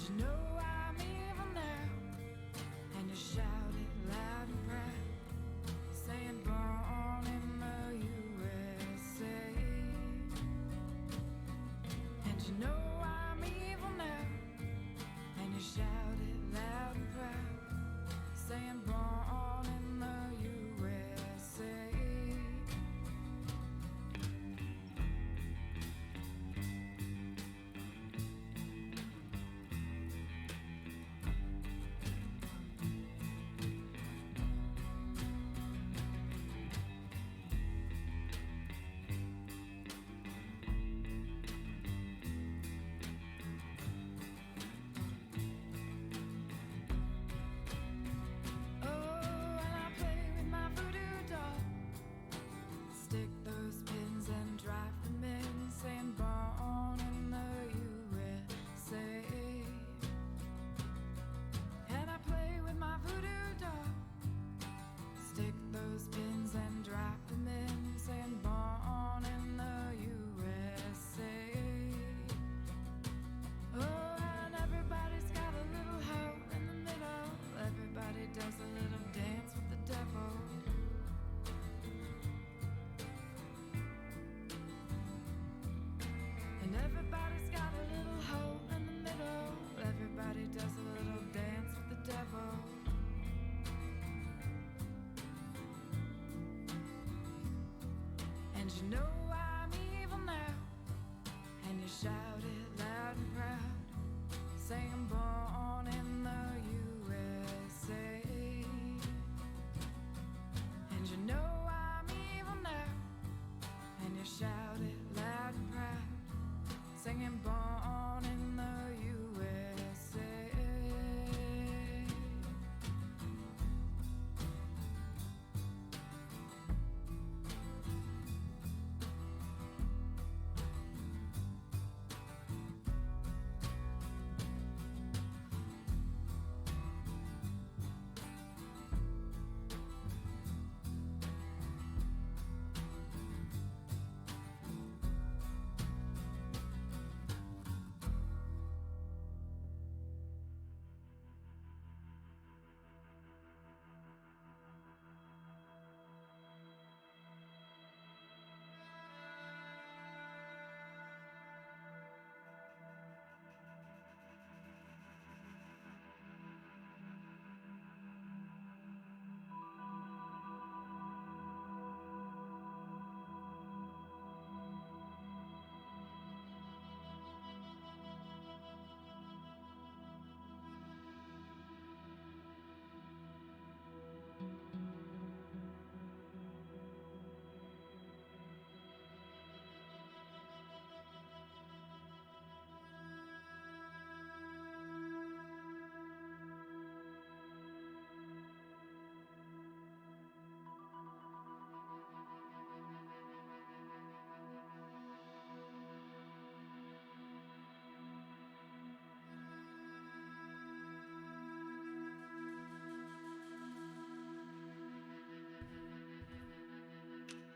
you know I'm evil now, and you shout it loud and proud, saying born in the USA. And you know I'm evil now, and you shout it loud and proud, saying born in the USA. Stick those pins and drive them in, saying born in the USA. And I play with my voodoo doll. Stick those pins and drive them in, saying born in the USA. Oh, and everybody's got a little hole in the middle. Everybody does a little dance with the devil. And everybody's got a little hole in the middle. Everybody does a little dance with the devil. And you know I'm evil now, and you shout it loud and proud, saying I'm born in the USA. And you know I'm evil now, and you shout it loud and proud, singing born in the USA.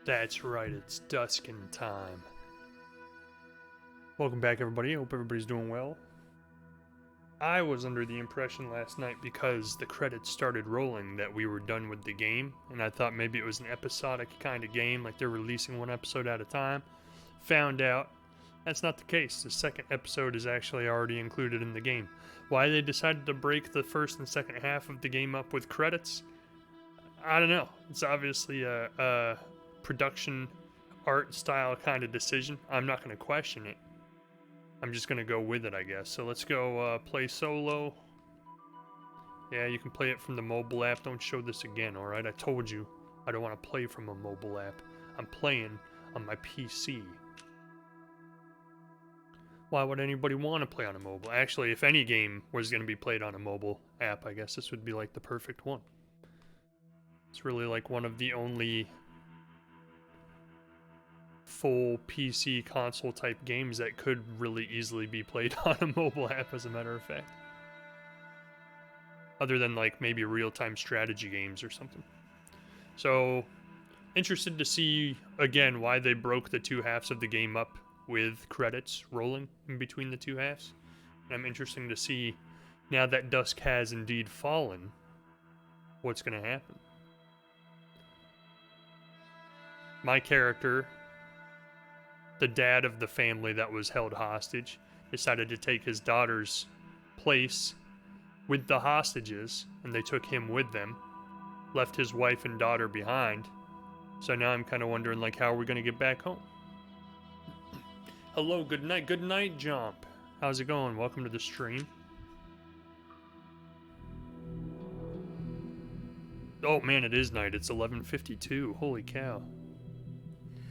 That's right, it's dusk in time. Welcome back, everybody. I hope everybody's doing well. I was under the impression last night, because the credits started rolling, that we were done with the game, and I thought maybe it was an episodic kind of game, like they're releasing one episode at a time. Found out that's not the case. The second episode is actually already included in the game. Why they decided to break the first and second half of the game up with credits, I don't know. It's obviously a production art style kind of decision. I'm not going to question it. I'm just going to go with it, I guess. So let's go play solo. Yeah, you can play it from the mobile app. Don't show this again, alright? I told you I don't want to play from a mobile app. I'm playing on my PC. Why would anybody want to play on a mobile? Actually, if any game was going to be played on a mobile app, I guess this would be like the perfect one. It's really like one of the only full PC console type games that could really easily be played on a mobile app, as a matter of fact. Other than like maybe real-time strategy games or something. So, interested to see again why they broke the two halves of the game up with credits rolling in between the two halves. And I'm interested to see, now that dusk has indeed fallen, what's going to happen. My character, the dad of the family that was held hostage, decided to take his daughter's place with the hostages, and they took him with them, left his wife and daughter behind. So now I'm kind of wondering, like, how are we going to get back home? Hello, good night, Jump. How's it going? Welcome to the stream. Oh man, it is night. It's 11:52. Holy cow.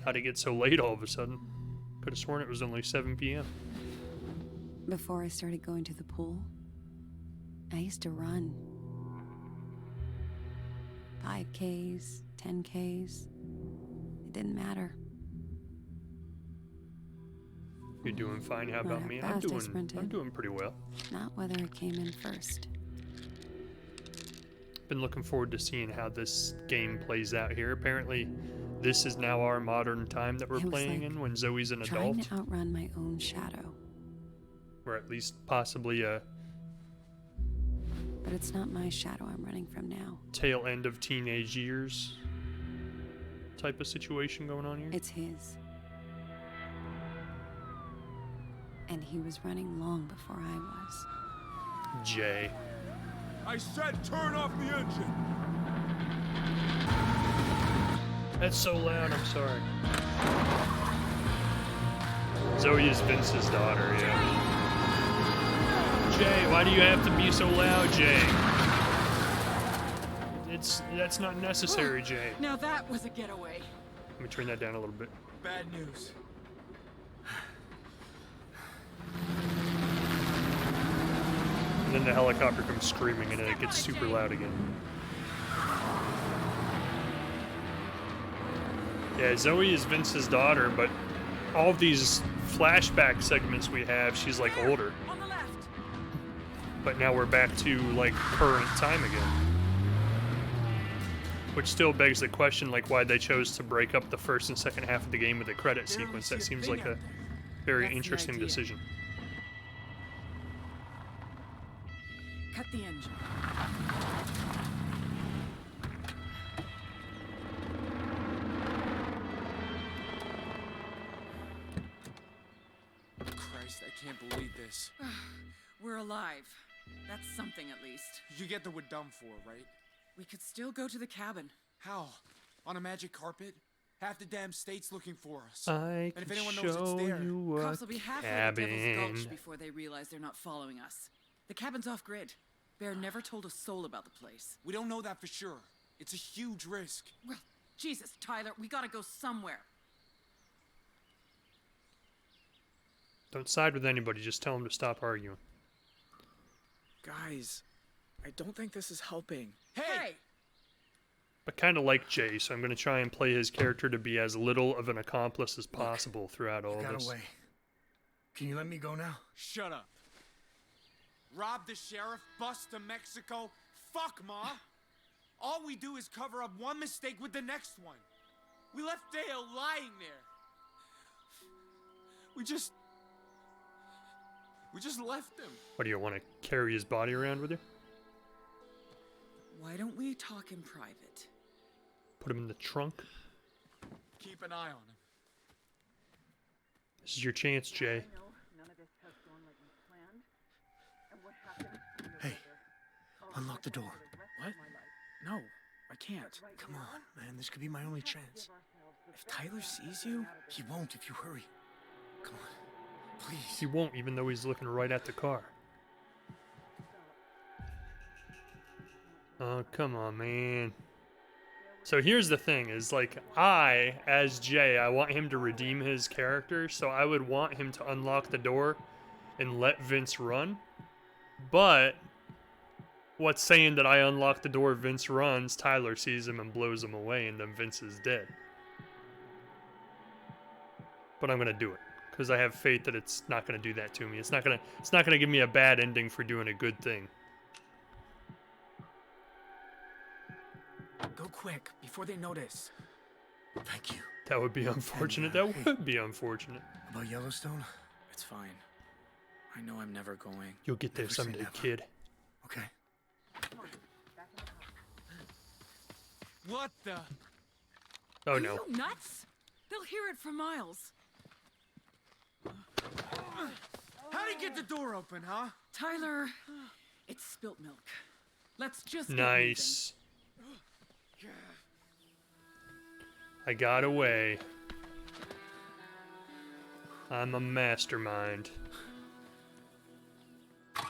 How'd it get so late all of a sudden? Could have sworn it was only 7 p.m. Before I started going to the pool, I used to run. 5Ks, 10Ks. It didn't matter. You're doing fine. How about me? I'm doing pretty well. Not whether it came in first. Been looking forward to seeing how this game plays out here. Apparently, this is now our modern time that we're playing in when Zoe's an adult. Trying to outrun my own shadow. Or at least possibly a But it's not my shadow I'm running from now. tail end of teenage years type of situation going on here. It's his. And he was running long before I was. Jay. I said turn off the engine! That's so loud, I'm sorry. Zoe is Vince's daughter, yeah. Jay, why do you have to be so loud, Jay? That's not necessary, Jay. Now that was a getaway. Let me turn that down a little bit. Bad news. And then the helicopter comes screaming and then it gets super loud again. Yeah, Zoe is Vince's daughter, but all of these flashback segments we have, she's like older. On the left. But now we're back to like current time again. Which still begs the question, like, why they chose to break up the first and second half of the game with a credit sequence. That seems like a very That's the interesting idea. decision. Cut the engine. Christ, I can't believe this. We're alive. That's something at least. You get that we're done for, right? We could still go to the cabin. How? On a magic carpet? Half the damn state's looking for us. I And if can anyone knows it's show there, you a Cops will be halfway to Devil's cabin. Gulch before they realize they're not following us. The cabin's off grid. Bear never told a soul about the place. We don't know that for sure. It's a huge risk. Well, Jesus, Tyler, we gotta go somewhere. Don't side with anybody, just tell them to stop arguing. Guys, I don't think this is helping. Hey! I kind of like Jay, so I'm going to try and play his character to be as little of an accomplice as possible throughout all Got this. away. Can you let me go now? Shut up. Rob the sheriff, bust to Mexico. Fuck, Ma. All we do is cover up one mistake with the next one. We left Dale lying there. We just left him. What, do you want to carry his body around with you? Why don't we talk in private? Put him in the trunk? Keep an eye on him. This is your chance, Jay. Hey, unlock the door. What? No, I can't. Come on, man. This could be my only chance. If Tyler sees you, He won't if you hurry. Come on. Please. He won't, even though he's looking right at the car. Oh, come on, man. So here's the thing, is like, I, as Jay, I want him to redeem his character, so I would want him to unlock the door and let Vince run. But what's saying that I unlock the door, Vince runs, Tyler sees him and blows him away, and then Vince is dead. But I'm gonna do it, because I have faith that it's not gonna do that to me. It's not gonna give me a bad ending for doing a good thing. go quick before they notice. Thank you. That would be unfortunate. That would be unfortunate. About Yellowstone? It's fine. I know I'm never going. You'll get there Never say someday, never. kid. Okay. What the? Oh Are no. you nuts? They'll hear it for miles. How'd he get the door open, huh? Tyler, it's spilt milk. Let's just get moving. Nice. I got away. I'm a mastermind. We're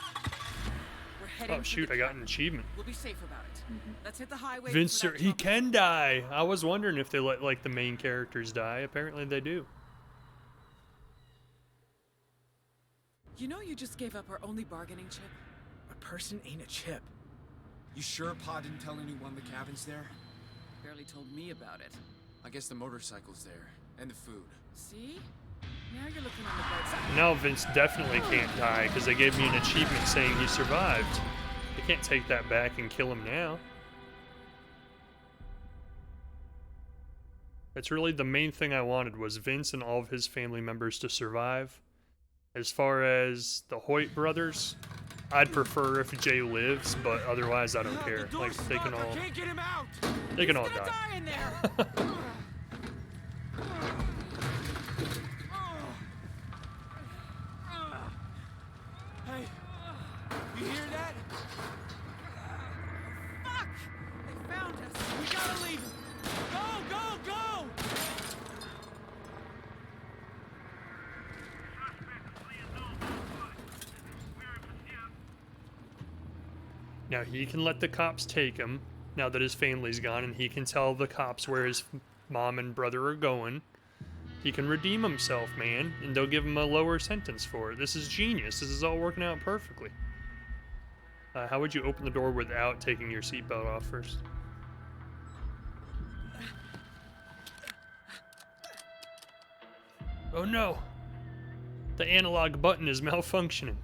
heading Oh for shoot, the I got an cabin. achievement. We'll be safe about it. Let's hit the highway. Vince, before that he truck- can die. I was wondering if they let like the main characters die. Apparently they do. You know you just gave up our only bargaining chip? A person ain't a chip. You sure Pa didn't tell anyone the cabin's there? Barely told me about it. I guess the motorcycle's there. And the food. See? Now you're looking on the bright side. Now Vince definitely can't die because they gave me an achievement saying he survived. They can't take that back and kill him now. That's really the main thing I wanted, was Vince and all of his family members to survive. As far as the Hoyt brothers, I'd prefer if Jay lives, but otherwise I don't care. The Like door's they stuck. can I all can't get him out. Gonna die. die in there! Hey, you hear that? Fuck! They found us! We gotta leave. Go, go, go! Now he can let the cops take him now that his family's gone, and he can tell the cops where his mom and brother are going. He can redeem himself, man, and they'll give him a lower sentence for it. This is genius. This is all working out perfectly. How would you open the door without taking your seatbelt off first? Oh no! The analog button is malfunctioning.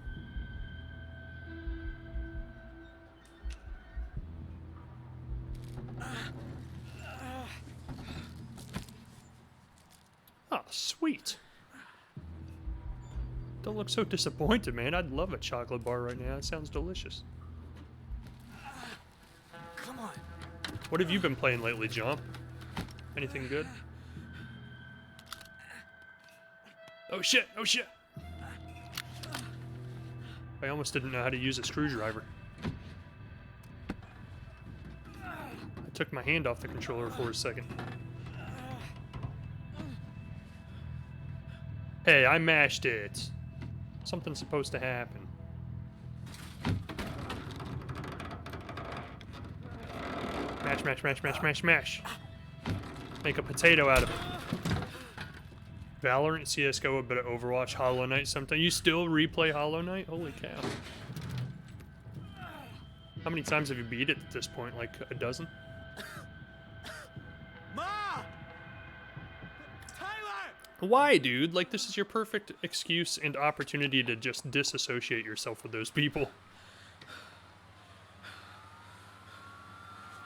Oh, sweet. Don't look so disappointed, man. I'd love a chocolate bar right now. It sounds delicious. Come on. What have you been playing lately, Jump? Anything good? Oh shit, oh shit! I almost didn't know how to use a screwdriver. I took my hand off the controller for a second. Hey, I mashed it. Something's supposed to happen. Mash, mash, mash, mash, mash, mash. Make a potato out of it. Valorant, CSGO, a bit of Overwatch, Hollow Knight something. You still replay Hollow Knight? Holy cow. How many times have you beat it at this point? Like a dozen? Ma! Tyler! Why, dude? Like, this is your perfect excuse and opportunity to just disassociate yourself with those people.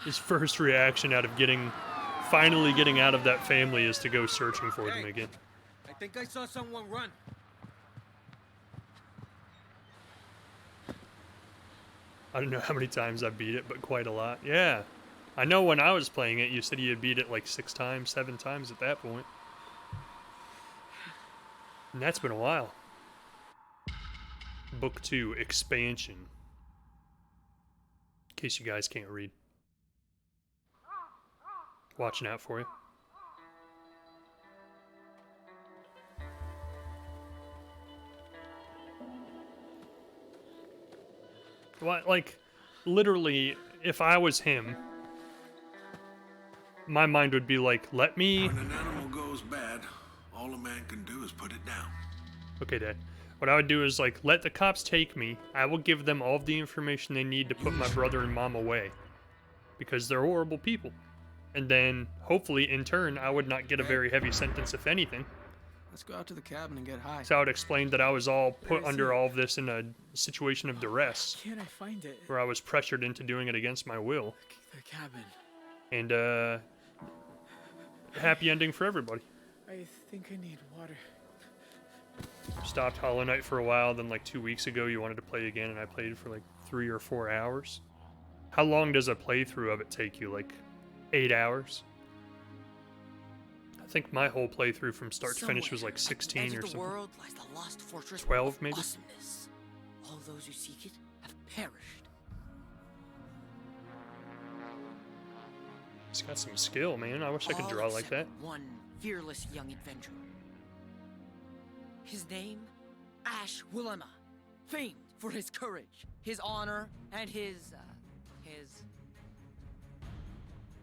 His first reaction out of finally getting out of that family is to go searching for them again. I think I saw someone run. I don't know how many times I beat it, but quite a lot. Yeah. I know when I was playing it, you said you had beat it like 6 times, 7 times at that point. And that's been a while. Book 2, Expansion. In case you guys can't read. Watching out for you. What, like, literally, if I was him, my mind would be like, let me... When an animal goes bad, all a man can do is put it down. Okay, Dad. What I would do is, like, let the cops take me. I will give them all of the information they need to put my brother and mom away. Because they're horrible people. And then, hopefully, in turn, I would not get a very heavy sentence, if anything. Let's go out to the cabin and get high. So I would explain that I was all put Where is under he? all of this in a situation of duress. Can't I find it? Where I was pressured into doing it against my will. The cabin. And, happy ending for everybody. I think I need water. stopped Hollow Knight for a while, then like 2 weeks ago you wanted to play again, and I played for like 3 or 4 hours. How long does a playthrough of it take you? Like 8 hours? I think my whole playthrough from start to finish was like 16 or the something. world lies the lost fortress 12 of maybe? awesomeness. All those who seek it have perished. It's got some skill, man. I wish I could All draw like that. except one fearless young adventurer. His name, Ash Willema, famed for his courage, his honor, and his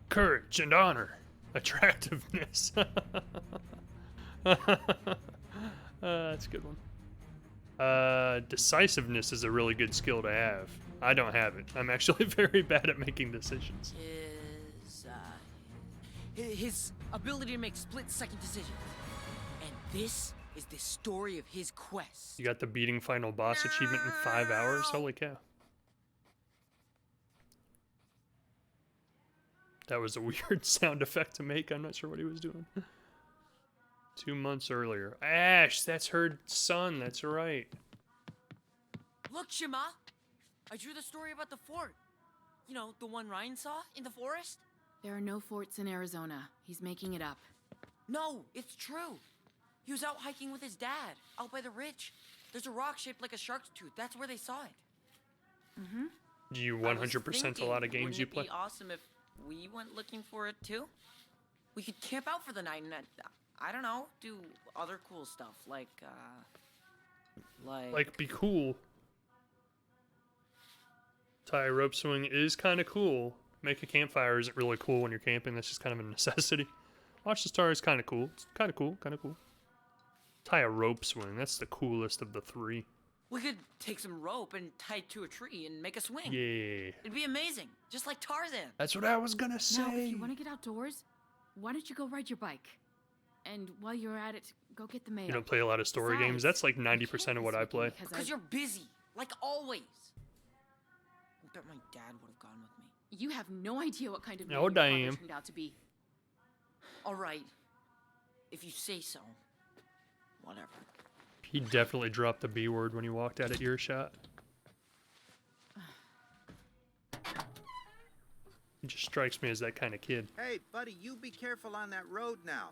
Courage and honor. Attractiveness. That's a good one. Decisiveness is a really good skill to have. I don't have it. I'm actually very bad at making decisions. his ability to make split-second decisions. And this is the story of his quest. You got the beating final boss achievement in 5 hours? Holy cow. That was a weird sound effect to make. I'm not sure what he was doing. 2 months earlier. Ash, that's her son. That's right. Look, Shima! I drew the story about the fort. You know, the one Ryan saw in the forest? There are no forts in Arizona. He's making it up. No, it's true. He was out hiking with his dad, out by the ridge. There's a rock shaped like a shark's tooth. That's where they saw it. Mm-hmm. Do you I was 100% a lot of thinking, games you wouldn't play? it be awesome if we went looking for it too? We could camp out for the night and, I don't know, do other cool stuff like Like, be cool. Tie a rope swing is kind of cool. Make a campfire isn't really cool when you're camping. That's just kind of a necessity. Watch the stars is kind of cool. It's kind of cool, kind of cool. Tie a rope swing. That's the coolest of the three. we could take some rope and tie it to a tree and make a swing. Yeah. It'd be amazing, just like Tarzan. That's what I was gonna say. Now, if you want to get outdoors, why don't you go ride your bike? And while you're at it, go get the mail. You don't play a lot of story games. That's like 90% of what I play. Because you're busy, like always. I bet my dad would have gone with me. You have no idea what kind of Oh, man your father damn. turned out to be. All right, if you say so. Whatever. He definitely dropped the B word when he walked out of earshot. He just strikes me as that kind of kid. Hey, buddy, you be careful on that road now.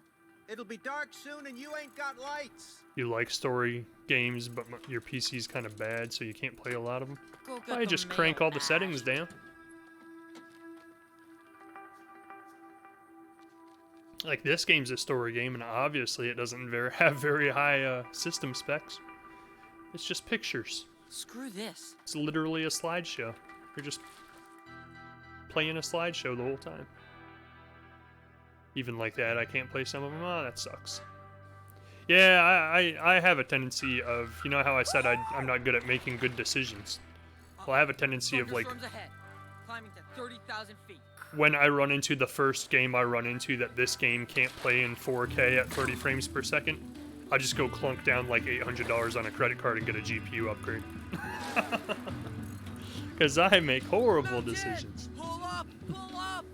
It'll be dark soon and you ain't got lights. You like story games, but your PC's kind of bad, so you can't play a lot of them. Go get Why the just mail, crank all the Ash. settings down? Like, this game's a story game, and obviously it doesn't have very high system specs. It's just pictures. Screw this. It's literally a slideshow. You're just playing a slideshow the whole time. Even like that, I can't play some of them. Oh, that sucks. Yeah, I have a tendency of, you know how I said I'm not good at making good decisions? Well, I have a tendency of, like, Thunderstorms ahead, climbing to 30,000 feet. when I run into the first game I run into that this game can't play in 4K at 30 frames per second, I just go clunk down like $800 on a credit card and get a GPU upgrade. Because I make horrible decisions. Pull up! Pull up!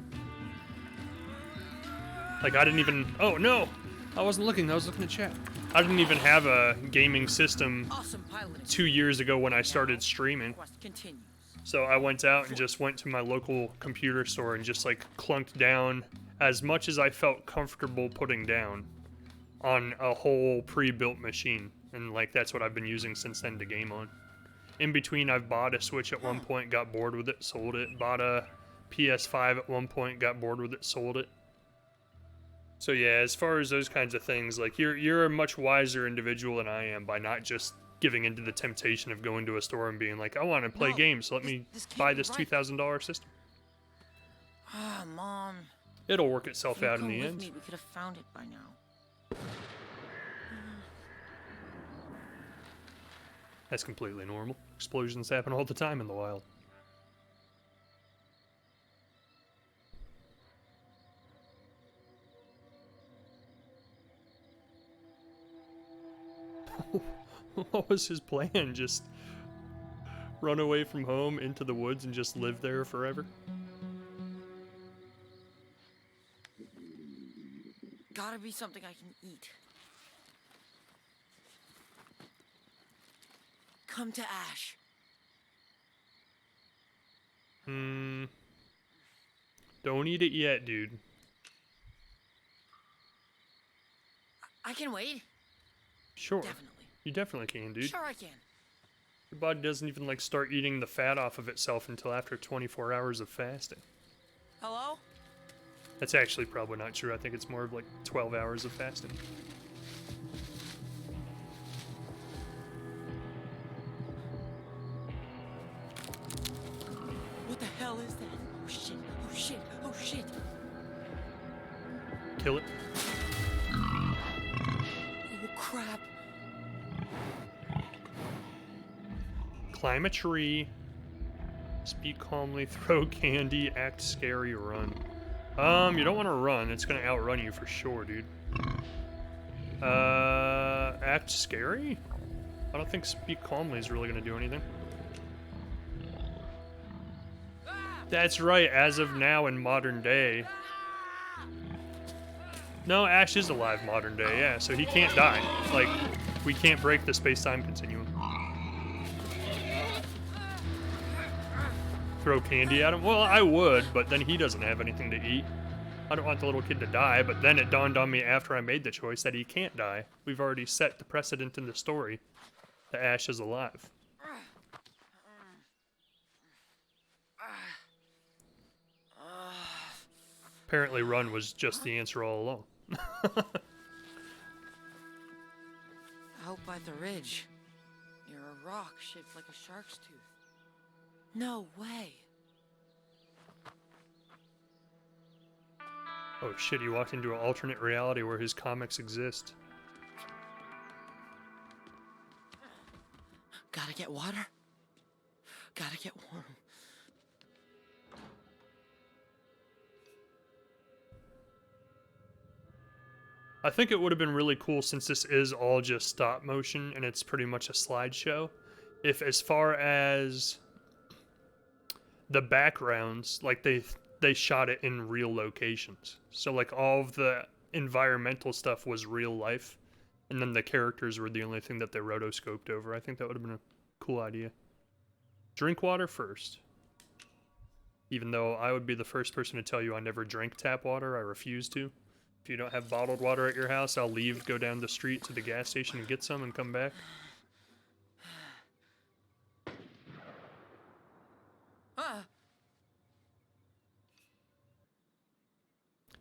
Like, I didn't even... Oh, no! I wasn't looking. I was looking at chat. I didn't even have a gaming system Awesome piloting. 2 years ago when I started streaming. Quest continues. So I went out and just went to my local computer store and just, like, clunked down as much as I felt comfortable putting down on a whole pre-built machine. And, like, that's what I've been using since then to game on. In between, I've bought a Switch at one point, got bored with it, sold it. Bought a PS5 at one point, got bored with it, sold it. So yeah, as far as those kinds of things, like, you're a much wiser individual than I am by not just giving into the temptation of going to a store and being like, I want to play No, games, so let me this can't buy be this right. $2,000 system. Ah, Mom. It'll work If itself you'd out in come the with end. me, we could have found it by now. That's completely normal. Explosions happen all the time in the wild. What was his plan? Just run away from home into the woods and just live there forever? Gotta be something I can eat. come to Ash. Don't eat it yet, dude. I can wait. Sure. Definitely. You definitely can, dude. Sure I can. Your body doesn't even like start eating the fat off of itself until after 24 hours of fasting. Hello? That's actually probably not true. I think it's more of like 12 hours of fasting. What the hell is that? Oh shit, oh shit, oh shit. Kill it. Oh crap. Climb a tree. Speak calmly, throw candy, act scary, run. You don't want to run. It's gonna outrun you for sure, dude. Act scary? I don't think speak calmly is really gonna do anything. That's right, as of now in modern day. No, Ash is alive modern day, yeah, so he can't die. Like, we can't break the space-time continuum. Throw candy at him? Well, I would, but then he doesn't have anything to eat. I don't want the little kid to die, but then it dawned on me after I made the choice that he can't die. We've already set the precedent in the story that Ash is alive. Apparently run was just the answer all along. Out by the ridge. Near a rock shaped like a shark's tooth. No way. Oh shit, he walked into an alternate reality where his comics exist. Gotta get water. Gotta get warm. I think it would have been really cool, since this is all just stop motion and it's pretty much a slideshow, if as far as the backgrounds, like they shot it in real locations. So like all of the environmental stuff was real life, and then the characters were the only thing that they rotoscoped over. I think that would have been a cool idea. Drink water first. Even though I would be the first person to tell you I never drank tap water, I refuse to. If you don't have bottled water at your house, I'll leave, go down the street to the gas station and get some and come back.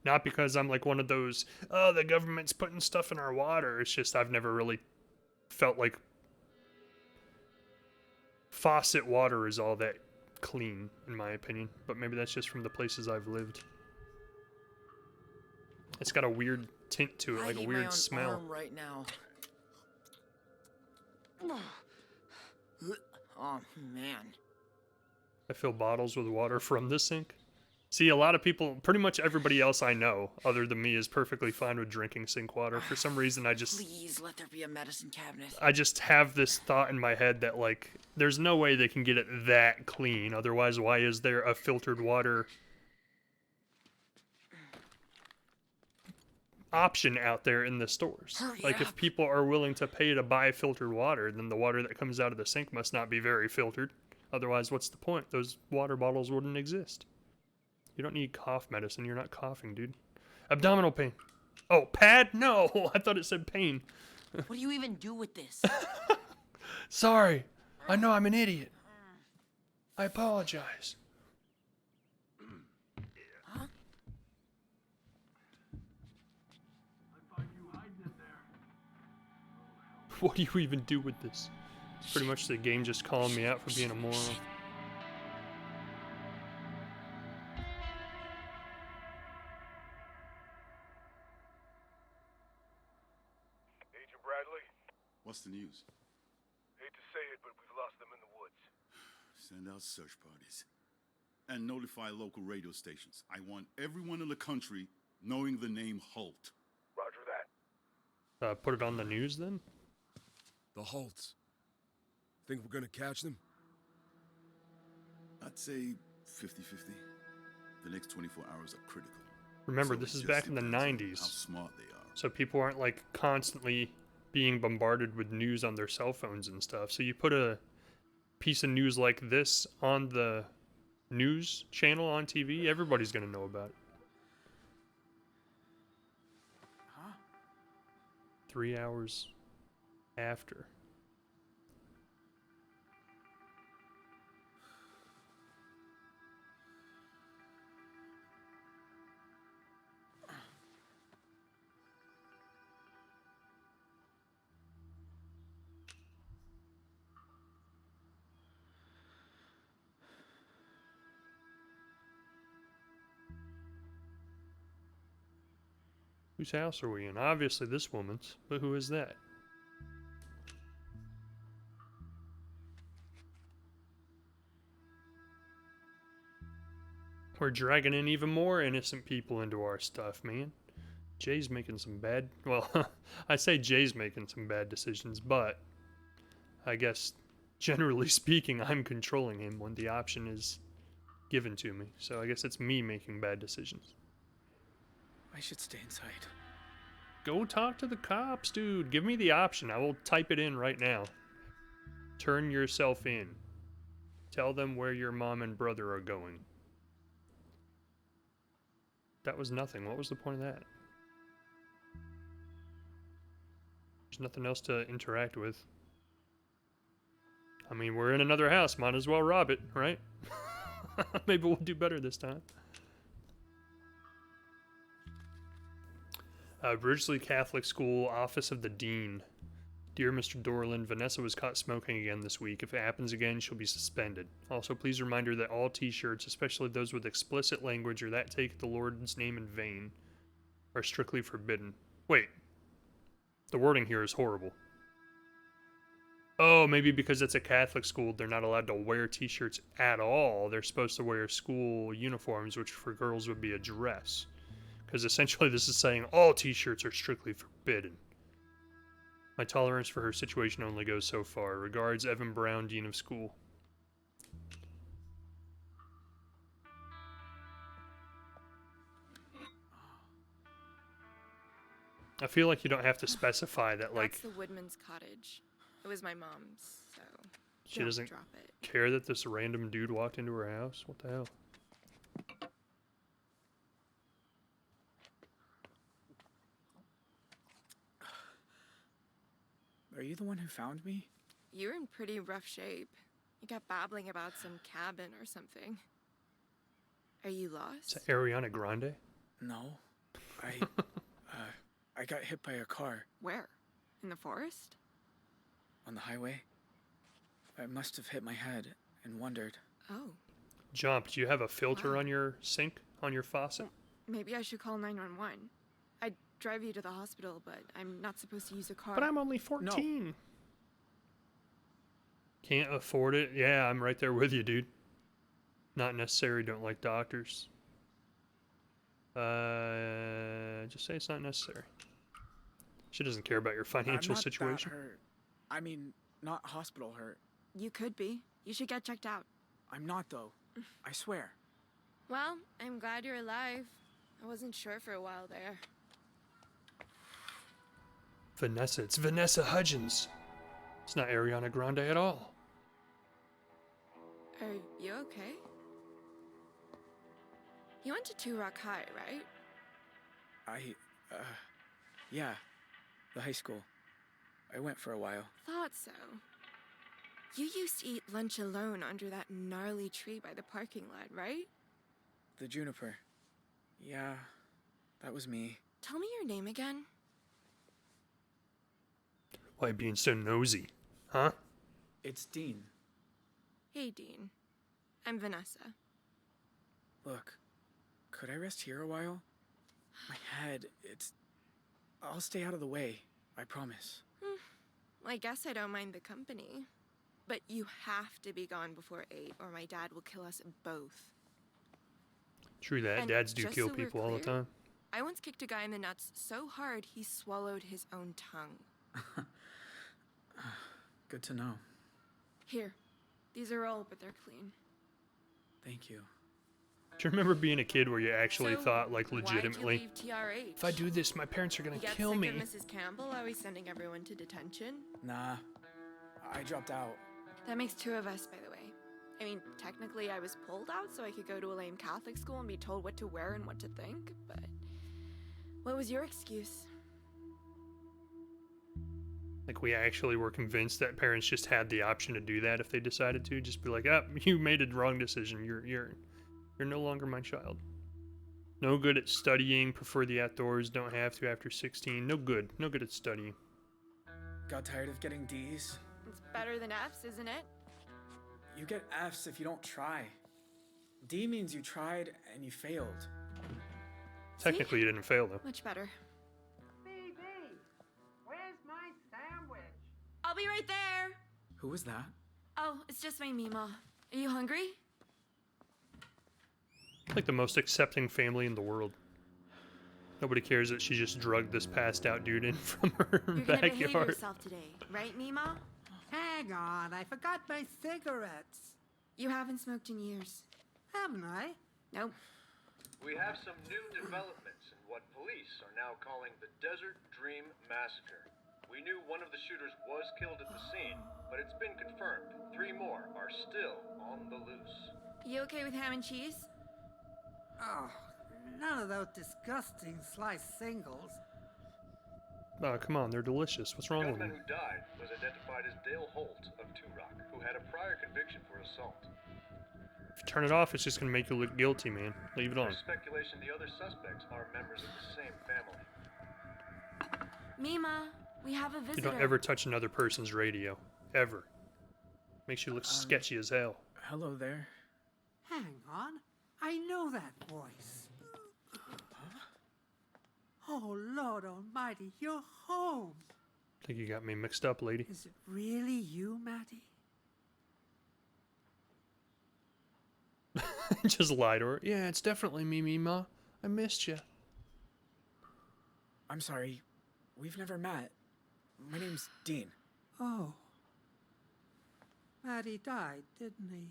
Not because I'm like one of those, oh, the government's putting stuff in our water. It's just I've never really felt like faucet water is all that clean, in my opinion. But maybe that's just from the places I've lived. It's got a weird tint to it, like a weird smell. Arm right now. Oh man. I fill bottles with water from the sink. See, a lot of people, pretty much everybody else I know, other than me, is perfectly fine with drinking sink water. For some reason, Please let there be a medicine cabinet. I just have this thought in my head that, like, there's no way they can get it that clean. Otherwise, why is there a filtered water option out there in the stores? Like, if people are willing to pay to buy filtered water, then the water that comes out of the sink must not be very filtered. Otherwise, what's the point? Those water bottles wouldn't exist. You don't need cough medicine. You're not coughing, dude. Abdominal pain. Oh, pad? No, I thought it said pain. What do you even do with this? Sorry. I know I'm an idiot. I apologize. Huh? What do you even do with this? It's pretty much the game just calling me out for being a moron. What's the news? Hate to say it, but we've lost them in the woods. Send out search parties. And notify local radio stations. I want everyone in the country knowing the name Holt. Roger that. Put it on the news then? The Holts. Think we're gonna catch them? I'd say 50-50. The next 24 hours are critical. Remember, So this it is just back in the depends on 90s. How smart they are. So people aren't like constantly being bombarded with news on their cell phones and stuff. So you put a piece of news like this on the news channel on TV, everybody's going to know about it. Huh? 3 hours after. Whose house are we in? Obviously this woman's, but who is that? We're dragging in even more innocent people into our stuff, man. Jay's making some bad... Well, I say Jay's making some bad decisions, but I guess, generally speaking, I'm controlling him when the option is given to me. So I guess it's me making bad decisions. I should stay inside. Go talk to the cops, dude. Give me the option. I will type it in right now. Turn yourself in. Tell them where your mom and brother are going. That was nothing. What was the point of that? There's nothing else to interact with. I mean, we're in another house. Might as well rob it, right? Maybe we'll do better this time. Ridgely Catholic School, Office of the Dean. Dear Mr. Dorland, Vanessa was caught smoking again this week. If it happens again, she'll be suspended. Also, please remind her that all t-shirts, especially those with explicit language or that take the Lord's name in vain, are strictly forbidden. Wait. The wording here is horrible. Oh, maybe because it's a Catholic school, they're not allowed to wear t-shirts at all. They're supposed to wear school uniforms, which for girls would be a dress. Because essentially this is saying all t-shirts are strictly forbidden. My tolerance for her situation only goes so far. Regards, Evan Brown, Dean of School. I feel like you don't have to specify that, like... That's the Woodman's cottage. It was my mom's, so She don't doesn't drop it. care that this random dude walked into her house? What the hell? Are you the one who found me? You're in pretty rough shape. You got babbling about some cabin or something. Are you lost? Is that Ariana Grande? No. I got hit by a car. Where? In the forest? On the highway. I must have hit my head and wondered. Oh. Jump, do you have a filter on your sink? On your faucet? Maybe I should call 911. I'd drive you to the hospital, but I'm not supposed to use a car. But I'm only 14. No. Can't afford it? Yeah, I'm right there with you, dude. Not necessary, don't like doctors. Just say it's not necessary. She doesn't care about your financial situation. That hurt. I mean, not hospital hurt. You could be. You should get checked out. I'm not, though. I swear. Well, I'm glad you're alive. I wasn't sure for a while there. Vanessa, it's Vanessa Hudgens. It's not Ariana Grande at all. Are you okay? You went to Two Rock High, right? Yeah. The high school. I went for a while. Thought so. You used to eat lunch alone under that gnarly tree by the parking lot, right? The juniper. Yeah, that was me. Tell me your name again. Why being so nosy? Huh? It's Dean. Hey, Dean. I'm Vanessa. Look, could I rest here a while? My head, I'll stay out of the way, I promise. I guess I don't mind the company. But you have to be gone before 8 or my dad will kill us both. True that. And Dads do just kill so we're people all the clear, time. I once kicked a guy in the nuts so hard he swallowed his own tongue. Good to know. Here. These are old, but they're clean. Thank you. Do you remember being a kid where you actually So, thought, like, why'd you legitimately, leave TRH? if I do this, my parents are gonna You get kill sick me? of Mrs. Campbell always sending everyone to detention? Nah, I dropped out. That makes two of us, by the way. I mean, technically I was pulled out so I could go to a lame Catholic school and be told what to wear and what to think, but what was your excuse? Like, we actually were convinced that parents just had the option to do that if they decided to. Just be like, ah, you made a wrong decision. You're no longer my child. No good at studying. Prefer the outdoors. Don't have to after 16. No good. No good at studying. Got tired of getting D's? It's better than F's, isn't it? You get F's if you don't try. D means you tried and you failed. Technically, you didn't fail, though. Much better. BB, where's my sandwich? I'll be right there. Who was that? Oh, it's just my Mima. Are you hungry? Like the most accepting family in the world. Nobody cares that she just drugged this passed out dude in from her You're gonna behave backyard. yourself today, right, Mima? Hang on, I forgot my cigarettes. You haven't smoked in years. Haven't I? Nope. We have some new developments in what police are now calling the Desert Dream Massacre. We knew one of the shooters was killed at the scene, but it's been confirmed 3 more are still on the loose. You okay with ham and cheese? Oh, none of those disgusting sliced singles. Oh, come on, they're delicious. What's wrong The with gunman them? who died was identified as Dale Holt of Two Rock, who had a prior conviction for assault. If you turn it off, it's just gonna make you look guilty, man. Leave it on. There's speculation the other suspects are members of the same family. Mima, we have a You visitor. don't ever touch another person's radio. Ever. Makes you look sketchy as hell. Hello there. Hang on, I know that voice. Oh, Lord Almighty, you're home. I think you got me mixed up, lady. Is it really you, Maddie? Just lie to her. Yeah, it's definitely me, Mima. I missed you. I'm sorry. We've never met. My name's Dean. Oh. Maddie died, didn't he?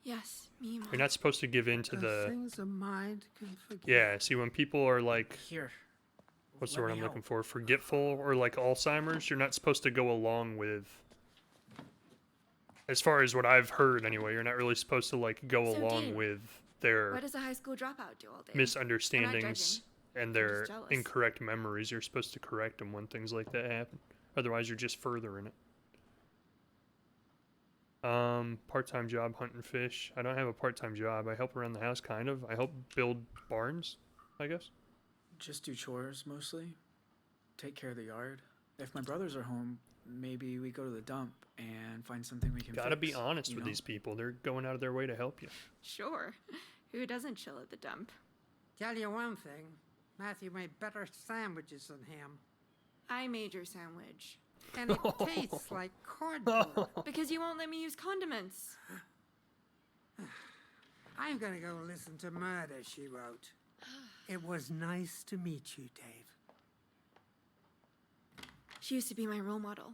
Yes, Mima. You're not supposed to give in to the... things a mind can forget. Yeah, see, when people are like... Here. What's the Let word me I'm help. looking for? Forgetful or like Alzheimer's, you're not supposed to go along with... As far as what I've heard, anyway, you're not really supposed to like go So, along Dean, with their What does a high school dropout do all day? misunderstandings and I'm their just jealous. incorrect memories. You're supposed to correct them when things like that happen. Otherwise, you're just furthering it. Part-time job hunting fish. I don't have a part-time job. I help around the house, kind of. I help build barns, I guess. Just do chores mostly. Take care of the yard. If my brothers are home, maybe we go to the dump and find something we can Gotta fix, be honest you with know? these people. They're going out of their way to help you. Sure. Who doesn't chill at the dump? Tell you one thing, Matthew made better sandwiches than him. I made your sandwich. And it tastes like cardboard. Because you won't let me use condiments. I'm gonna go listen to Murder, She Wrote. It was nice to meet you, Dave. She used to be my role model.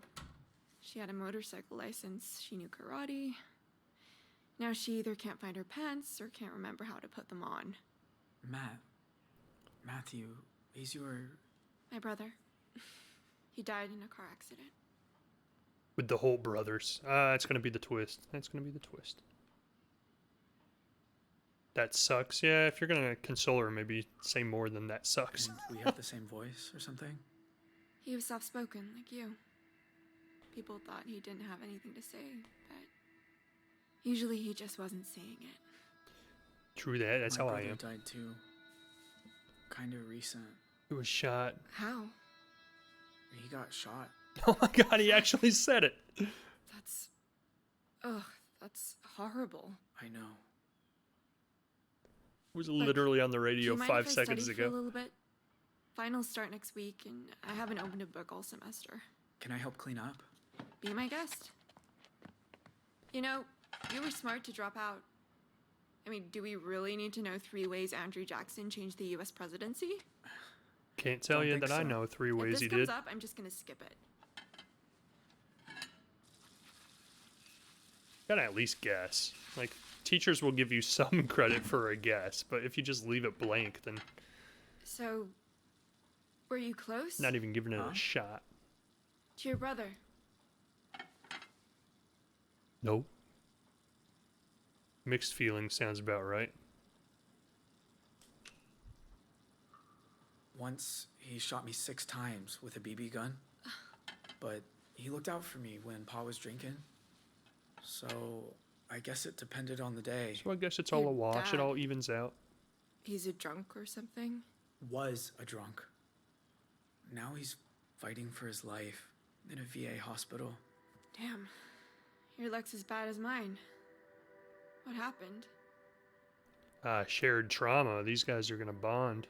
She had a motorcycle license, she knew karate. Now she either can't find her pants or can't remember how to put them on. Matthew, he's your... My brother. He died in a car accident. With the Holt brothers. It's gonna be the twist. That's gonna be the twist. That sucks. Yeah, if you're gonna console her, maybe say more than that sucks. And we have the same voice or something? He was soft-spoken, like you. People thought he didn't have anything to say, but usually he just wasn't saying it. True that. That's My how I brother am. died too. Kind of recent. He was shot. How? He got shot. Oh my god, he actually said it. That's... Ugh, that's horrible. I know. It was literally on the Do radio you mind 5 if I seconds study for a ago. little bit? Finals start next week, and I haven't opened a book all semester. Can I help clean up? Be my guest. You know, you were smart to drop out. I mean, do we really need to know 3 ways Andrew Jackson changed the U.S. presidency? Can't tell Don't you think that I so. know 3 If ways this he comes did. up, I'm just gonna skip it. Gotta at least guess. Like, teachers will give you some credit for a guess, but if you just leave it blank, then So, were you close? not even giving it a shot. To your brother? Nope. Mixed feelings sounds about right. Once he shot me 6 times with a BB gun, but he looked out for me when Pa was drinking. So I guess it depended on the day. So I guess it's all Your a wash. It dad. all evens out. He's a drunk or something? Was a drunk. Now he's fighting for his life in a VA hospital. Damn. Your luck's as bad as mine. What happened? Shared trauma. These guys are gonna bond.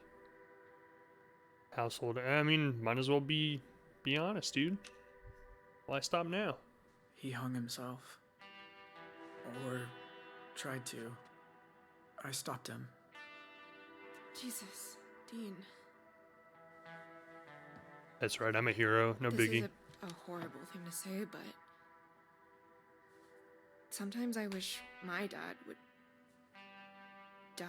Household. I mean, might as well be honest, dude. Why stop now? He hung himself. Or tried to. I stopped him. Jesus, Dean. That's right. I'm a hero. No This biggie. is a horrible thing to say, but sometimes I wish my dad would die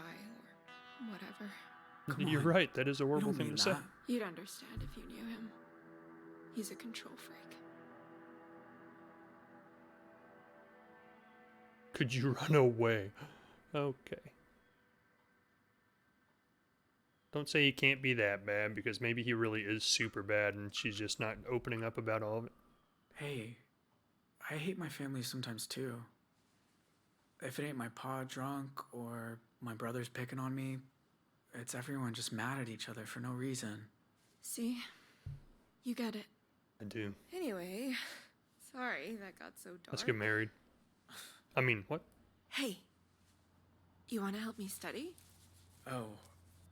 or whatever. You're right. That is a horrible don't thing mean to say. that. You'd understand if you knew him. He's a control freak. Could you run away? Okay. Don't say he can't be that bad, because maybe he really is super bad and she's just not opening up about all of it. Hey, I hate my family sometimes too. If it ain't my pa drunk or my brother's picking on me, it's everyone just mad at each other for no reason. See? You get it. I do. Anyway, sorry that got so dark. Let's get married. I mean, what? Hey, you want to help me study? Oh,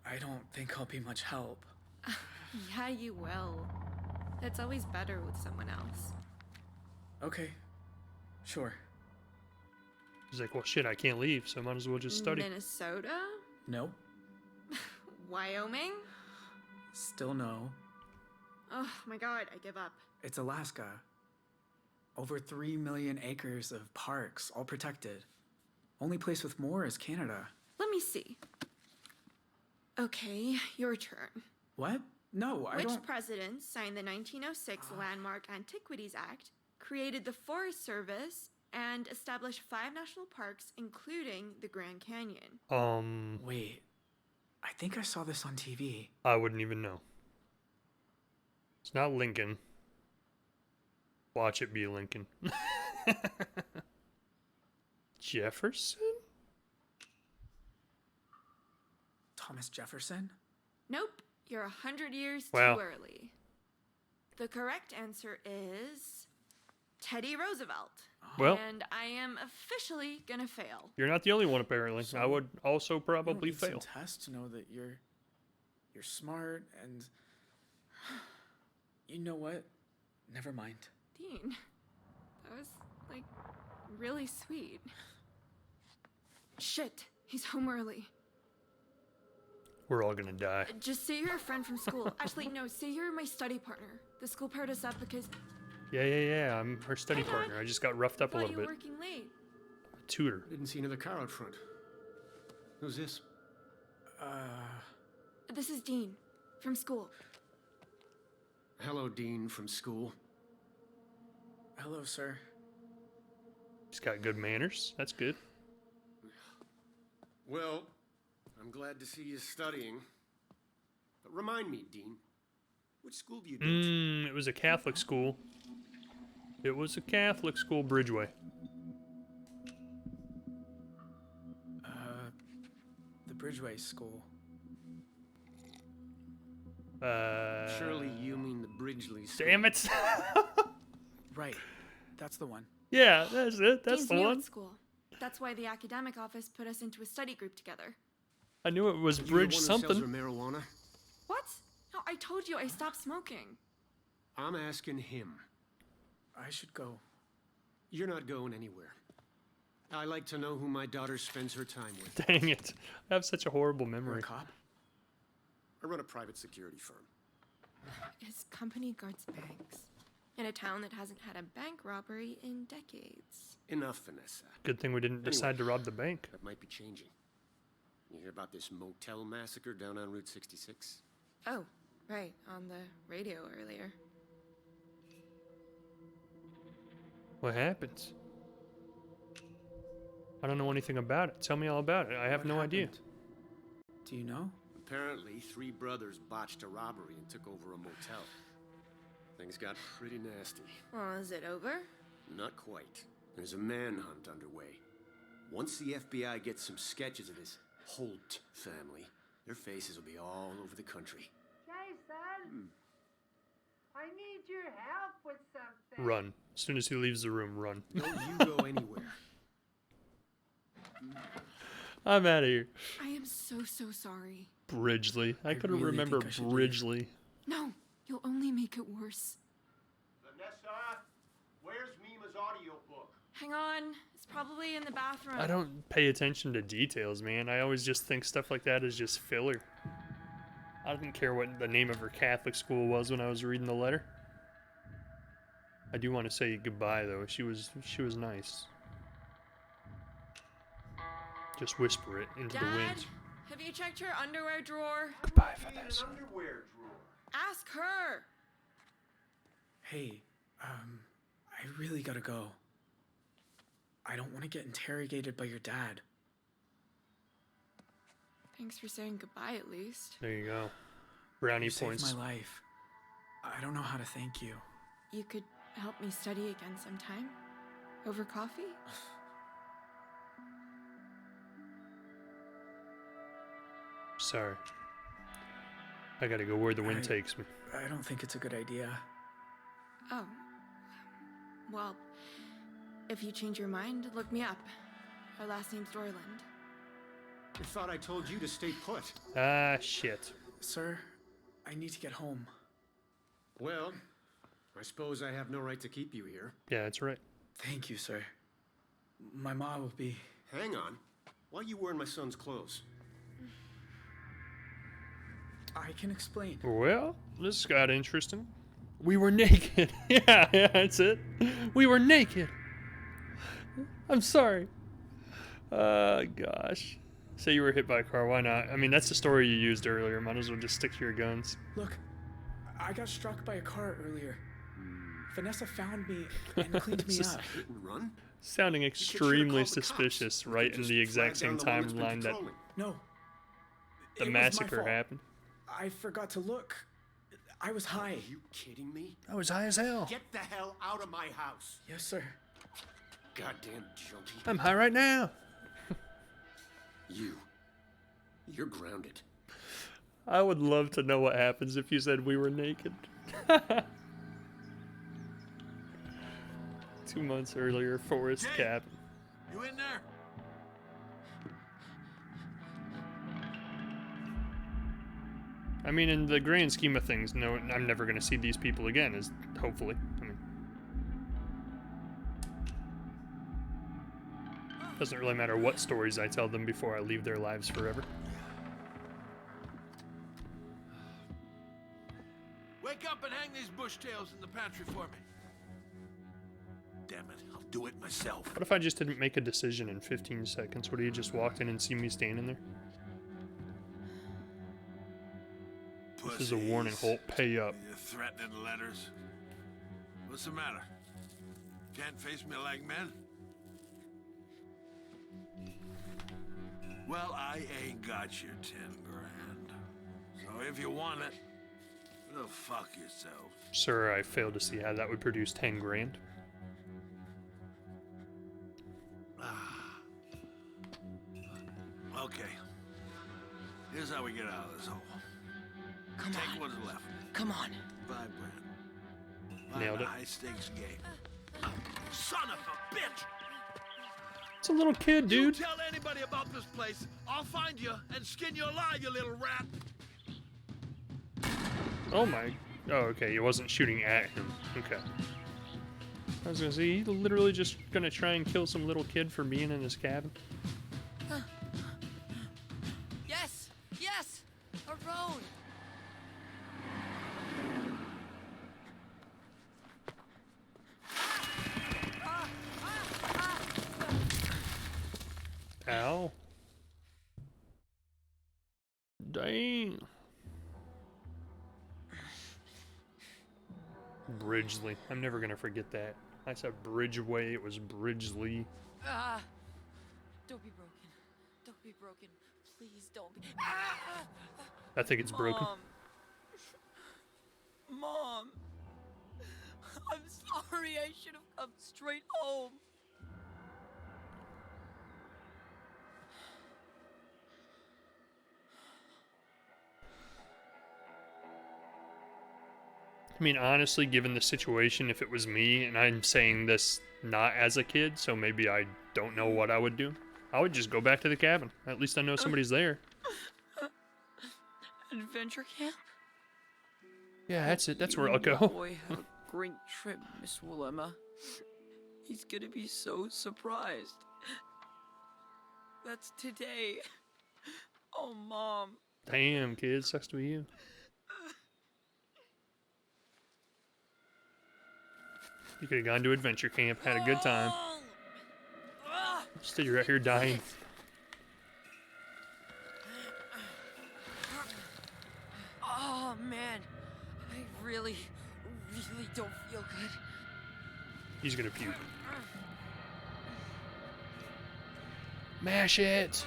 I don't think I'll be much help. Yeah, you will. That's always better with someone else. Okay, sure. He's like, well, shit, I can't leave, so I might as well just study. Minnesota? Nope. Wyoming? Still no. Oh my god, I give up. It's Alaska. Over 3 million acres of parks, all protected. Only place with more is Canada. Let me see. Okay, your turn. What? No, I Which don't... president signed the 1906 Landmark Antiquities Act, created the Forest Service, and established 5 national parks, including the Grand Canyon? Wait. I think I saw this on TV. I wouldn't even know. It's not Lincoln. Watch it be Lincoln. Jefferson? Thomas Jefferson? Nope, you're 100 years Wow. too early. The correct answer is Teddy Roosevelt. Well- and I am officially gonna fail. You're not the only one, apparently. So, I would also probably You don't need fail. some tests to know that you're smart and... You know what? Never mind. Dean, that was, like, really sweet. Shit, he's home early. We're all gonna die. Just say you're a friend from school. Actually, no, say you're my study partner. The school paired us up because Yeah. I'm her study Hi, Dad. partner. I just got roughed up a thought little you were bit. working late. Tutor. Didn't see another car out front. Who's this? This is Dean, from school. Hello, Dean from school. Hello, sir. He's got good manners. That's good. Well, I'm glad to see you studying. But remind me, Dean, which school do you go to? It was a Catholic school. It was a Catholic school, Bridgeway. The Bridgeway School. Surely you mean the Bridgeley School. Damn it. Right. That's the one. Yeah, that's it. That's Dean's the new one. at school. That's why the academic office put us into a study group together. I knew it was You the Bridge one who sells her something. marijuana? What? No, I told you I stopped smoking. I'm asking him. I should go. You're not going anywhere. I like to know who my daughter spends her time with. Dang it. I have such a horrible You're memory. a cop? I run a private security firm. His company guards banks. in a town that hasn't had a bank robbery in decades. Enough, Vanessa. Good thing we didn't decide to rob the bank. That might be changing. You hear about this motel massacre down on Route 66? Oh, right, on the radio earlier. What happens? I don't know anything about it. Tell me all about it. I have no idea. Do you know? Apparently, 3 brothers botched a robbery and took over a motel. Things got pretty nasty. Well, is it over? Not quite. There's a manhunt underway. Once the FBI gets some sketches of this Holt family, their faces will be all over the country. Jason, I need your help with something. Run. As soon as he leaves the room, run. Don't you go anywhere. I'm out of here. I am so sorry. Bridgely. I couldn't really remember think I should Bridgely. No, you'll only make it worse. Vanessa, where's Mima's audio book? Hang on, it's probably in the bathroom. I don't pay attention to details, man. I always just think stuff like that is just filler. I didn't care what the name of her Catholic school was when I was reading the letter. I do want to say goodbye, though. She was nice. Just whisper it into Dad, the wind. have you checked her underwear drawer? Goodbye, Vanessa. Underwear drawer. Ask her. Hey, I really gotta go. I don't want to get interrogated by your dad. Thanks for saying goodbye, at least. There you go. Brownie You points. saved my life. I don't know how to thank you. You could help me study again sometime? Over coffee? Sorry. I gotta go where the wind takes me. I don't think it's a good idea. Oh. Well, if you change your mind, look me up. Our last name's Dorland. I thought I told you to stay put. Ah, shit. Sir, I need to get home. Well, I suppose I have no right to keep you here. Yeah, that's right. Thank you, sir. My mom will be... Hang on. Why are you wearing my son's clothes? I can explain. Well, this got interesting. We were naked. yeah, that's it. We were naked. I'm sorry. Gosh. Say you were hit by a car, why not? I mean, that's the story you used earlier. Might as well just stick to your guns. Look, I got struck by a car earlier. Vanessa found me and cleaned me up. Hit and run? Sounding extremely suspicious right in the exact same timeline that No. the massacre happened. I forgot to look. I was high. Are you kidding me? I was high as hell. Get the hell out of my house. Yes, sir. Goddamn junkie. I'm high right now. You're grounded. I would love to know what happens if you said we were naked. 2 months earlier, forest cabin. You in there? I mean, in the grand scheme of things, no, I'm never going to see these people again, is hopefully. I mean, doesn't really matter what stories I tell them before I leave their lives forever. Wake up and hang these bush tails in the pantry for me. Damn it, I'll do it myself. What if I just didn't make a decision in 15 seconds? Would he just walked in and seen me standing there? This is a warning, Holt. Pay up. You threatening letters. What's the matter? Can't face me like men? Well, I ain't got your 10 grand. So if you want it, go fuck yourself. Sir, I fail to see how that would produce 10 grand. Okay. Here's how we get out of this hole. Come Take on. what's left. Come on. 5 grand. Nailed it. High stakes game. Son of a bitch! It's a little kid, dude. You tell anybody about this place, I'll find you and skin you alive, you little rat. Oh my. Oh, okay. He wasn't shooting at him. Okay. I was gonna say, he's literally just gonna try and kill some little kid for being in his cabin. Yes! Yes! A road! Ow. Dang. Bridgeley. I'm never gonna forget that. I said Bridgeway, it was Bridgeley. Ah! Don't be broken. Don't be broken. Please don't be. Ah! I think it's broken. Mom! I'm sorry, I should have come straight home. I mean, honestly, given the situation, if it was me, and I'm saying this not as a kid, so maybe I don't know what I would do, I would just go back to the cabin. At least I know somebody's there. Adventure camp? Yeah, that's it. That's where You I'll and your go. boy have a great trip, Miss Willema. He's gonna be so surprised. That's today. Oh, Mom. Damn, kid. Sucks to be you. You could have gone to adventure camp, had a good time. Instead, you're out here dying. Oh, man. I really don't feel good. He's gonna puke. Mash it!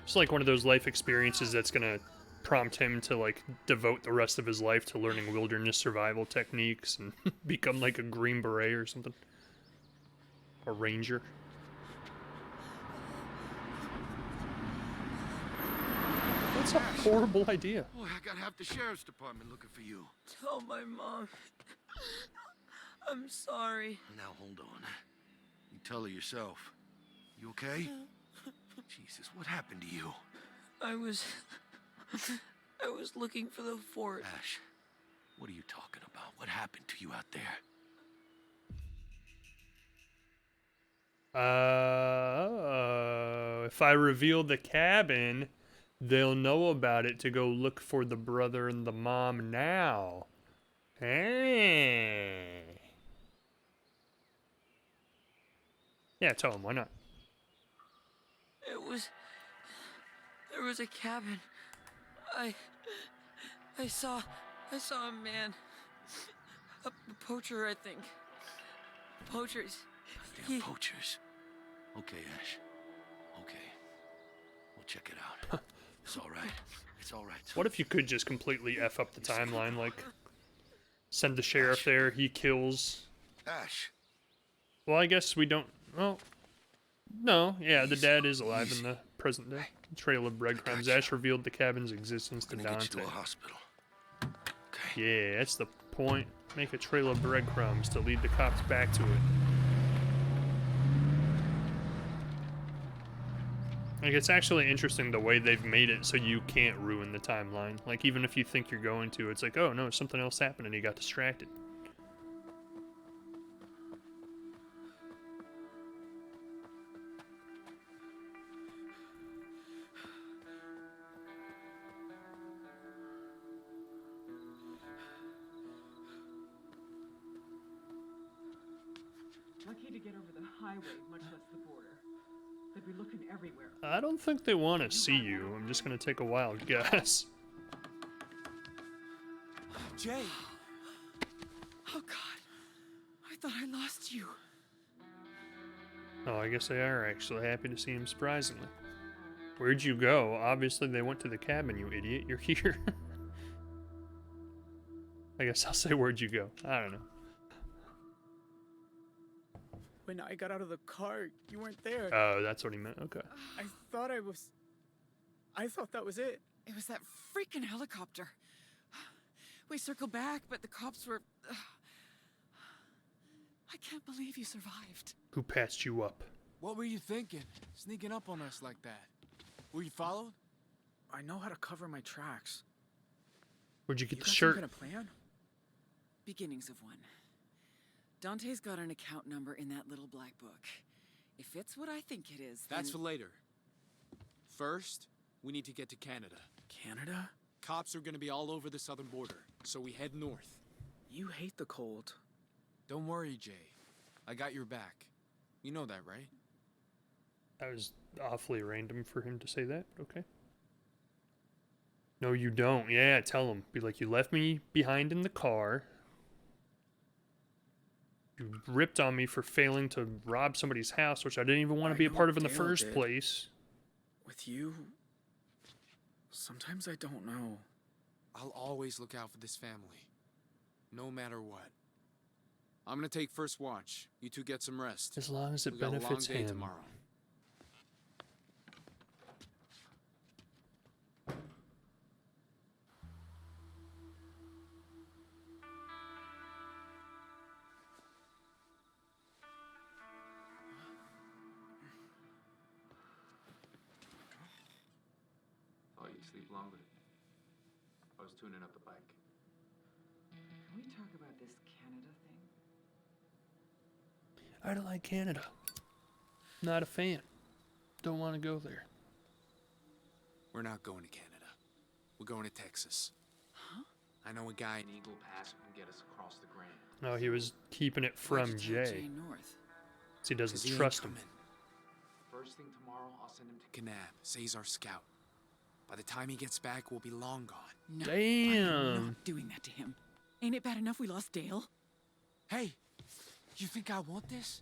It's like one of those life experiences that's gonna prompt him to like devote the rest of his life to learning wilderness survival techniques and become like a Green Beret or something. A ranger. That's a horrible idea. Boy, I got half the sheriff's department looking for you. Tell my mom. I'm sorry. Now hold on. You tell her yourself. You okay? Jesus, what happened to you? I was looking for the fort. Ash, what are you talking about? What happened to you out there? If I reveal the cabin, they'll know about it to go look for the brother and the mom now. Hey. Yeah, tell him, why not? There was a cabin. I saw a man. A poacher, I think. Poachers. Damn poachers. Okay, Ash. Okay. We'll check it out. It's all right. It's all right. What if you could just completely F up the timeline, like send the sheriff there, he kills... Ash. Well, I guess we don't... Well, no. Yeah, the dad is alive in the present day. Trail of breadcrumbs. Ash revealed the cabin's existence to Dante. Get you to a hospital. Okay. Yeah, that's the point. Make a trail of breadcrumbs to lead the cops back to it. Like, it's actually interesting the way they've made it so you can't ruin the timeline. Like, even if you think you're going to, it's like, oh no, something else happened and he got distracted. Lucky to get over the highway, much less the border. They'd be looking everywhere. I don't think they want to see you. I'm just going to take a wild guess. Jay! Oh, God. I thought I lost you. Oh, I guess they are actually happy to see him, surprisingly. Where'd you go? Obviously they went to the cabin, you idiot. You're here. I guess I'll say where'd you go. I don't know. When I got out of the car, you weren't there. Oh, that's what he meant. Okay. I thought that was it. It was that freaking helicopter. We circled back, but the cops were... I can't believe you survived. Who patched you up? What were you thinking? Sneaking up on us like that? Were you followed? I know how to cover my tracks. Where'd you get the got shirt? some kind of plan? Beginnings of one. Dante's got an account number in that little black book. If it's what I think it is, That's for then... later. First, we need to get to Canada. Canada? Cops are gonna be all over the southern border, so we head north. You hate the cold. Don't worry, Jay. I got your back. You know that, right? That was awfully random for him to say that. Okay. No, you don't. Yeah, tell him. Be like, you left me behind in the car. You ripped on me for failing to rob somebody's house, which I didn't even want to be a part of in the first place. With you, sometimes I don't know. I'll always look out for this family. No matter what. I'm gonna take first watch. You two get some rest. As long as it We got a long benefits day him. tomorrow. Thought you'd sleep longer. I was tuning up the bike. Can we talk about this Canada thing? I don't like Canada. Not a fan. Don't want to go there. We're not going to Canada. We're going to Texas. Huh? I know a guy in Eagle Pass who can get us across the Grand. No, he was keeping it from Why'd you tell Jay. Jay North? 'Cause he doesn't 'Cause he ain't trust him. coming. First thing tomorrow, I'll send him to Kanab, say he's our scout. By the time he gets back, we'll be long gone. No, Damn. I'm not doing that to him. Ain't it bad enough we lost Dale? Hey, you think I want this?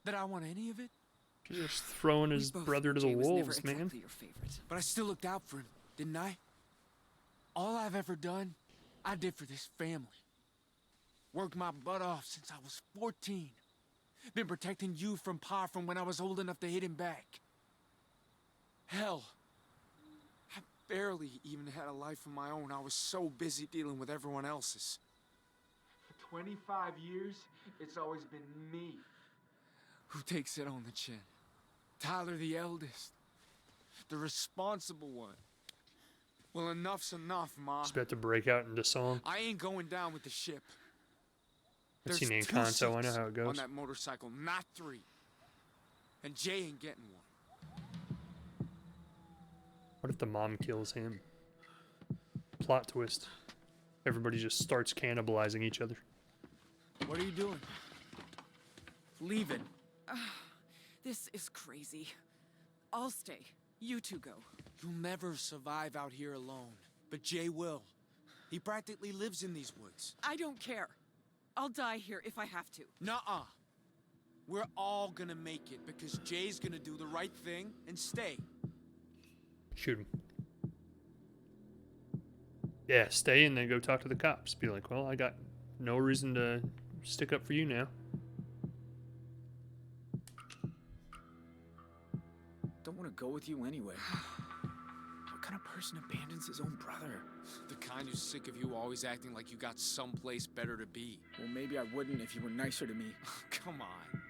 That I want any of it? Just throwing his We both brother to know the Jay was never wolves, man. exactly your favorite. But I still looked out for him, didn't I? All I've ever done, I did for this family. Worked my butt off since I was 14. Been protecting you from Pa from when I was old enough to hit him back. Hell, I barely even had a life of my own. I was so busy dealing with everyone else's. For 25 years, it's always been me. Who takes it on the chin? Tyler, the eldest. The responsible one. Well, enough's enough, Ma. Just about to break out into song. I ain't going down with the ship. I've seen There's 2 Encanto, I know seats how it goes. on that motorcycle, not 3. And Jay ain't getting one. What if the mom kills him? Plot twist. Everybody just starts cannibalizing each other. What are you doing? Leaving. This is crazy. I'll stay. You two go. You'll never survive out here alone. But Jay will. He practically lives in these woods. I don't care. I'll die here if I have to. Nuh-uh. We're all gonna make it because Jay's gonna do the right thing and stay. Shoot him. Yeah, stay and then go talk to the cops. Be like, well, I got no reason to stick up for you now. Don't want to go with you anyway. What kind of person abandons his own brother? The kind who's sick of you always acting like you got someplace better to be. Well, maybe I wouldn't if you were nicer to me. Come on.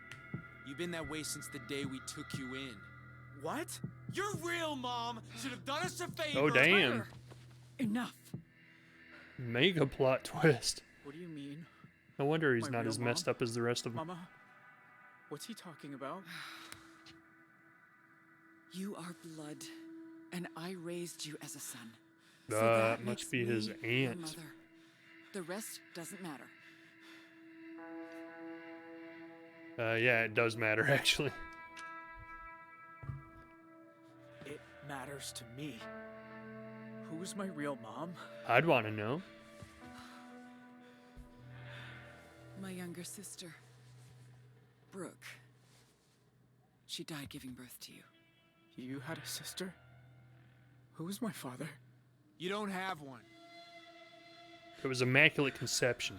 You've been that way since the day we took you in. What? You're real, Mom! Should have done us a favor! Oh, damn. Tyler, enough. Mega plot twist. What do you mean? No wonder he's My not real as messed mom? up as the rest of them. Mama? What's he talking about? You are blood, and I raised you as a son. That makes must be his me your aunt. mother. The rest doesn't matter. Yeah, it does matter, actually. It matters to me. Who's my real mom? I'd want to know. My younger sister, Brooke. She died giving birth to you. You had a sister? Who was my father? You don't have one. It was immaculate conception.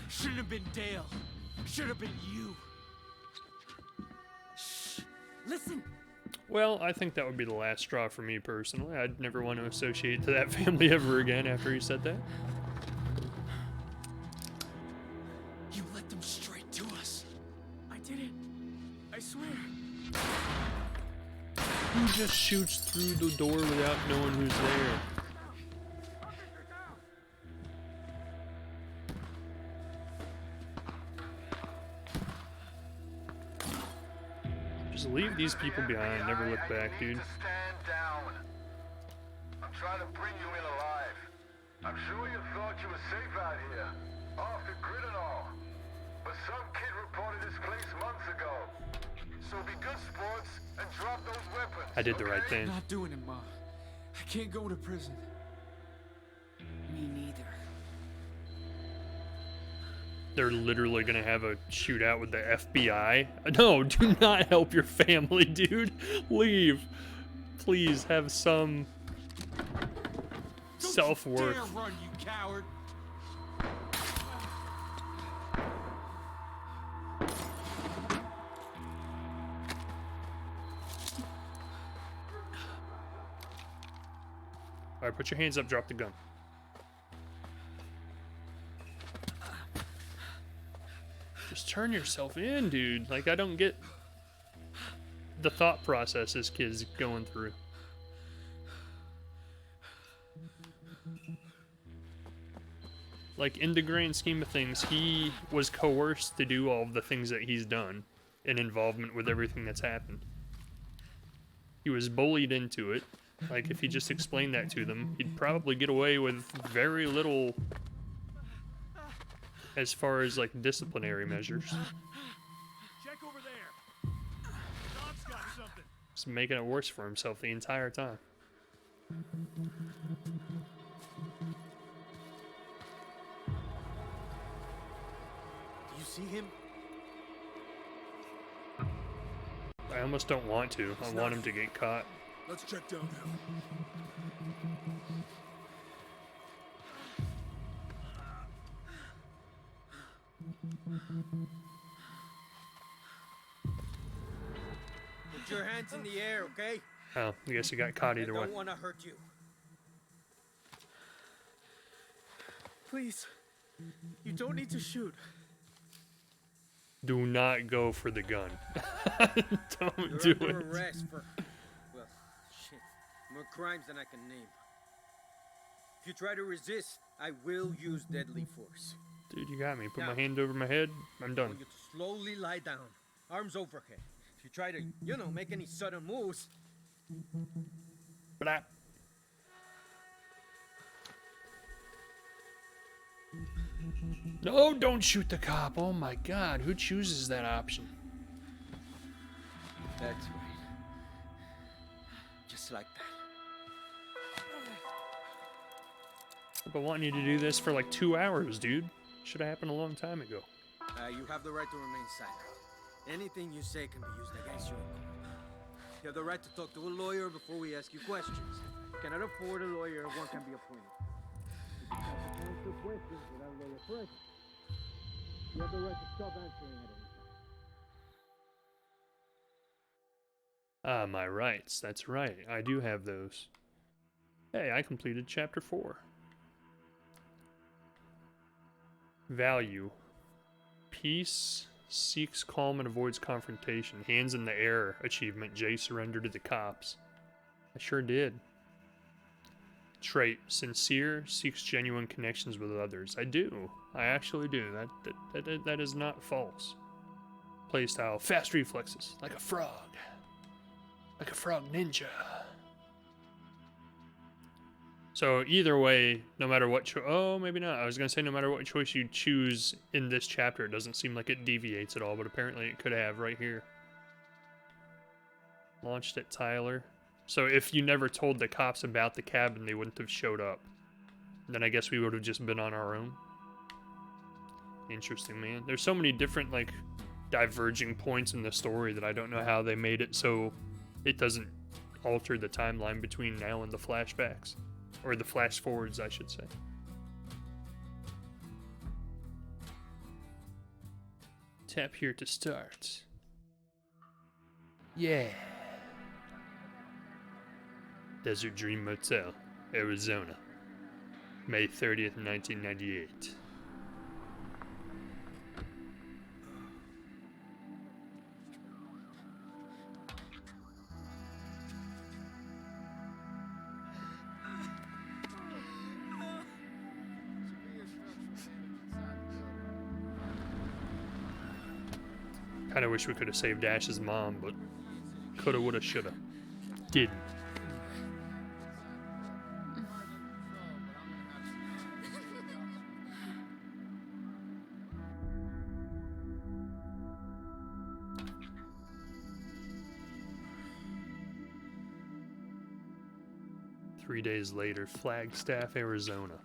Shouldn't have been Dale. Should have been you. Shh. Listen. Well, I think that would be the last straw for me personally. I'd never want to associate to that family ever again after he said that. You let them straight to us. I did it. I swear. Who just shoots through the door without knowing who's there? Just leave these people behind. Never look back, dude. Stand down. I'm trying to bring you in alive. I'm sure you thought you were safe out here, off the grid and all. But some kid reported this place months ago. So be good sports and drop those weapons. I did the right thing. I'm not doing it, Ma. I can't go to prison. Me neither. They're literally gonna have a shootout with the FBI. No, do not help your family, dude. Leave. Please have some self-worth. Dare run, you coward! Alright, put your hands up, drop the gun. Just turn yourself in, dude. Like, I don't get the thought process this kid's going through. Like, in the grand scheme of things, he was coerced to do all of the things that he's done in involvement with everything that's happened. He was bullied into it. Like, if he just explained that to them, he'd probably get away with very little as far as, like, disciplinary measures. Check over there. Doc's got something. Just making it worse for himself the entire time. You see him? I almost don't want to. I want him to get caught. Let's check down now. Put your hands in the air, okay? Oh, I guess he got caught either way. I don't want to hurt you. Please. You don't need to shoot. Do not go for the gun. Don't You're do under it. arrest for, well, shit, more crimes than I can name. If you try to resist, I will use deadly force. Dude, you got me. Put my Now, hand over my head. I'm I done. want you to slowly lie down, arms overhead. If you try to, you know, make any sudden moves. Blah. No, don't shoot the cop. Oh my god, who chooses that option? That's right. Just like that. I've been wanting you to do this for like 2 hours, dude. Should have happened a long time ago. You have the right to remain silent. Anything you say can be used against you in court. You have the right to talk to a lawyer before we ask you questions. If you cannot afford a lawyer, one can be appointed. You can answer questions without a lawyer present. You have the right to stop answering at any time. Ah, my rights. That's right. I do have those. Hey, I completed chapter 4. Value. Peace seeks calm and avoids confrontation. Hands in the air. Achievement. Jay surrendered to the cops. I sure did. Trait. Sincere. Seeks genuine connections with others. I do. I actually do. That is not false. Playstyle. Fast reflexes. Like a frog. Like a frog ninja. So either way, no matter what oh, maybe not. I was going to say no matter what choice you choose in this chapter, it doesn't seem like it deviates at all, but apparently it could have right here. Launched at Tyler. So if you never told the cops about the cabin, they wouldn't have showed up. Then I guess we would have just been on our own. Interesting, man. There's so many different, like, diverging points in the story that I don't know how they made it so it doesn't alter the timeline between now and the flashbacks. Or the flash forwards, I should say. Tap here to start. Yeah. Desert Dream Motel, Arizona. May 30th, 1998. Kind of wish we could have saved Ash's mom, but coulda, woulda, shoulda. Didn't. Three days later, Flagstaff, Arizona.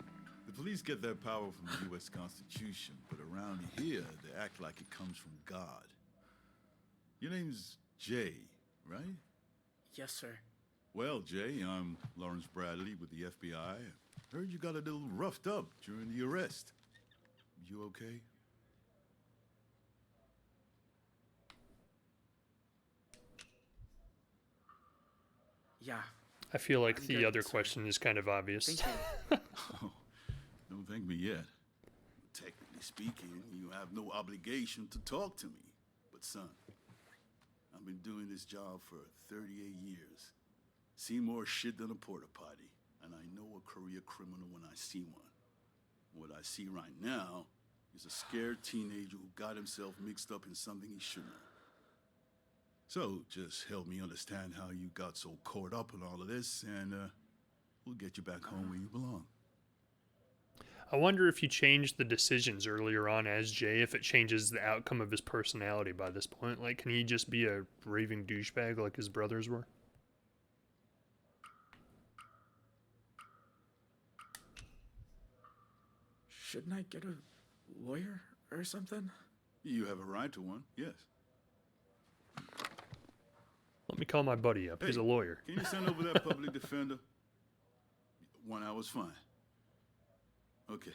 The police get their power from the U.S. Constitution, but around here, they act like it comes from God. Your name's Jay, right? Yes, sir. Well, Jay, I'm Lawrence Bradley with the FBI. Heard you got a little roughed up during the arrest. You okay? Yeah. I feel like I'm the good, other sir. question is kind of obvious. Thank you. Oh, don't thank me yet. Technically speaking, you have no obligation to talk to me. But son, I've been doing this job for 38 years. Seen more shit than a porta potty. And I know a career criminal when I see one. What I see right now is a scared teenager who got himself mixed up in something he shouldn't have. So, just help me understand how you got so caught up in all of this, and we'll get you back home where you belong. I wonder if he changed the decisions earlier on as Jay, if it changes the outcome of his personality by this point. Like, can he just be a raving douchebag like his brothers were? Shouldn't I get a lawyer or something? You have a right to one, yes. Let me call my buddy up. He's a lawyer. Can you send over that public defender? 1 hour's fine. Okay.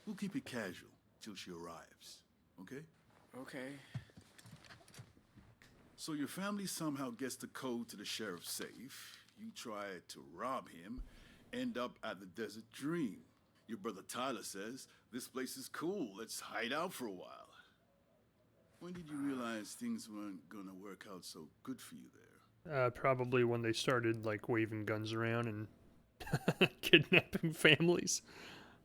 We'll keep it casual till she arrives, okay? Okay. So your family somehow gets the code to the sheriff's safe. You try to rob him, end up at the Desert Dream. Your brother Tyler says, this place is cool, let's hide out for a while. When did you realize things weren't gonna work out so good for you there? Probably when they started, like, waving guns around and kidnapping families.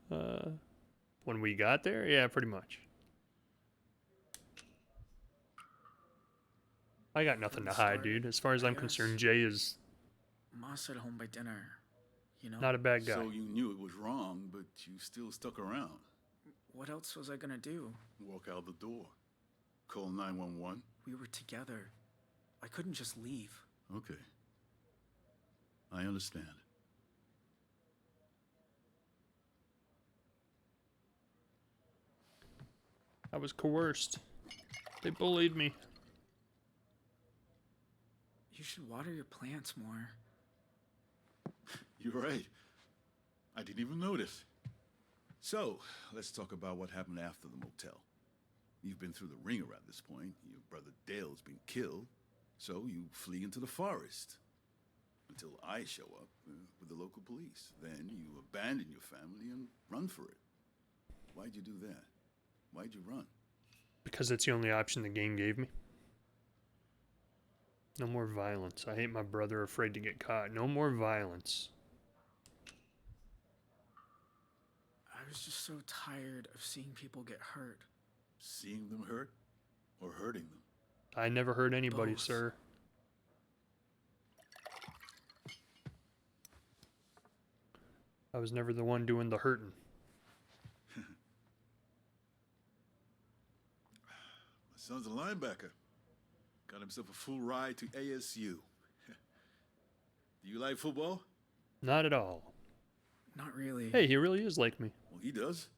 When we got there? Yeah, pretty much. I got nothing to hide, dude. As far as I'm concerned, Jay is Ma said home by dinner, you know? not a bad guy. So you knew it was wrong, but you still stuck around. What else was I gonna do? Walk out the door. Call 911. We were together. I couldn't just leave. Okay. I understand. I was coerced. They bullied me. You should water your plants more. You're right. I didn't even notice. So, let's talk about what happened after the motel. You've been through the ringer at this point. Your brother Dale's been killed. So you flee into the forest. Until I show up with the local police. Then you abandon your family and run for it. Why'd you do that? Why'd you run? Because it's the only option the game gave me. No more violence. I hate my brother, afraid to get caught. No more violence. I was just so tired of seeing people get hurt. Seeing them hurt or hurting them? I never hurt anybody, Both. sir. I was never the one doing the hurting. My son's a linebacker. Got himself a full ride to ASU. Do you like football? Not at all. Not really. Hey, he really is like me. Well, he does.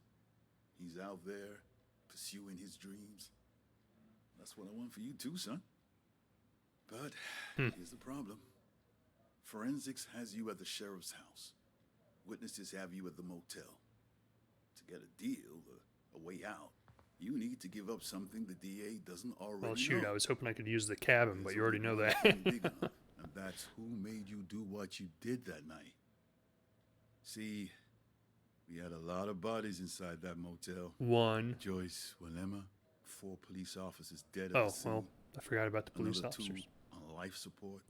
He's out there pursuing his dreams. That's what I want for you too, son. But here's the problem. Forensics has you at the sheriff's house. Witnesses have you at the motel. To get a deal, a way out, you need to give up something the DA doesn't already know. Well, shoot, I was hoping I could use the cabin, but you already know that. Big enough, and that's who made you do what you did that night. See, we had a lot of bodies inside that motel. One. Joyce, Willema, 4 police officers dead at Oh, the scene. well, I forgot about the police Another officers. 2 on life support.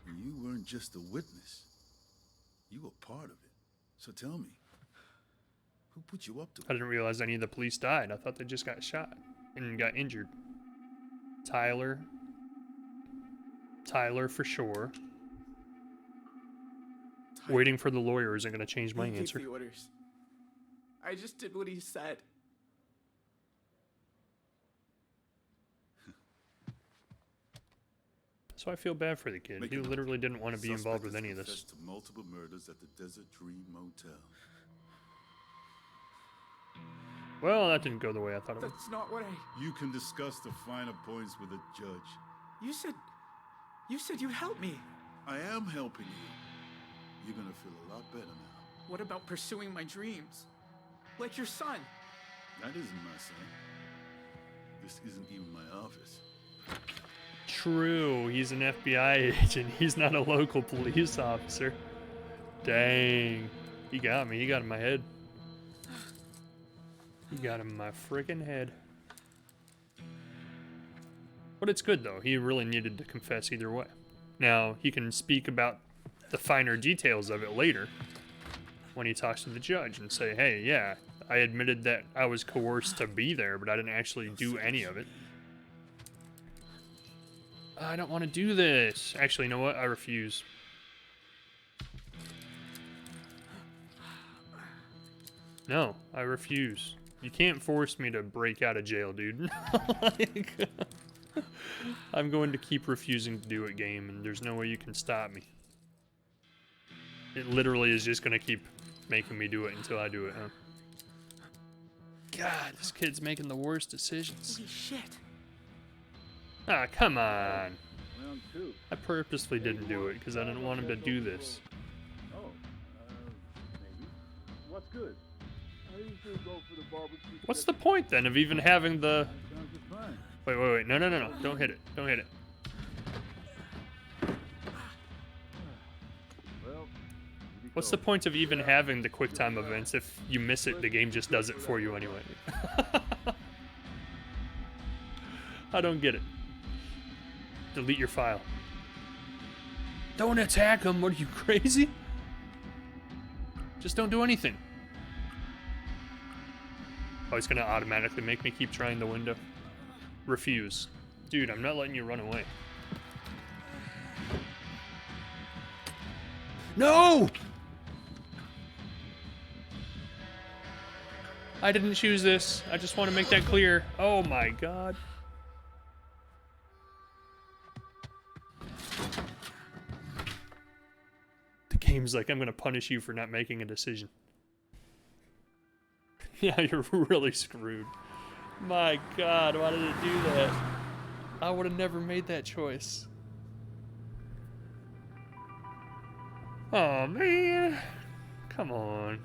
And you weren't just a witness. You were part of it. So tell me, who put you up to it? I didn't realize any of the police died. I thought they just got shot and got injured. Tyler. Tyler for sure. Waiting for the lawyer isn't going to change my He gave answer. the orders. I just did what he said. So I feel bad for the kid. He literally didn't want to be involved with any of this. Suspect has confessed to multiple murders at the Desert Dream Motel. Well, that didn't go the way I thought it would. That's not what I... You can discuss the finer points with a judge. You said you'd help me. I am helping you. You're gonna feel a lot better now. What about pursuing my dreams? Like your son. That isn't my son. This isn't even my office. True, he's an FBI agent. He's not a local police officer. Dang. He got me. He got in my head. He got in my freaking head. But it's good, though. He really needed to confess either way. Now, he can speak about the finer details of it later when he talks to the judge and say, hey, yeah, I admitted that I was coerced to be there, but I didn't actually do any of it. I don't want to do this. Actually, you know what? I refuse. No, I refuse. You can't force me to break out of jail, dude. Like, I'm going to keep refusing to do it, game, and there's no way you can stop me. It literally is just going to keep making me do it until I do it, huh? God, this kid's making the worst decisions. Holy shit. Ah, come on. Round two. I purposely didn't do it because I didn't want him to do this. Oh, maybe. What's good? I usually go for the barbecue. What's the point then of even having the... Sounds just fine. Wait. No. Don't hit it. Don't hit it. Well, What's the point of even having the QuickTime events if you miss it, the game just does it for you anyway? I don't get it. Delete your file. Don't attack him. What are you, crazy? Just don't do anything. Oh, it's gonna automatically make me keep trying the window. Refuse. Dude, I'm not letting you run away. No! I didn't choose this. I just want to make that clear. Oh my god. The game's like, I'm gonna punish you for not making a decision. Yeah, you're really screwed. My god, why did it do that? I would have never made that choice. Oh man. Come on.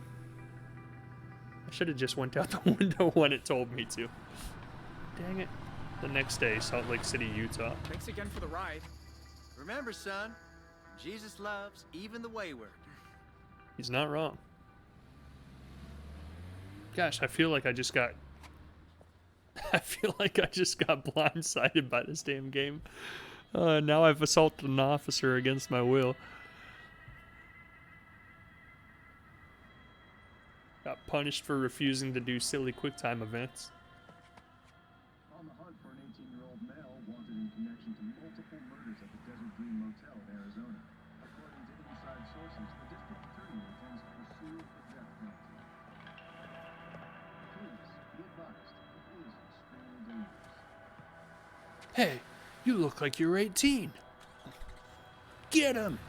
I should have just went out the window when it told me to. Dang it. The next day, Salt Lake City, Utah. Thanks again for the ride. Remember, son, Jesus loves even the wayward. He's not wrong. Gosh, I feel like I just got... I feel like I just got blindsided by this damn game. Now I've assaulted an officer against my will. Got punished for refusing to do silly QuickTime events. On the hunt for an 18-year-old male wanted in connection to multiple murders at the Desert Dream Motel in Arizona. According to inside sources, the district attorney intends to pursue the death penalty. Please be advised, it is extremely dangerous. Hey, you look like you're 18. Get him!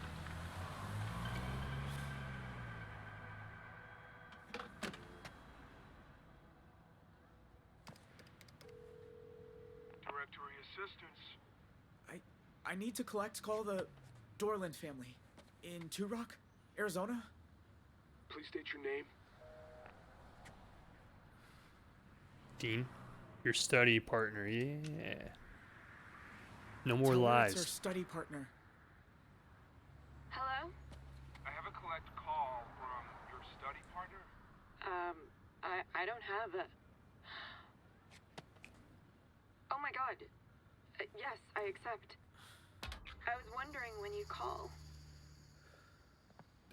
Directory assistance. I need to call the Dorland family in Two Rock, Arizona. Please state your name. Dean, your study partner, yeah. No more Tell her lies. It's our study partner. Hello? I have a collect call from your study partner. I don't have a... Oh my god. Yes, I accept. I was wondering when you call.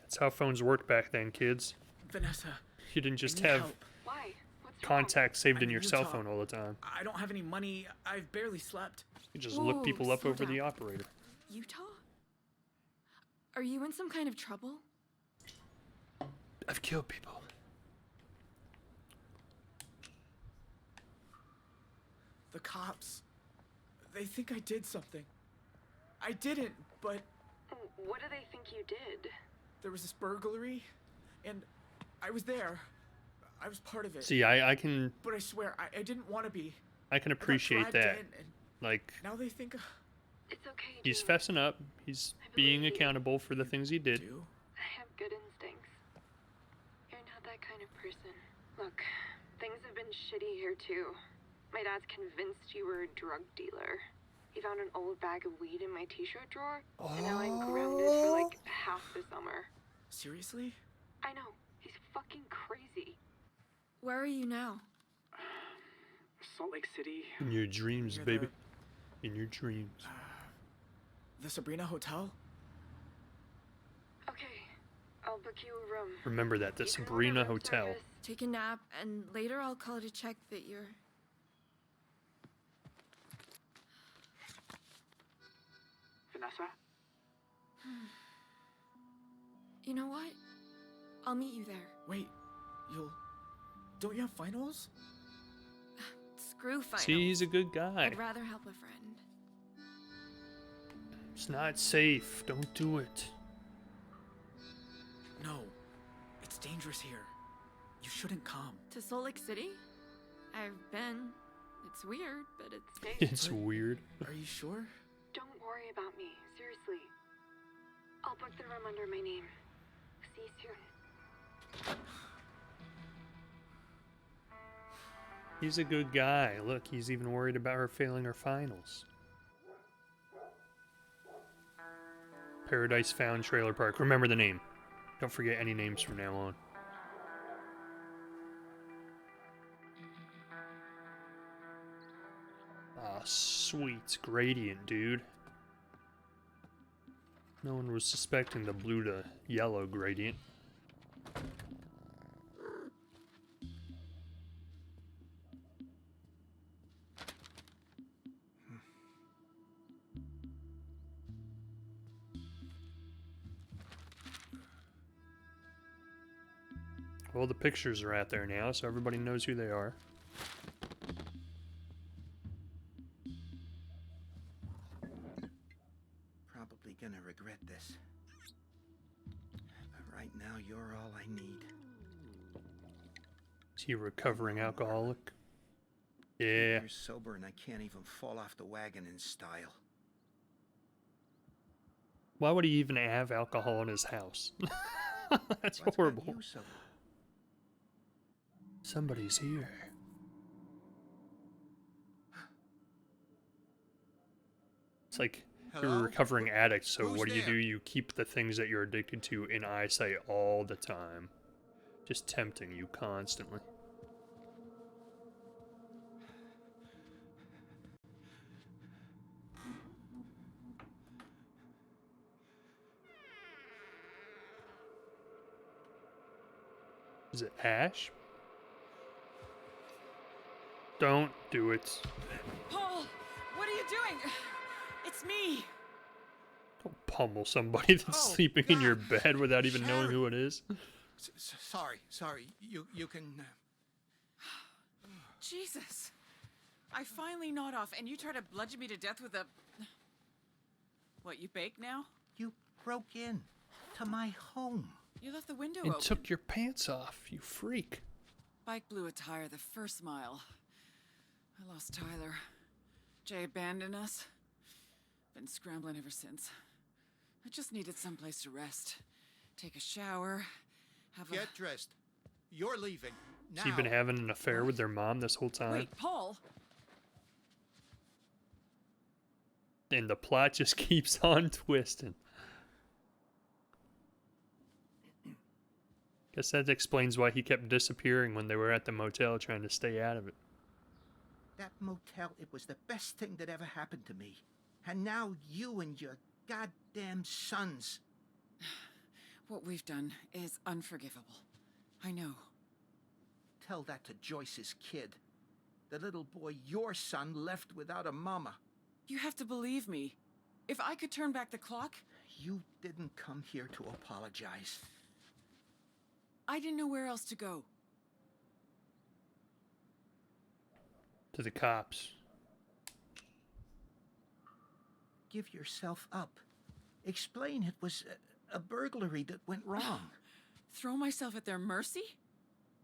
That's how phones worked back then, kids. Vanessa. You didn't just I need have help. Why? What's contacts saved in I'm your cell Utah. phone all the time. I don't have any money. I've barely slept. You just look people up slow over the down. operator. Utah? Are you in some kind of trouble? I've killed people. The cops. They think I did something. I didn't, but What do they think you did? there was this burglary, and I was there. I was part of it. See, I can But I swear, I didn't want to be. I can I got appreciate dragged that. in, and Like, now they think It's okay. he's fessing up. He's being accountable for the things he did. I have good instincts. You're not that kind of person. Look, things have been shitty here too. My dad's convinced you were a drug dealer. He found an old bag of weed in my t-shirt drawer, and now I'm grounded for like half the summer. Seriously? I know. He's fucking crazy. Where are you now? Salt Lake City. In your dreams, Near baby. In your dreams. The Sabrina Hotel? Okay, I'll book you a room. Remember that, the Sabrina Hotel. Take a nap, and later I'll call to check that you're... Vanessa? You know what? I'll meet you there. Wait, don't you have finals? Screw finals. See, he's a good guy. I'd rather help a friend. It's not safe. Don't do it. No. It's dangerous here. You shouldn't come. To Salt Lake City? I've been. It's weird, but it's... It's weird. Are you sure? Don't worry about me, seriously. I'll book the room under my name. See you soon. He's a good guy. Look, he's even worried about her failing her finals. Paradise Found Trailer Park. Remember the name. Don't forget any names from now on. Ah, sweet gradient, dude. No one was suspecting the blue to yellow gradient. Well, the pictures are out there now, so everybody knows who they are. Probably gonna regret this. But right now, you're all I need. Is he a recovering alcoholic? Yeah. You're sober and I can't even fall off the wagon in style. Why would he even have alcohol in his house? That's What's got horrible. you so- Somebody's here. It's like you're a Hello? recovering addict, so Who's what do? there? You keep the things that you're addicted to in eyesight all the time. Just tempting you constantly. Is it Ash? Don't do it. Paul, what are you doing? It's me. Don't pummel somebody that's sleeping in your bed without even knowing who it is. Sorry. You can... Jesus. I finally gnawed off, and you try to bludgeon me to death with a... What, you bake now? You broke in to my home. You left the window And open. took your pants off, you freak. Bike blew a tire the first mile. I lost Tyler. Jay abandoned us. Been scrambling ever since. I just needed someplace to rest. Take a shower. Get dressed. You're leaving. Now. So you've been having an affair with their mom this whole time? Wait, Paul? And the plot just keeps on twisting. Guess that explains why he kept disappearing when they were at the motel trying to stay out of it. That motel, it was the best thing that ever happened to me. And now you and your goddamn sons. What we've done is unforgivable. I know. tell that to Joyce's kid. The little boy your son left without a mama. You have to believe me. If I could turn back the clock... You didn't come here to apologize. I didn't know where else to go. To the cops. Give yourself up. Explain it was a burglary that went wrong. Throw myself at their mercy?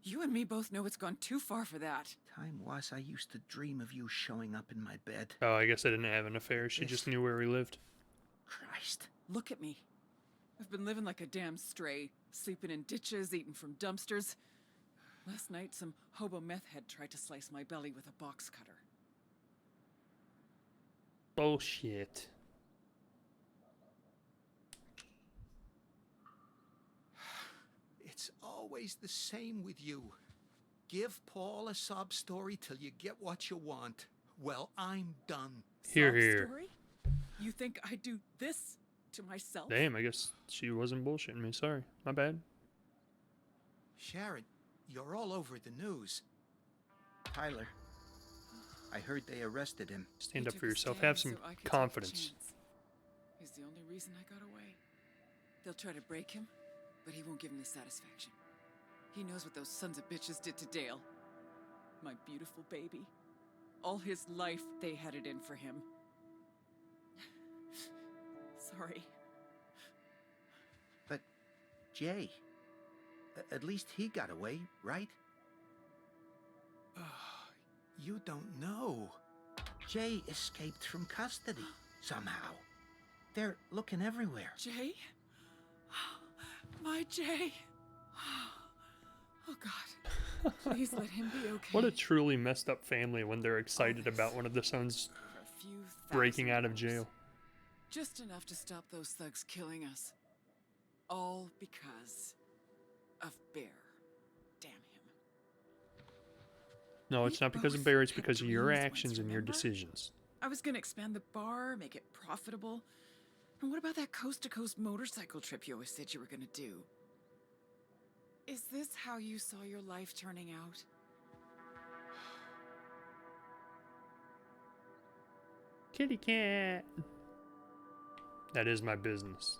You and me both know it's gone too far for that. Time was I used to dream of you showing up in my bed. Oh, I guess I didn't have an affair. She just knew where we lived. Christ. Look at me. I've been living like a damn stray, sleeping in ditches, eating from dumpsters. Last night, some hobo meth head tried to slice my belly with a box cutter. Bullshit. It's always the same with you. Give Paul a sob story till you get what you want. Well, I'm done. Here, here. Story? You think I do this to myself? Damn, I guess she wasn't bullshitting me. Sorry. My bad. Sharon, you're all over the news. Tyler, I heard they arrested him. Stand up for yourself. Have some confidence. He's the only reason I got away. They'll try to break him, but he won't give me satisfaction. He knows what those sons of bitches did to Dale. My beautiful baby. All his life, they had it in for him. Sorry. But, Jay, at least he got away, right? You don't know. Jay escaped from custody, somehow. They're looking everywhere. Jay? My Jay. Oh, God. Please let him be okay. What a truly messed up family when they're excited about one of their sons breaking out of jail. Just enough to stop those thugs killing us. All because of Bear. Damn him. No, it's not because of Bear, it's because of your actions and your decisions. I was gonna expand the bar, make it profitable. And what about that coast-to-coast motorcycle trip you always said you were gonna do? Is this how you saw your life turning out? Kitty cat. That is my business.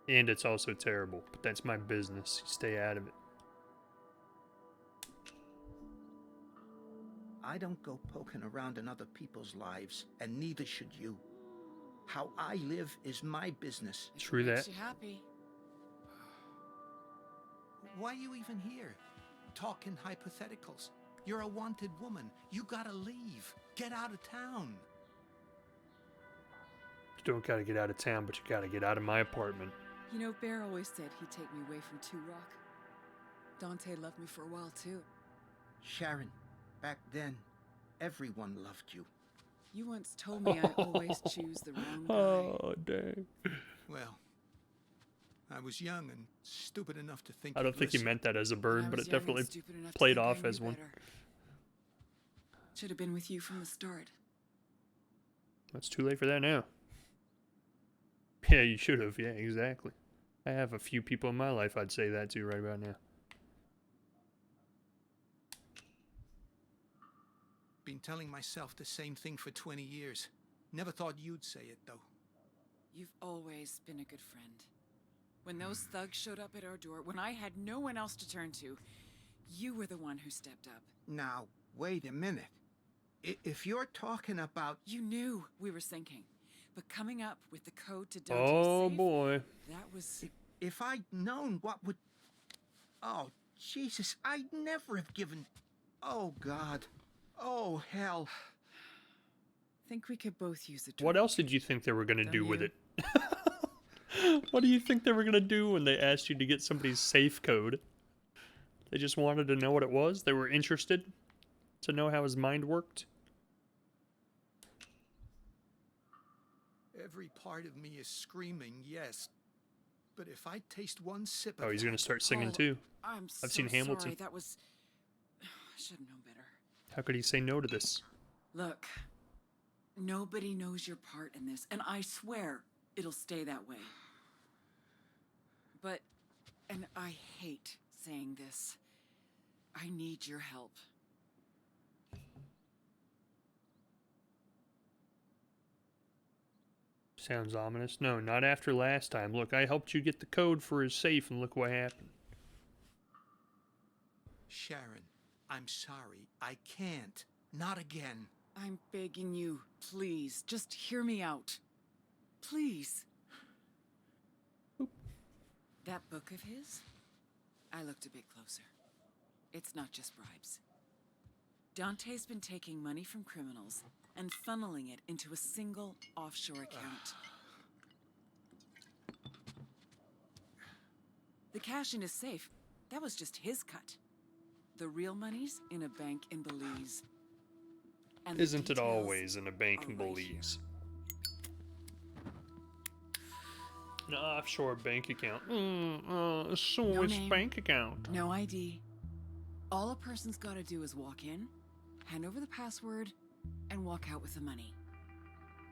And it's also terrible, but that's my business. Stay out of it. I don't go poking around in other people's lives, and neither should you. How I live is my business. True that. Makes you happy. Why are you even here? Talking hypotheticals. You're a wanted woman. You gotta leave. Get out of town. You don't gotta get out of town, but you gotta get out of my apartment. You know, Bear always said he'd take me away from Two Rock. Dante loved me for a while, too. Sharon, back then, everyone loved you. You once told me I always choose the wrong guy. Oh, dang. Well, I was young and stupid enough to think. I don't think he meant that as a burn, but it definitely played off as one. Should have been with you from the start. It's too late for that now. Yeah, you should have. Yeah, exactly. I have a few people in my life I'd say that to right about now. Been telling myself the same thing for 20 years. Never thought you'd say it, though. You've always been a good friend. When those thugs showed up at our door, when I had no one else to turn to, you were the one who stepped up. Now, wait a minute. If you're talking about... You knew we were sinking, but coming up with the code to Oh, safe, boy. That was... If I'd known what would... Oh, Jesus, I'd never have given... Oh, God. Oh, hell. Think we could both use it. What else did you think they were going to do with it? What do you think they were going to do when they asked you to get somebody's safe code? They just wanted to know what it was? They were interested to know how his mind worked? Every part of me is screaming, yes. But if I taste one sip of Oh, he's going to start singing too. I'm I've seen Hamilton. Sorry. That was... I should have known better. How could he say no to this? Look, nobody knows your part in this, and I swear it'll stay that way. But, and I hate saying this, I need your help. Sounds ominous. No, not after last time. Look, I helped you get the code for his safe, and look what happened. Sharon, I'm sorry. I can't. Not again. I'm begging you, please, just hear me out. Please. That book of his? I looked a bit closer. It's not just bribes. Dante's been taking money from criminals and funneling it into a single offshore account. The cash in his safe, that was just his cut. The real money's in a bank in Belize. And Isn't it always in a bank in Belize? An offshore bank account. A Swiss bank account. No ID. All a person's gotta do is walk in, hand over the password, and walk out with the money.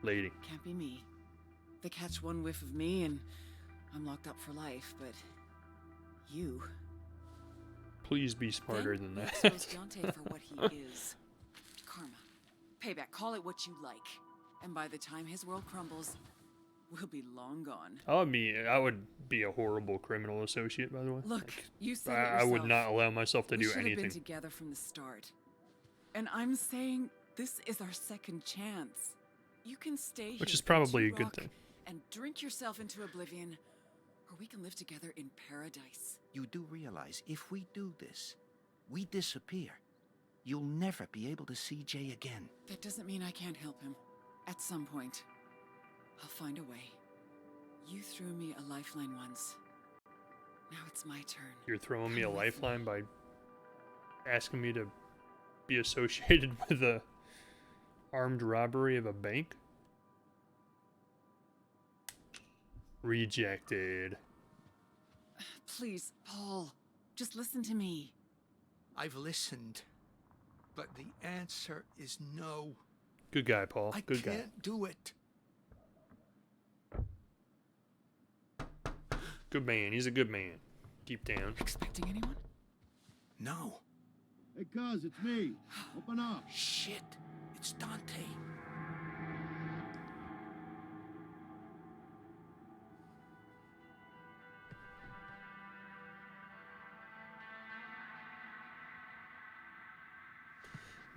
Lady. Can't be me. They catch one whiff of me and I'm locked up for life, but you... Please be smarter than that. Expose Dante for what he is. Karma. Payback. Call it what you like. And by the time his world crumbles, we'll be long gone. I would be a horrible criminal associate, by the way. Look, you said it I would yourself. not allow myself to We do should have anything. been together from the start. And I'm saying this is our second chance. You can stay Which here is probably a and good rock thing. and drink yourself into oblivion, or we can live together in paradise. You do realize if we do this, we disappear. You'll never be able to see Jay again. That doesn't mean I can't help him. At some point, I'll find a way. You threw me a lifeline once. Now it's my turn. You're throwing me a lifeline by asking me to be associated with a armed robbery of a bank? Rejected. Please, Paul, just listen to me. I've listened, but the answer is no. Good guy, Paul. I Good guy. can't do it. Good man. He's a good man. Keep down. Expecting anyone? No. Hey, cuz, it's me. Open up. Shit. It's Dante.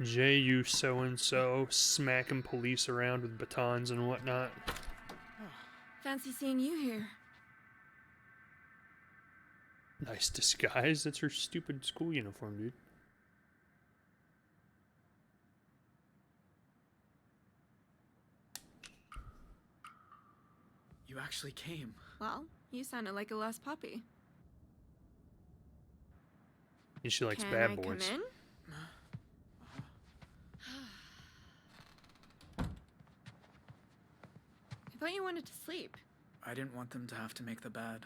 Jay, you so-and-so, smacking police around with batons and whatnot. Fancy seeing you here. Nice disguise. That's her stupid school uniform, dude. You actually came. Well, you sounded like a lost puppy. And she likes Can bad I boys. come in? I thought you wanted to sleep. I didn't want them to have to make the bed.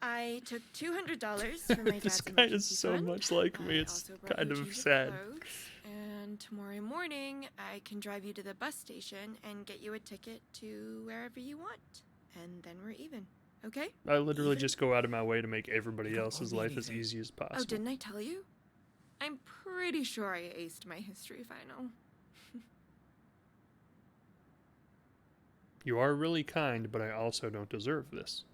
I took $200 from my This dad's guy is emergency so fund. much like me. I It's also brought kind you of change sad. clothes, and tomorrow morning, I can drive you to the bus station and get you a ticket to wherever you want. And then we're even. Okay? I literally just go out of my way to make everybody else's life as easy as possible. Oh, didn't I tell you? I'm pretty sure I aced my history final. You are really kind, but I also don't deserve this.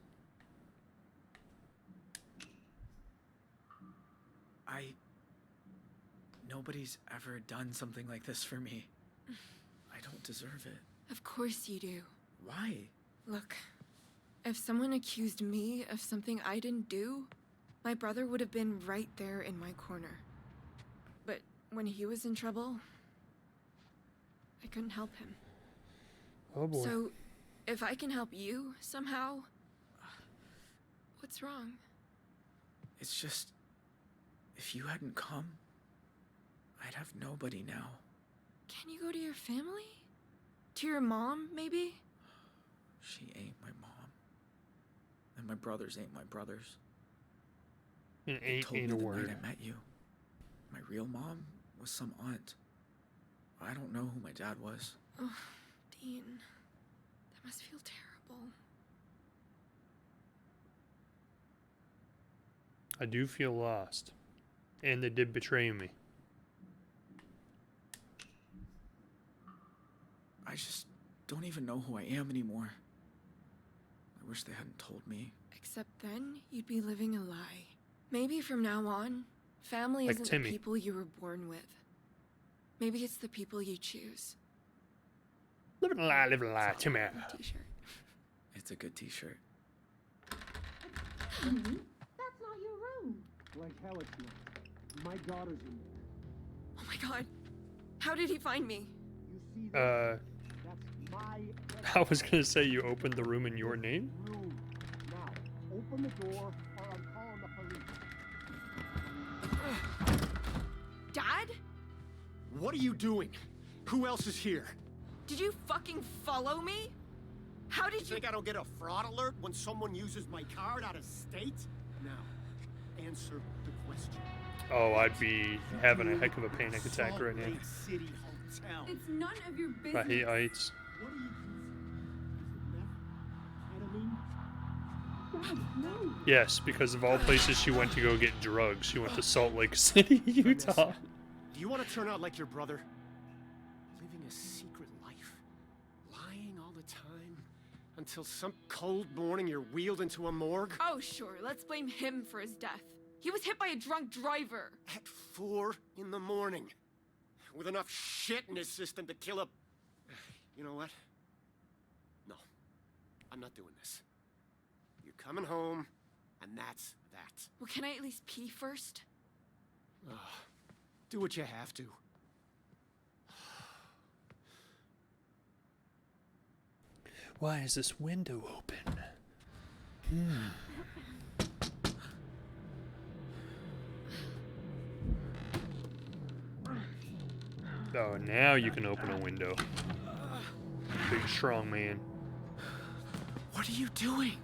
Nobody's ever done something like this for me. I don't deserve it. Of course you do. Why? Look, if someone accused me of something I didn't do, my brother would have been right there in my corner. But when he was in trouble, I couldn't help him. Oh boy. So, if I can help you somehow, what's wrong? It's just, if you hadn't come, I'd have nobody now. Can you go to your family? To your mom, maybe? She ain't my mom. And my brothers ain't my brothers. It They told ain't me a the word. night I met you. My real mom was some aunt. I don't know who my dad was. Oh, Dean. That must feel terrible. I do feel lost. And they did betray me. I just don't even know who I am anymore. I wish they hadn't told me. Except then, you'd be living a lie. Maybe from now on, family Like isn't Timmy. the people you were born with. Maybe it's the people you choose. Living a lie, Timmy. T-shirt. It's a good t-shirt. That's not your room. Like hell it's not. My daughter's in there. Oh my god. How did he find me? You see that? That's my I was gonna say you opened the room in your name. room. Now, open the door or I'm calling the police. Dad? What are you doing? Who else is here? Did you fucking follow me? How did you— think I don't get a fraud alert when someone uses my card out of state? Now, answer the question. Oh, I'd be having a heck of a panic attack right now. Salt Lake City Hotel. It's none of your business. I hate heights. What do you consider? Ketamine? Dad, no. Yes, because of all places she went to go get drugs, she went to Salt Lake City, Utah. Vanessa, do you want to turn out like your brother? Living a secret life? Lying all the time? Until some cold morning you're wheeled into a morgue? Oh, sure. Let's blame him for his death. He was hit by a drunk driver. At 4 in the morning. With enough shit in his system to kill a... You know what? No. I'm not doing this. You're coming home, and that's that. Well, can I at least pee first? Do what you have to. Why is this window open? Oh, now you can open a window. Big strong man. What are you doing?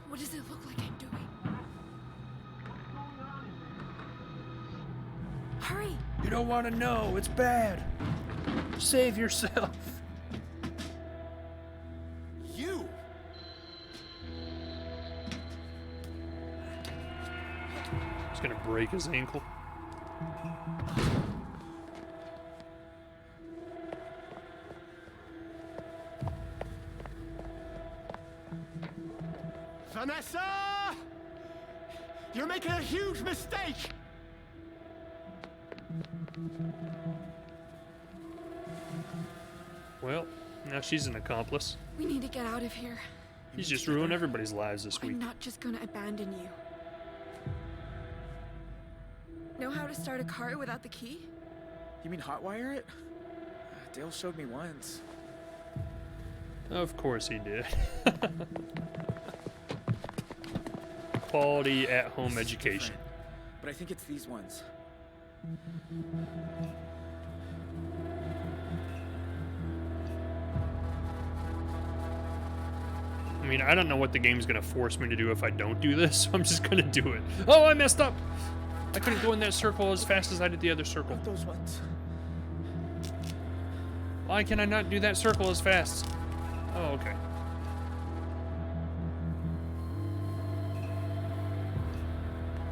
What does it look like I'm doing? Hurry! You don't want to know. It's bad. Save yourself. You? He's gonna break his ankle. Vanessa! You're making a huge mistake! Well, now she's an accomplice. We need to get out of here. He's just ruined everybody's lives this week. I'm not just gonna abandon you. Know how to start a car without the key? You mean hotwire it? Dale showed me once. Of course he did. Quality at-home education. But I think it's these ones. I mean, I don't know what the game's gonna force me to do if I don't do this, so I'm just gonna do it. Oh, I messed up! I couldn't go in that circle as fast as I did the other circle. Not those ones. Why can I not do that circle as fast? Oh, okay.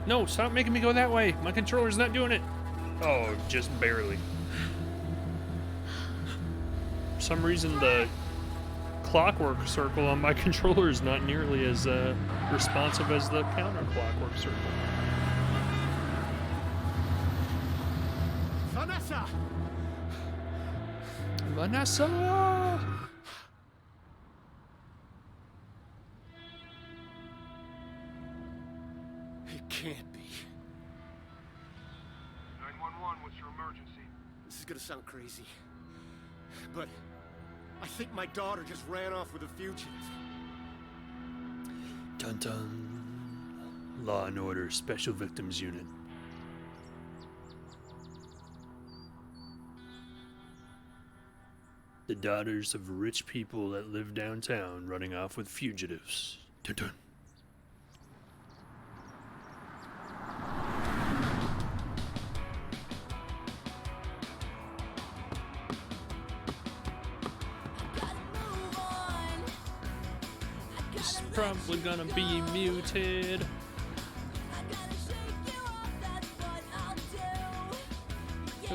No, stop making me go that way. My controller's not doing it. Oh, just barely. For some reason, the clockwork circle on my controller is not nearly as responsive as the counter clockwork circle. Vanessa! Vanessa! It can't be. 911, what's your emergency? This is gonna sound crazy, but I think my daughter just ran off with a fugitive. Dun dun. Law and Order Special Victims Unit. The daughters of rich people that live downtown running off with fugitives. Dun dun. This is probably gonna be muted.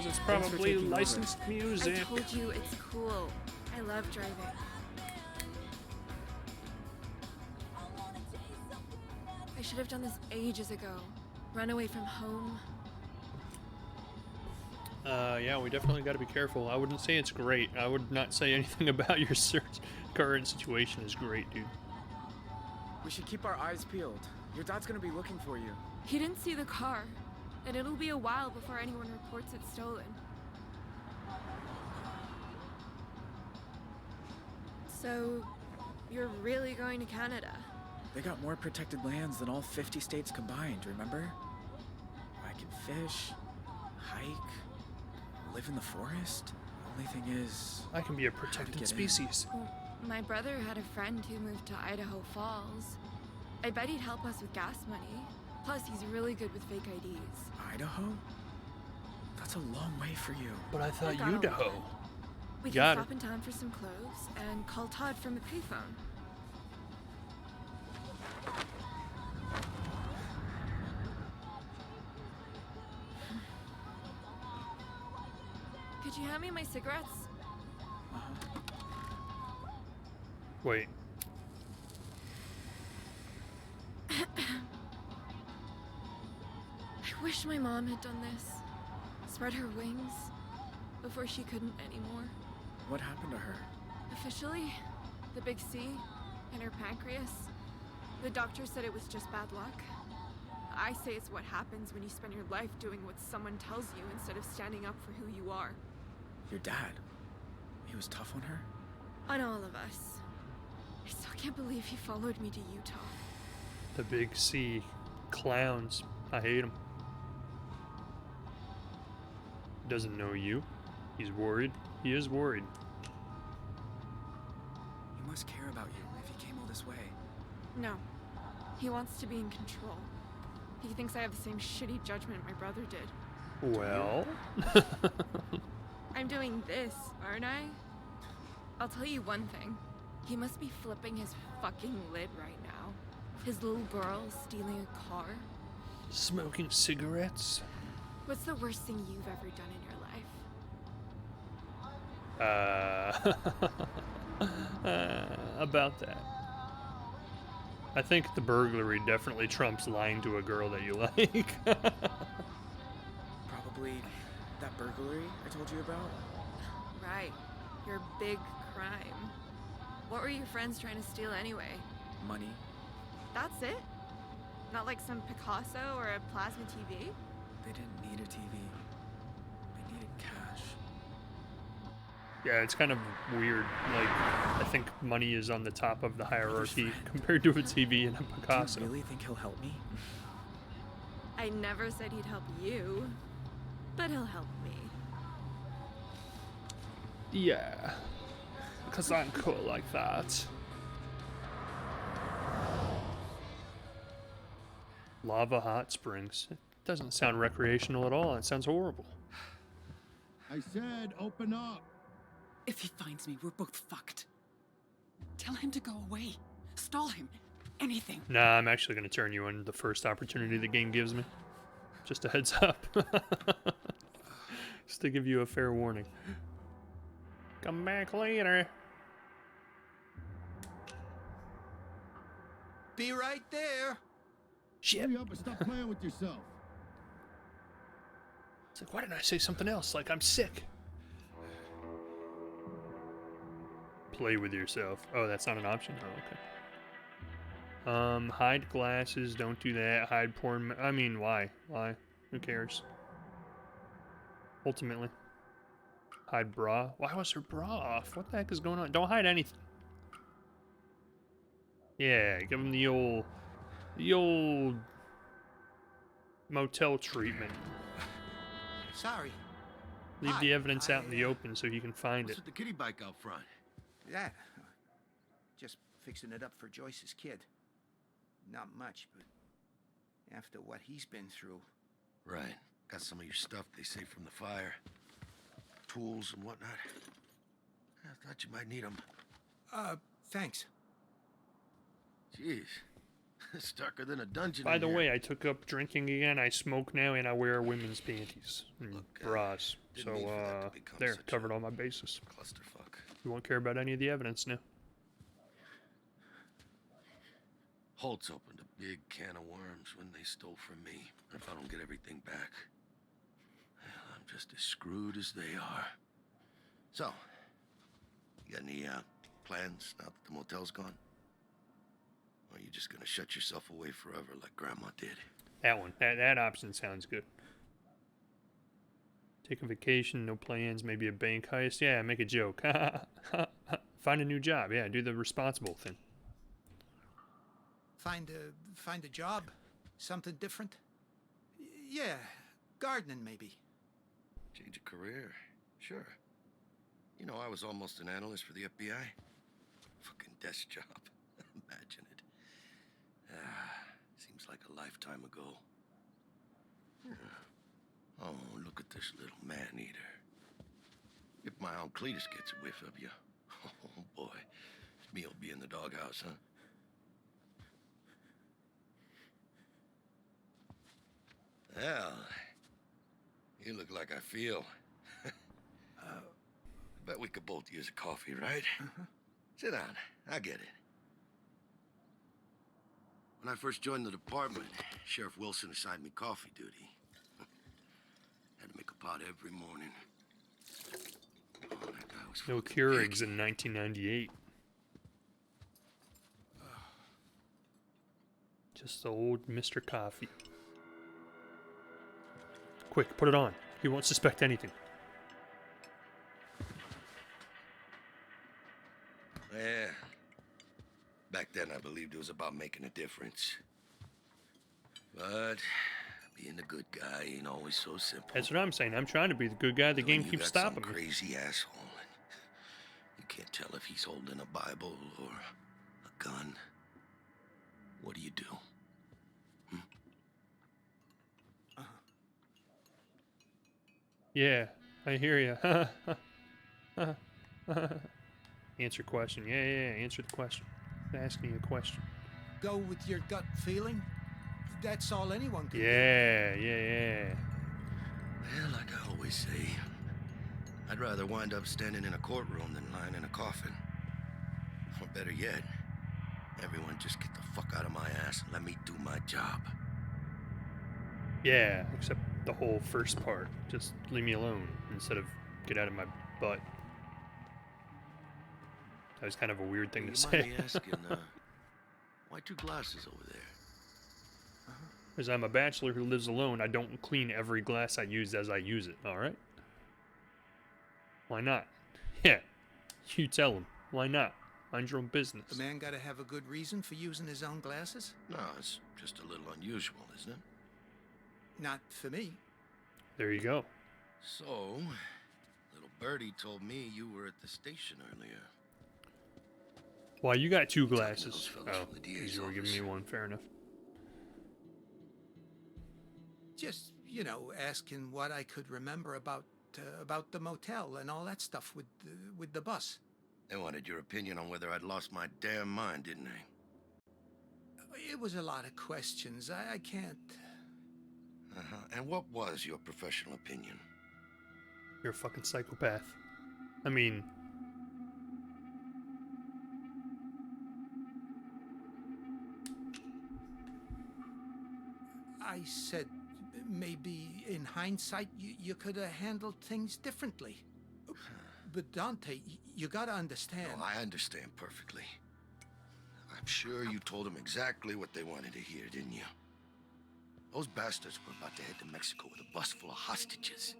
because it's Thanks for probably taking over. licensed music. I told you it's cool. I love driving. I should have done this ages ago. Run away from home. Yeah, we definitely got to be careful. I wouldn't say it's great. I would not say anything about your current situation is great, dude. We should keep our eyes peeled. Your dad's gonna be looking for you. He didn't see the car, and it'll be a while before anyone reports it stolen. So, you're really going to Canada? They got more protected lands than all 50 states combined, remember? I can fish, hike, live in the forest. Only thing is... I can be a how to protected get species. Well, my brother had a friend who moved to Idaho Falls. I bet he'd help us with gas money. Plus, he's really good with fake IDs. Idaho? That's a long way for you. But I thought got a Idaho. lot. We can Got stop it. in town for some clothes and call Todd from the payphone. Could you hand me my cigarettes? Wait. I wish my mom had done this. Spread her wings before she couldn't anymore. What happened to her? Officially, the big C in her pancreas. The doctor said it was just bad luck. I say it's what happens when you spend your life doing what someone tells you instead of standing up for who you are. Your dad? He was tough on her? On all of us. I still can't believe he followed me to Utah. The big C. Clowns. I hate them. Doesn't know you. He's worried. He is worried. He must care about you if he came all this way. No. He wants to be in control. He thinks I have the same shitty judgment my brother did. Well... I'm doing this, aren't I? I'll tell you one thing. He must be flipping his fucking lid right now. His little girl stealing a car. Smoking cigarettes? What's the worst thing you've ever done in your life? About that. I think the burglary definitely trumps lying to a girl that you like. Probably that burglary I told you about? Right. Your big crime. What were your friends trying to steal anyway? Money. That's it? Not like some Picasso or a plasma TV? They didn't need a TV. They needed cash. Yeah, it's kind of weird. Like, I think money is on the top of the hierarchy compared to a TV and a Picasso. Do you really think he'll help me? I never said he'd help you, but he'll help me. Yeah. Because I'm cool like that. Lava hot springs. It doesn't sound recreational at all. It sounds horrible. I said open up. If he finds me, we're both fucked. Tell him to go away. Stall him. Anything. Nah, I'm actually going to turn you in the first opportunity the game gives me. Just a heads up. Just to give you a fair warning. Come back later. Be right there. Shit. Hurry up and stop playing with yourself. It's like, why didn't I say something else? Like, I'm sick. Play with yourself. Oh, that's not an option? Oh, okay. Hide glasses. Don't do that. Hide porn. I mean, why? Why? Who cares? Ultimately. Hide bra. Why was her bra off? What the heck is going on? Don't hide anything. Yeah, give him the old motel treatment. Sorry. Leave Hi, the evidence out in the open so he can find What's it. with the kiddie bike out front? That. Just fixing it up for Joyce's kid. Not much, but after what he's been through. Right. Got some of your stuff they saved from the fire. Tools and whatnot. I thought you might need them. Thanks. Jeez. It's darker than a dungeon. By in the here. way, I took up drinking again. I smoke now, and I wear women's panties and bras. didn't mean for that So, to become there, such covered all my bases. Clusterfuck. You won't care about any of the evidence now. Holtz opened a big can of worms when they stole from me. If I don't get everything back, well, I'm just as screwed as they are. So, you got any plans now that the motel's gone? Or are you just gonna shut yourself away forever like Grandma did? That one. That option sounds good. Take a vacation, no plans, maybe a bank heist. Yeah, make a joke. Find a new job. Yeah, do the responsible thing. Find a job, something different. Yeah, gardening maybe. Change a career, sure. You know, I was almost an analyst for the FBI. Fucking desk job. Imagine it. Seems like a lifetime ago. Yeah. Oh, look at this little man-eater. If my Aunt Cletus gets a whiff of you, oh boy, me'll be in the doghouse, huh? Well, you look like I feel. I bet we could both use a coffee, right? Sit down, I get it. When I first joined the department, Sheriff Wilson assigned me coffee duty. Had to make a pot every morning. Oh, that guy was No Keurigs in 1998. Just old Mr. Coffee. Quick, put it on. He won't suspect anything. Yeah. Back then, I believed it was about making a difference. But being a good guy ain't always so simple. That's what I'm saying. I'm trying to be the good guy. The game When you keeps got some stopping me. crazy asshole, and you can't tell if he's holding a Bible or a gun. What do you do? Yeah, I hear you. Answer question. Yeah, answer the question. Asking you a question. Go with your gut feeling. That's all anyone can do. Yeah. Well, like I always say, I'd rather wind up standing in a courtroom than lying in a coffin. Or better yet, everyone just get the fuck out of my ass and let me do my job. Yeah, except the whole first part. Just leave me alone instead of get out of my butt. That was kind of a weird thing to You say. mind me asking, why two glasses over there? Because I'm a bachelor who lives alone, I don't clean every glass I use as I use it, alright? Why not? Yeah, you tell him. Why not? Mind your own business. The man gotta have a good reason for using his own glasses? No, it's just a little unusual, isn't it? Not for me. There you go. So, little birdie told me you were at the station earlier. Why, you got two glasses. those fellas Oh, from the DA's because you were giving me one. Fair enough. Just, asking what I could remember about the motel and all that stuff with the bus. They wanted your opinion on whether I'd lost my damn mind, didn't they? It was a lot of questions. I can't... And what was your professional opinion? You're a fucking psychopath. I mean... I said maybe in hindsight you could have handled things differently. But Dante, you gotta understand... No, I understand perfectly. I'm sure you told them exactly what they wanted to hear, didn't you? Those bastards were about to head to Mexico with a bus full of hostages.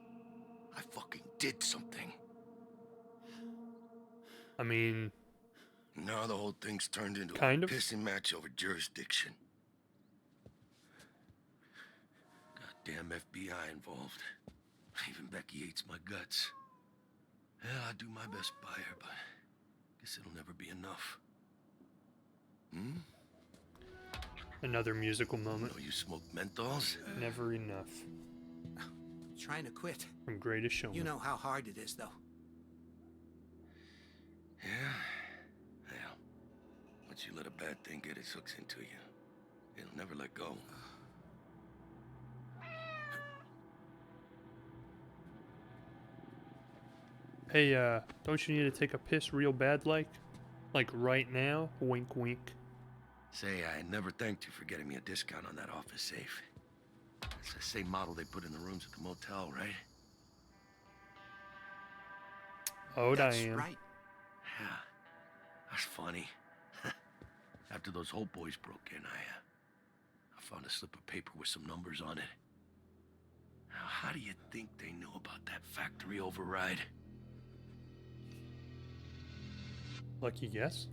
I fucking did something. I mean... Now the whole thing's turned into kind a of pissing match over jurisdiction. Goddamn FBI involved. Even Becky hates my guts. Yeah, I do my best by her, but guess it'll never be enough. Another musical moment. Oh, you smoke menthols? Never enough. Trying to quit. From Greatest Showman. You know how hard it is, though. Yeah. Once you let a bad thing get its hooks into you, It'll never let go. Hey, don't you need to take a piss real bad like? Like right now? Wink, wink. Say, I never thanked you for getting me a discount on that office safe. It's the same model they put in the rooms at the motel, right? Oh, That's Diane. right. Yeah, that's funny. After those Holt boys broke in, I found a slip of paper with some numbers on it. Now, how do you think they knew about that factory override? Lucky guess.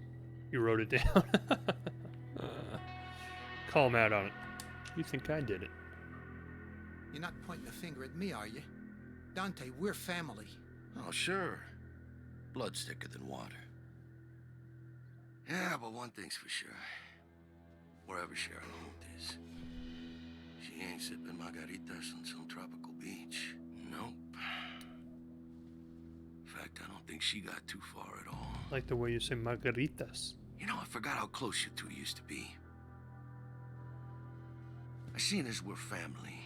You wrote it down. Call him out on it. You think I did it? You're not pointing a finger at me, are you? Dante, we're family. Oh, sure. Blood's thicker than water. Yeah, but one thing's for sure. Wherever Sharon Holt is, she ain't sipping margaritas on some tropical beach. Nope. In fact, I don't think she got too far at all. Like the way you say margaritas. You know, I forgot how close you two used to be. I seen as we're family,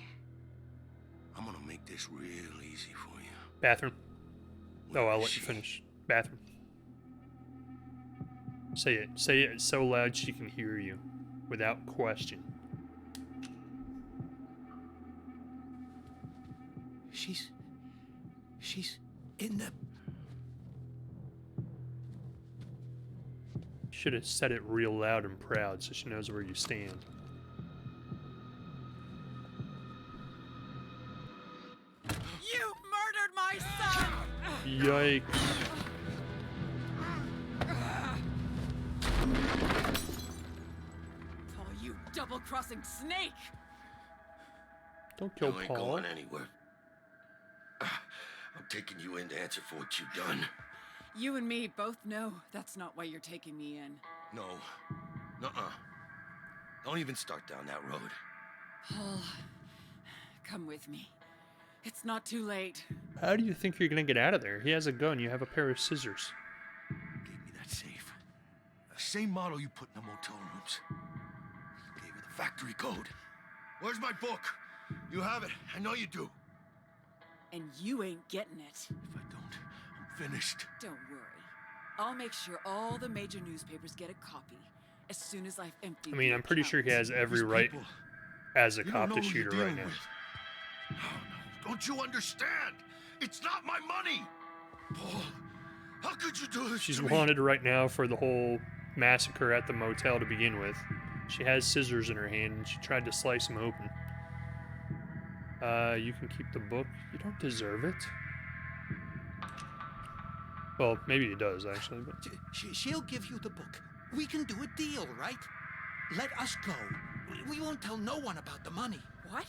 I'm gonna make this real easy for you. Bathroom. Where Oh, I'll is let you she? finish. Bathroom. Say it. Say it so loud she can hear you. Without question. She's in the... Should have said it real loud and proud so she knows where you stand. You murdered my son! Yikes. Paul, you double-crossing snake! Don't kill You ain't Paul. going anywhere. I'm taking you in to answer for what you've done. You and me both know that's not why you're taking me in. No. Nuh-uh. Don't even start down that road. Paul, come with me. It's not too late. How do you think you're gonna get out of there? He has a gun, you have a pair of scissors. Gave me that safe. The same model you put in the motel rooms. Gave her the factory code. Where's my book? You have it. I know you do. And you ain't getting it. If I don't, I'm finished. Don't worry. I'll make sure all the major newspapers get a copy as soon as I've emptied I mean, the I'm pretty sure he has every These right people, as a you cop don't know to who shoot you're her right dealing now. with. Oh, no. Don't you understand? It's not my money. Paul, how could you do this She's to me? wanted right now for the whole massacre at the motel to begin with. She has scissors in her hand and she tried to slice him open. You can keep the book. You don't deserve it. Well, maybe he does, actually. But She'll give you the book. We can do a deal, right? Let us go. We won't tell no one about the money. What?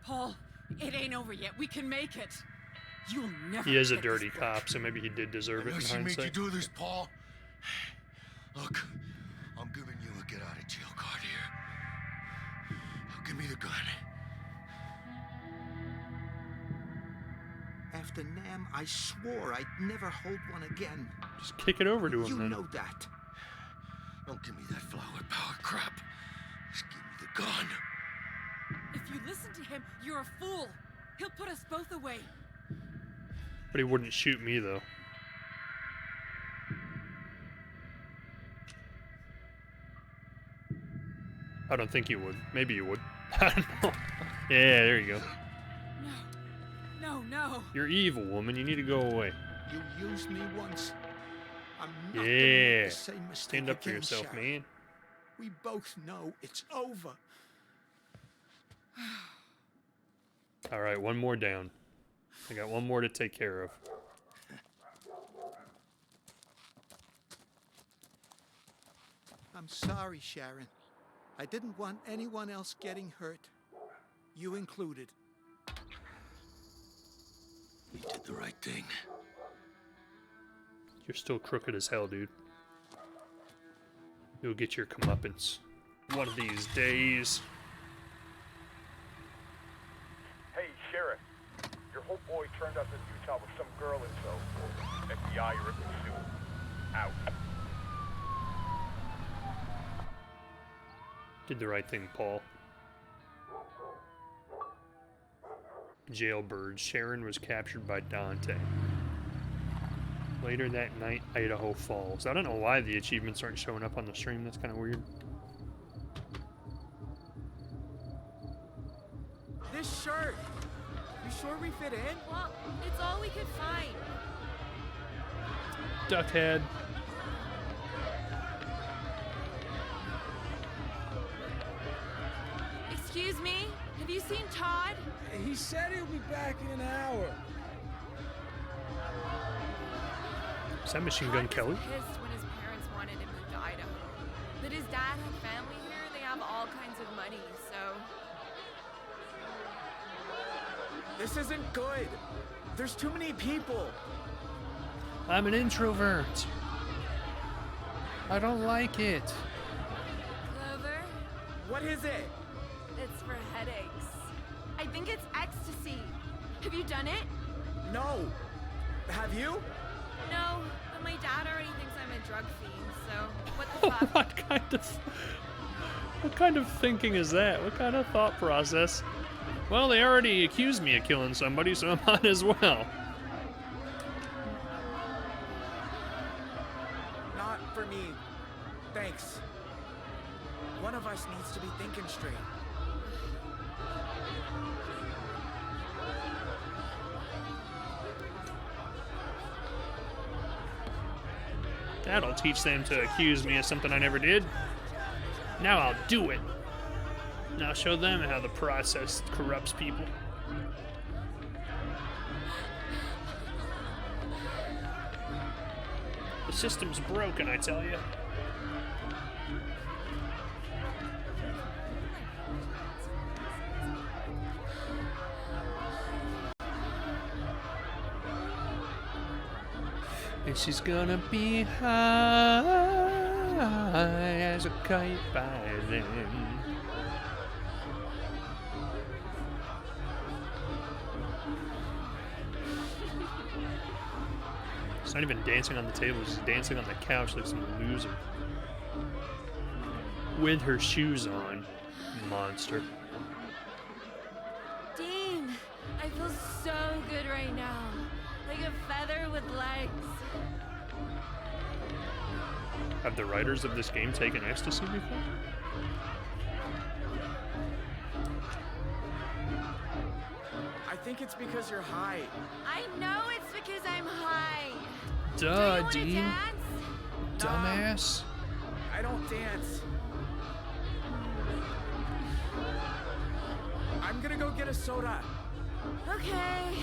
Paul, it ain't over yet. We can make it. You'll never he is a get this dirty book. cop, so maybe he did deserve I it know in she made you hindsight. do this, Paul. Look, I'm giving you a get-out-of-jail card here. Now give me the gun. After Nam, I swore I'd never hold one again. Just kick it over to him, You then. know that. Don't give me that flower power crap. Just give me the gun. If you listen to him, you're a fool. He'll put us both away. But he wouldn't shoot me, though. I don't think he would. Maybe he would. I don't know. Yeah, there you go. No, no. You're evil, woman. You need to go away. You used me once. I'm not gonna make Yeah. the same mistake Stand up for again, yourself, Sheriff. man. We both know it's over. All right, one more down. I got one more to take care of. I'm sorry, Sharon. I didn't want anyone else getting hurt. You included. You did the right thing. You're still crooked as hell, dude. You'll get your comeuppance one of these days. Hey, Sheriff. Your whole boy turned up in Utah with some girl in tow. FBI, you're in pursuit. Out. Did the right thing, Paul. Jailbird. Sharon was captured by Dante. Later that night, Idaho Falls. I don't know why the achievements aren't showing up on the stream. That's kind of weird. This shirt. You sure we fit in? Well, it's all we could find. Duckhead. Excuse me? Have you seen Todd? He said he'll be back in an hour. Is that Machine Gun Kelly? Todd was pissed when his parents wanted to move to Idaho. But his dad had family here and they have all kinds of money, so... This isn't good. There's too many people. I'm an introvert. I don't like it. Clover? What is it? It's for headaches. I think it's ecstasy. Have you done it? No. Have you? No, but my dad already thinks I'm a drug fiend, so what the fuck? What kind of thinking is that? What kind of thought process? Well, they already accused me of killing somebody, so I might as well. Not for me. Thanks. One of us needs to be thinking straight. That'll teach them to accuse me of something I never did. Now I'll do it. Now show them how the process corrupts people. The system's broken, I tell you. And she's gonna be high as a kite by then. She's not even dancing on the table, she's dancing on the couch like some loser. With her shoes on, monster. Dean, I feel so good right now. Like a feather with legs. Have the writers of this game taken ecstasy before? I think it's because you're high. I know it's because I'm high. Duh, Do you Dean. wanna dance? Dumbass. I don't dance. I'm gonna go get a soda. Okay.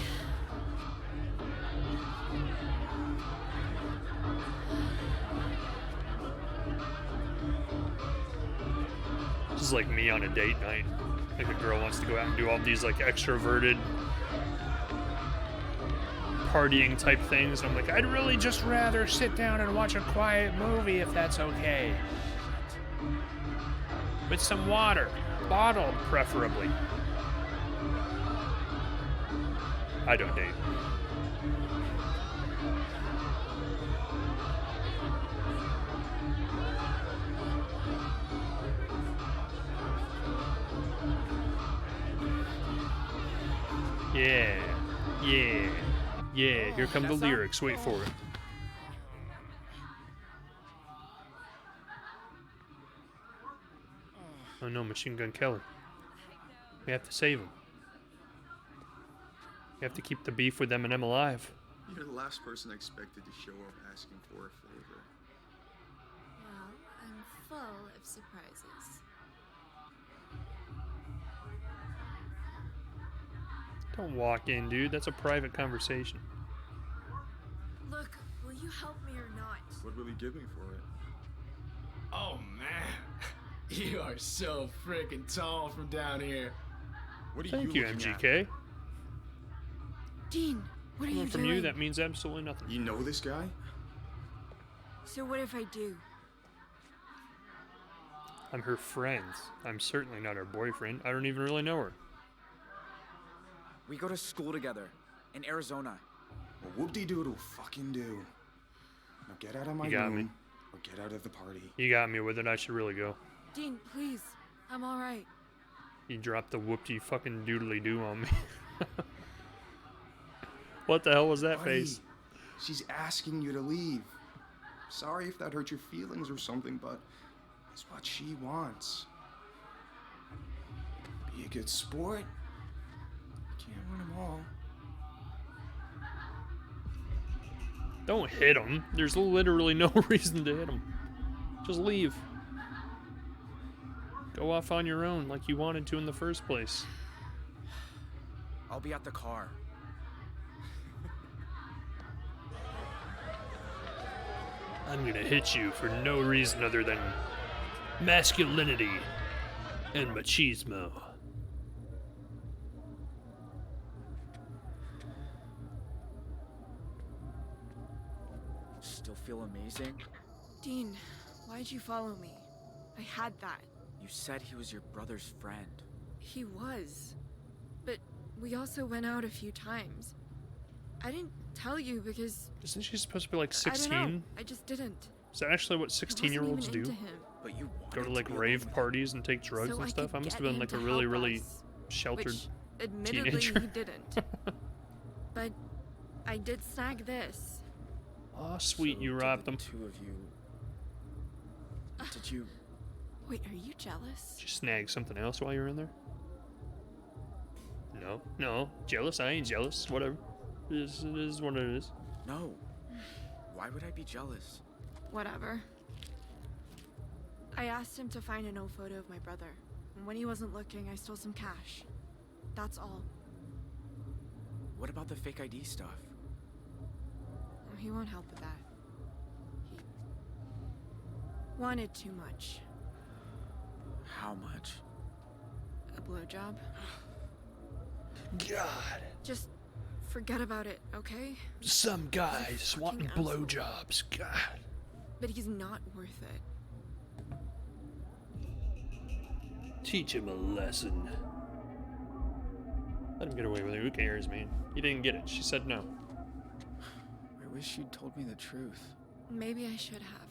This is like me on a date night. Like a girl wants to go out and do all these like extroverted partying type things. I'm like, I'd really just rather sit down and watch a quiet movie if that's okay. With some water, bottled preferably. I don't date. Yeah, yeah, yeah. Here come the lyrics. Wait for it. Oh no, Machine Gun Kelly. We have to save him. We have to keep the beef with Eminem alive. You're the last person I expected to show up asking for a favor. Well, I'm full of surprises. Don't walk in, dude. That's a private conversation. Look, will you help me or not? What will he give me for it? Oh man, you are so freaking tall from down here. What are Thank you, MGK. Dean, what are you From doing? you, that means absolutely nothing. You know this guy? So what if I do? I'm her friend. I'm certainly not her boyfriend. I don't even really know her. We go to school together in Arizona. Well, whoop-de-doodle fucking do. Now get out of my You got room me. or get out of the party. You got me with it. I should really go. Dean, please. I'm alright. He dropped the whoopty fucking doodly doo on me. What the hell was that Buddy, face? she's asking you to leave. Sorry if that hurt your feelings or something, but it's what she wants. Be a good sport. Can't win them all. Don't hit him. There's literally no reason to hit him. Just leave. Go off on your own like you wanted to in the first place. I'll be at the car. I'm gonna hit you for no reason other than masculinity and machismo. Still feel amazing? Dean, why'd you follow me? I had that. You said he was your brother's friend. He was. But we also went out a few times. I didn't tell you because... Isn't she supposed to be like I don't 16? know. I just didn't. Is that actually what I wasn't 16-year-olds even do? into him. But you Go to like rave parties and take drugs So and I stuff? could I must have get been him like a to really, help really us, sheltered which, admittedly, teenager. he didn't. But I did snag this. Aw, sweet, So you did robbed the them. two of you... Did you... Wait, are you jealous? Did you snag something else while you were in there? No. Jealous? I ain't jealous. Whatever. It is what it is. No. Why would I be jealous? Whatever. I asked him to find an old photo of my brother. And when he wasn't looking, I stole some cash. That's all. What about the fake ID stuff? Oh, he won't help with that. He wanted too much. How much? A blowjob. God. Just forget about it, okay? Some guys He's a wanting fucking asshole. blowjobs. God. But he's not worth it. Teach him a lesson. Let him get away with it. Who cares, man? He didn't get it. She said no. I wish you'd told me the truth. Maybe I should have.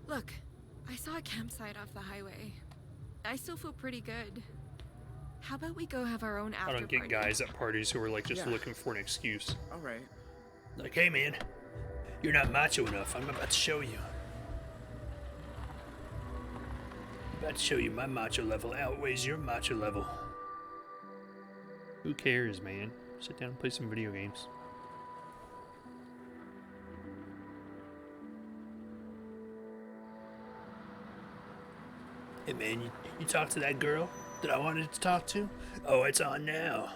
Look, I saw a campsite off the highway. I still feel pretty good. How about we go have our own after I don't get party? guys at parties who are like just Yeah. looking for an excuse. Alright. Like, hey man, you're not macho enough. I'm about to show you. I'm about to show you my macho level outweighs your macho level. Who cares, man? Sit down and play some video games. Hey man, you talked to that girl that I wanted to talk to? Oh, it's on now.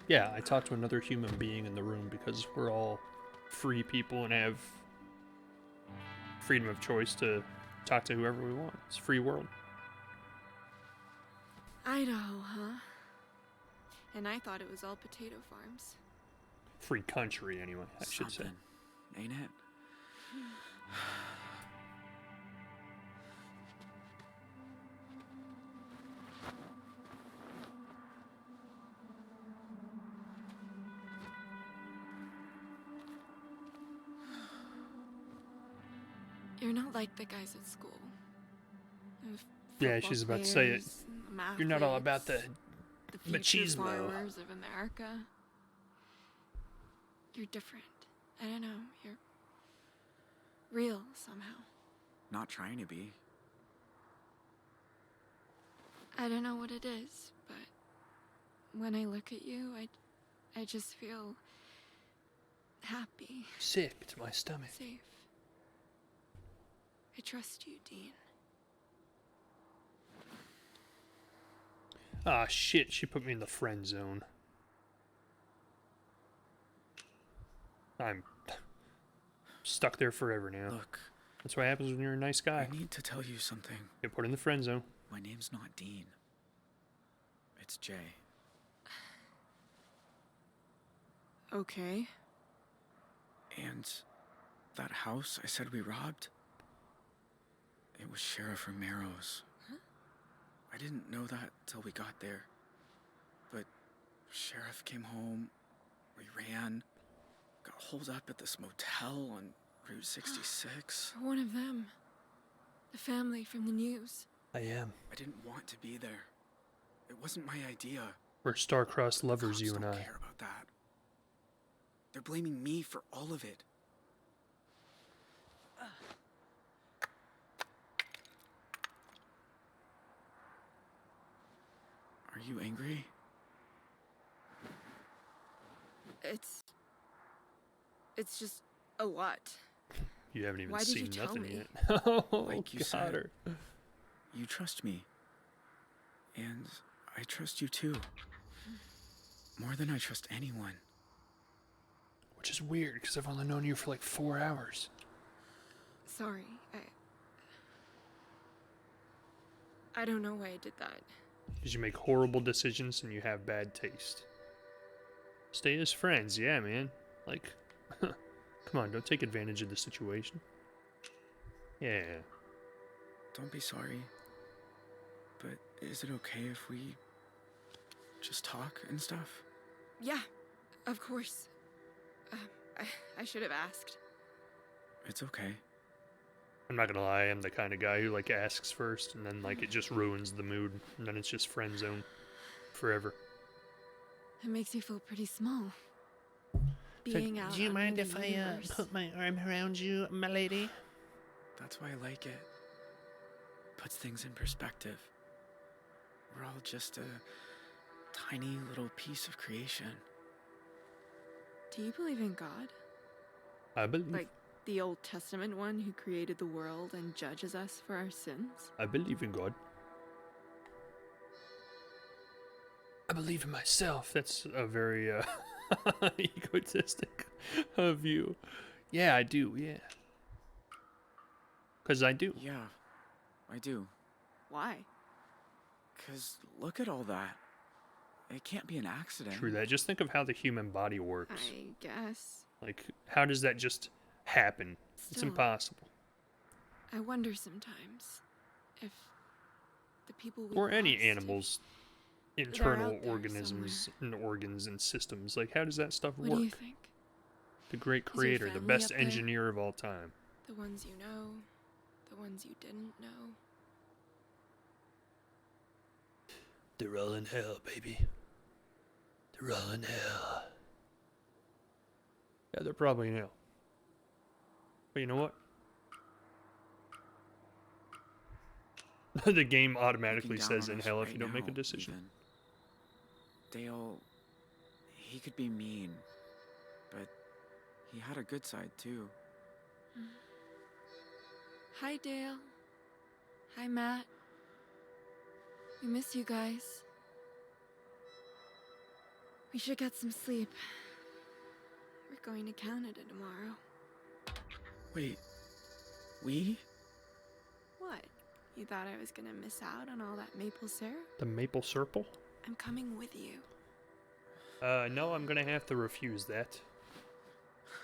Yeah, I talked to another human being in the room because we're all free people and have freedom of choice to talk to whoever we want. It's a free world. Idaho, huh? And I thought it was all potato farms. Free country, anyway, I should say. Something, ain't it? You're not like the guys at school. The Yeah, football she's about to say it. players, the You're not all about the the future machismo. farmers of America. You're different. I don't know. You're real somehow. Not trying to be. I don't know what it is, but when I look at you, I just feel happy, Sick to my stomach. safe. I trust you, Dean. Ah, shit, she put me in the friend zone. I'm stuck there forever now. Look, That's what happens when you're a nice guy. I need to tell you something. Get put in the friend zone. My name's not Dean. It's Jay. Okay. And that house I said we robbed, it was Sheriff Romero's. Huh? I didn't know that till we got there. But Sheriff came home, we ran, got holed up at this motel, and Route 66. You're one of them. The family from the news. I am. I didn't want to be there. It wasn't my idea. We're star-crossed lovers, you and Don't I. care about that. They're blaming me for all of it. Are you angry? It's just a lot. You haven't even Why did you seen tell nothing me? yet. Oh, Like you got said, her. you trust me. And I trust you too. More than I trust anyone. Which is weird, because I've only known you for like 4 hours. Sorry, I don't know why I did that. Because you make horrible decisions and you have bad taste. Stay as friends, yeah, man. Like, come on, don't take advantage of the situation. Yeah. Don't be sorry. But is it okay if we just talk and stuff? Yeah, of course. I should have asked. It's okay. I'm not gonna lie, I'm the kind of guy who like asks first and then like it just ruins the mood and then it's just friend zone forever. It makes you feel pretty small. Being out. Do you under mind the if I universe. put my arm around you, my lady? That's why I like it. Puts things in perspective. We're all just a tiny little piece of creation. Do you believe in God? I believe. Like the Old Testament one who created the world and judges us for our sins? I believe in God. I believe in myself. That's a very egotistic view. Yeah, I do, yeah. Because I do. Yeah, I do. Why? 'Cause look at all that. It can't be an accident. True that. Just think of how the human body works. I guess. Like, how does that just happen? It's Still. impossible. I wonder sometimes if the people we Or any lost, animals' they're internal out there organisms and organs and systems. Like, how does that stuff What work? do you think? The great Is your creator, the family best up there? engineer of all time. The ones you know, the ones you didn't know. They're all in hell, baby. They're all in hell. Yeah, they're probably in hell. But you know what? The game automatically Looking down says on in us hell if right you don't make a now, decision. even. Dale, he could be mean, but he had a good side too. Hi, Dale. Hi, Matt. We miss you guys. We should get some sleep. We're going to Canada tomorrow. Wait, we? What? You thought I was gonna miss out on all that maple syrup? The maple syrup? I'm coming with you. No, I'm gonna have to refuse that.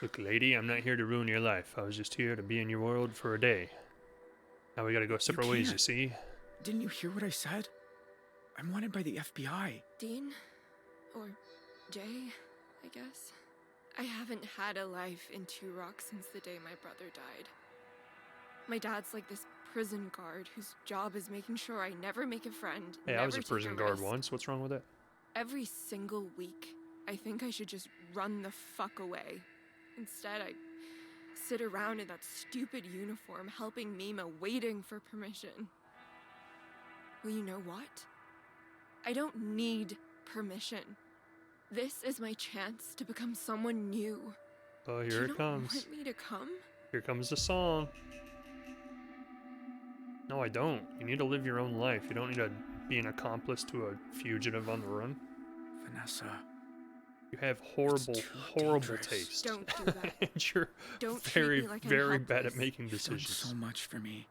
Look, lady, I'm not here to ruin your life. I was just here to be in your world for a day. Now we gotta go separate ways, you can't. see? Didn't you hear what I said? I'm wanted by the FBI. Dean? Or Jay, I guess? I haven't had a life in Two Rocks since the day my brother died. My dad's like this prison guard whose job is making sure I never make a friend. Hey, I was a never take prison guard risk. once. What's wrong with that? Every single week, I think I should just run the fuck away. Instead, I sit around in that stupid uniform helping Mima, waiting for permission. Well, you know what? I don't need permission. This is my chance to become someone new. Oh, Do here you it not comes. want me to come? Here comes the song. No, I don't. You need to live your own life. You don't need to be an accomplice to a fugitive on the run. Vanessa. You have horrible, horrible dangerous. taste. Don't do that. And you're Don't treat very, me like I'm very bad at helpless. making You've done decisions. so much for me.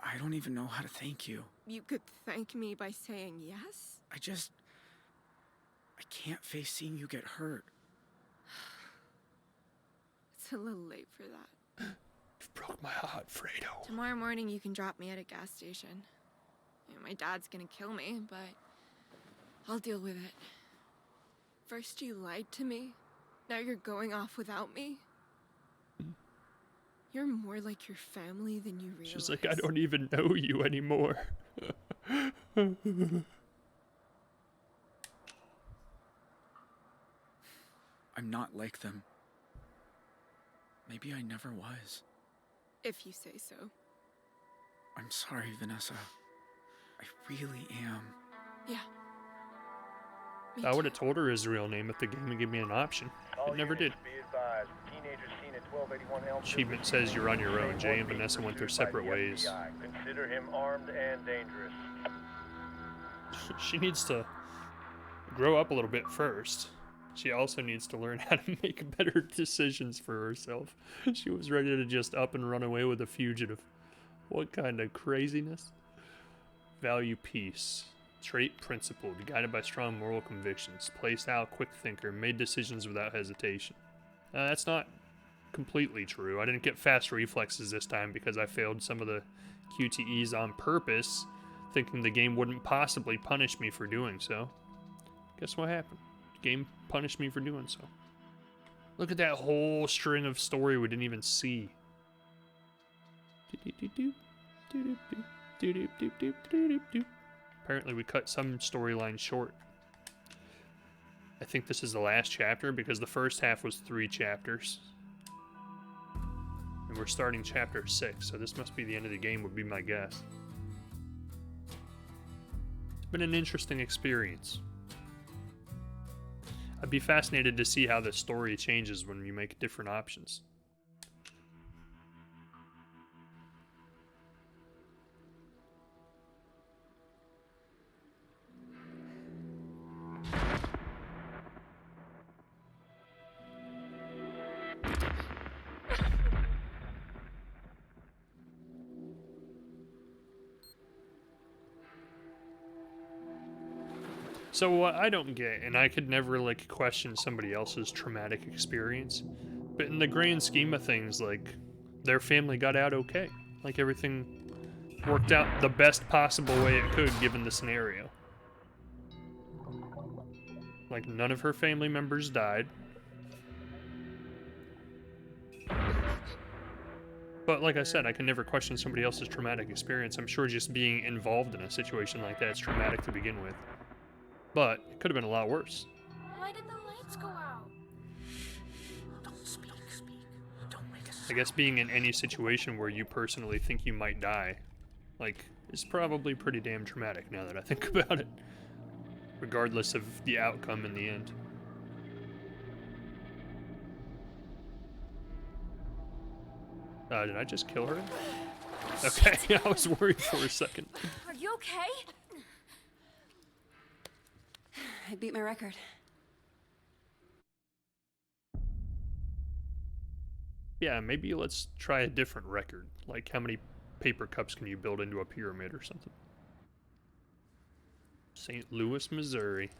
I don't even know how to thank you. You could thank me by saying yes? I can't face seeing you get hurt. It's a little late for that. You've broke my heart, Fredo. Tomorrow morning you can drop me at a gas station. You know, my dad's gonna kill me, but I'll deal with it. First you lied to me, now you're going off without me? You're more like your family than you realize. She's like, I don't even know you anymore. I'm not like them. Maybe I never was. If you say so. I'm sorry, Vanessa. I really am. Yeah. I would have told her his real name if the game would give me an option. It never did. Achievement says you're on your own. Jay and Vanessa went their separate ways. Consider him armed and dangerous. She needs to grow up a little bit first. She also needs to learn how to make better decisions for herself. She was ready to just up and run away with a fugitive. What kind of craziness? Value peace. Trait principled, guided by strong moral convictions. Placed out, quick thinker, made decisions without hesitation. That's not completely true. I didn't get fast reflexes this time because I failed some of the QTEs on purpose, thinking the game wouldn't possibly punish me for doing so. Guess what happened? The game punished me for doing so. Look at that whole string of story we didn't even see. Apparently we cut some storyline short. I think this is the last chapter because the first half was 3 chapters. And we're starting chapter 6, so this must be the end of the game would be my guess. It's been an interesting experience. I'd be fascinated to see how the story changes when you make different options. So what I don't get, and I could never like question somebody else's traumatic experience, but in the grand scheme of things, like their family got out okay. Like everything worked out the best possible way it could given the scenario. Like none of her family members died. But like I said, I can never question somebody else's traumatic experience. I'm sure just being involved in a situation like that is traumatic to begin with. But it could have been a lot worse. Why did the lights go out? Don't speak. Don't make a sound. I guess being in any situation where you personally think you might die, like, is probably pretty damn traumatic now that I think about it. Regardless of the outcome in the end. Did I just kill her? Okay, I was worried for a second. Are you okay? I beat my record. Yeah, maybe let's try a different record. Like, how many paper cups can you build into a pyramid or something? St. Louis, Missouri.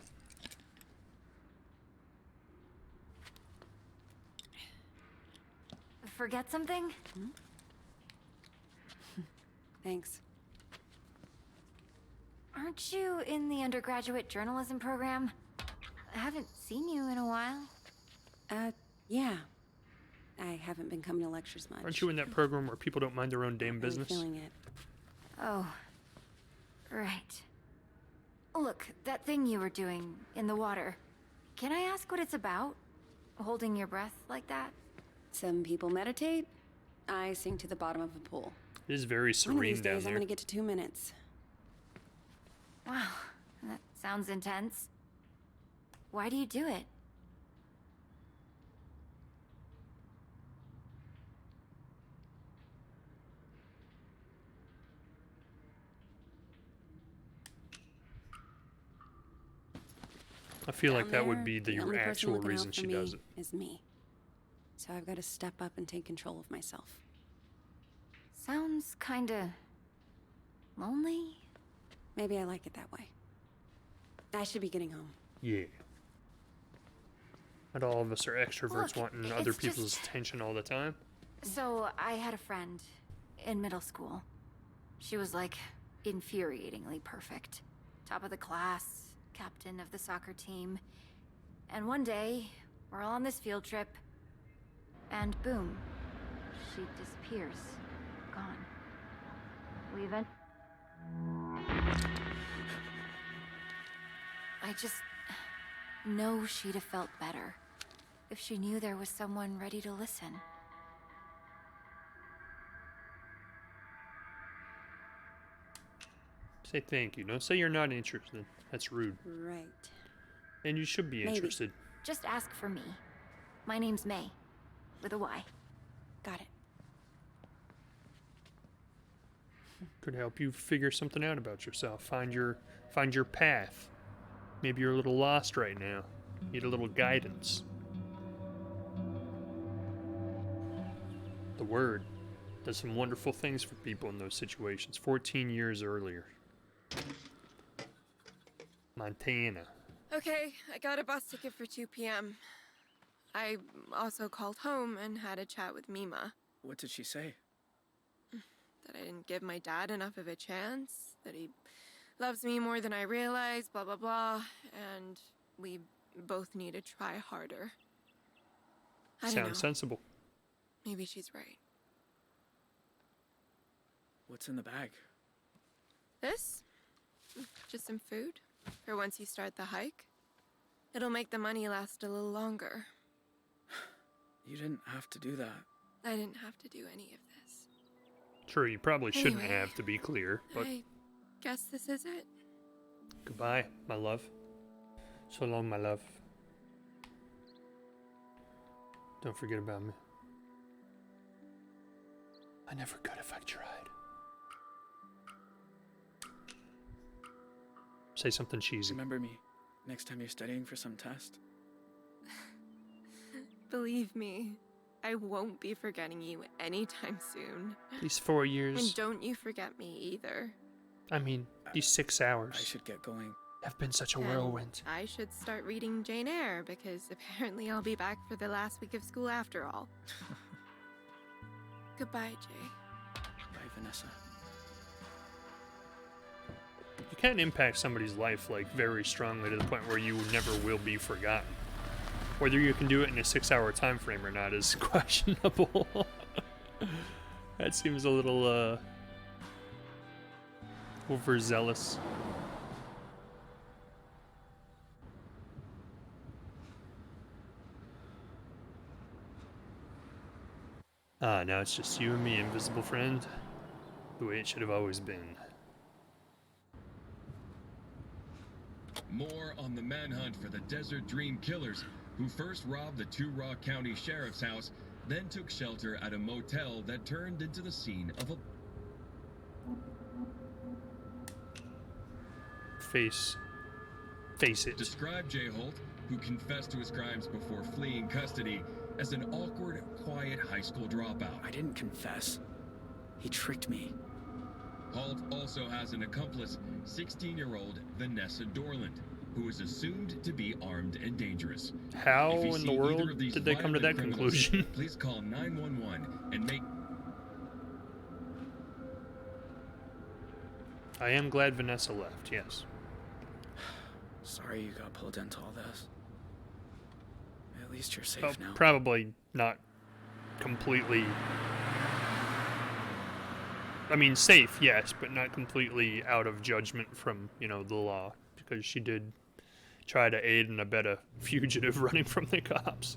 Forget something? Thanks. Aren't you in the undergraduate journalism program? I haven't seen you in a while. Yeah. I haven't been coming to lectures much. Aren't you in that program where people don't mind their own damn business? Feeling it. Oh. Right. Look, that thing you were doing in the water. Can I ask what it's about? Holding your breath like that? Some people meditate. I sink to the bottom of a pool. It is very One of serene these down days, I'm there. gonna get to 2 minutes. Wow, that sounds intense. Why do you do it? I feel like Down that would there, be the only person actual looking out reason for she me does it. is me. So I've got to step up and take control of myself. Sounds kinda lonely. Maybe I like it that way. I should be getting home. Yeah. Not all of us are extroverts Look, wanting other it's people's just- attention all the time. So, I had a friend in middle school. She was like infuriatingly perfect. Top of the class, captain of the soccer team. And one day, we're all on this field trip, and boom, she disappears. Gone. We event. I just know she'd have felt better if she knew there was someone ready to listen. Say thank you. Don't say you're not interested. That's rude. Right. And you should be Maybe. interested. Just ask for me. My name's May. With a Y. Got it. Could help you figure something out about yourself. Find your path. Maybe you're a little lost right now. Need a little guidance. The Word does some wonderful things for people in those situations. 14 years earlier. Montana. Okay, I got a bus ticket for 2 p.m. I also called home and had a chat with Mima. What did she say? That I didn't give my dad enough of a chance, that he loves me more than I realized, blah, blah, blah, and we both need to try harder. I don't know. Sounds sensible. Maybe she's right. What's in the bag? This? Just some food for once you start the hike. It'll make the money last a little longer. You didn't have to do that. I didn't have to do any of this. True, you probably shouldn't Anyway, have, to be clear, but I guess this is it. goodbye, my love. So long, my love. Don't forget about me. I never could if I tried. Say something cheesy. Remember me next time you're studying for some test? Believe me, I won't be forgetting you anytime soon. These 4 years. And don't you forget me either. I mean, these 6 hours. I should get going. Have been such a And whirlwind. I should start reading Jane Eyre, because apparently I'll be back for the last week of school after all. Goodbye, Jay. Bye, Vanessa. You can impact somebody's life, like, very strongly to the point where you never will be forgotten. Whether you can do it in a 6-hour time frame or not is questionable. That seems a little, overzealous. Ah, now it's just you and me, invisible friend. The way it should have always been. More on the manhunt for the Desert Dream Killers, who first robbed the Two Rock County Sheriff's house, then took shelter at a motel that turned into the scene of a... Face it. Describe Jay Holt, who confessed to his crimes before fleeing custody, as an awkward, quiet high school dropout. I didn't confess. He tricked me. Holt also has an accomplice, 16-year-old Vanessa Dorland, who is assumed to be armed and dangerous. How If you in see the either world of these did they come to violent that criminals, conclusion? Please call 911 and make... I am glad Vanessa left, yes. Sorry you got pulled into all this. At least you're safe Oh, now. probably not completely... I mean, safe, yes, but not completely out of judgment from, you know, the law. Because she did try to aid and abet a fugitive running from the cops.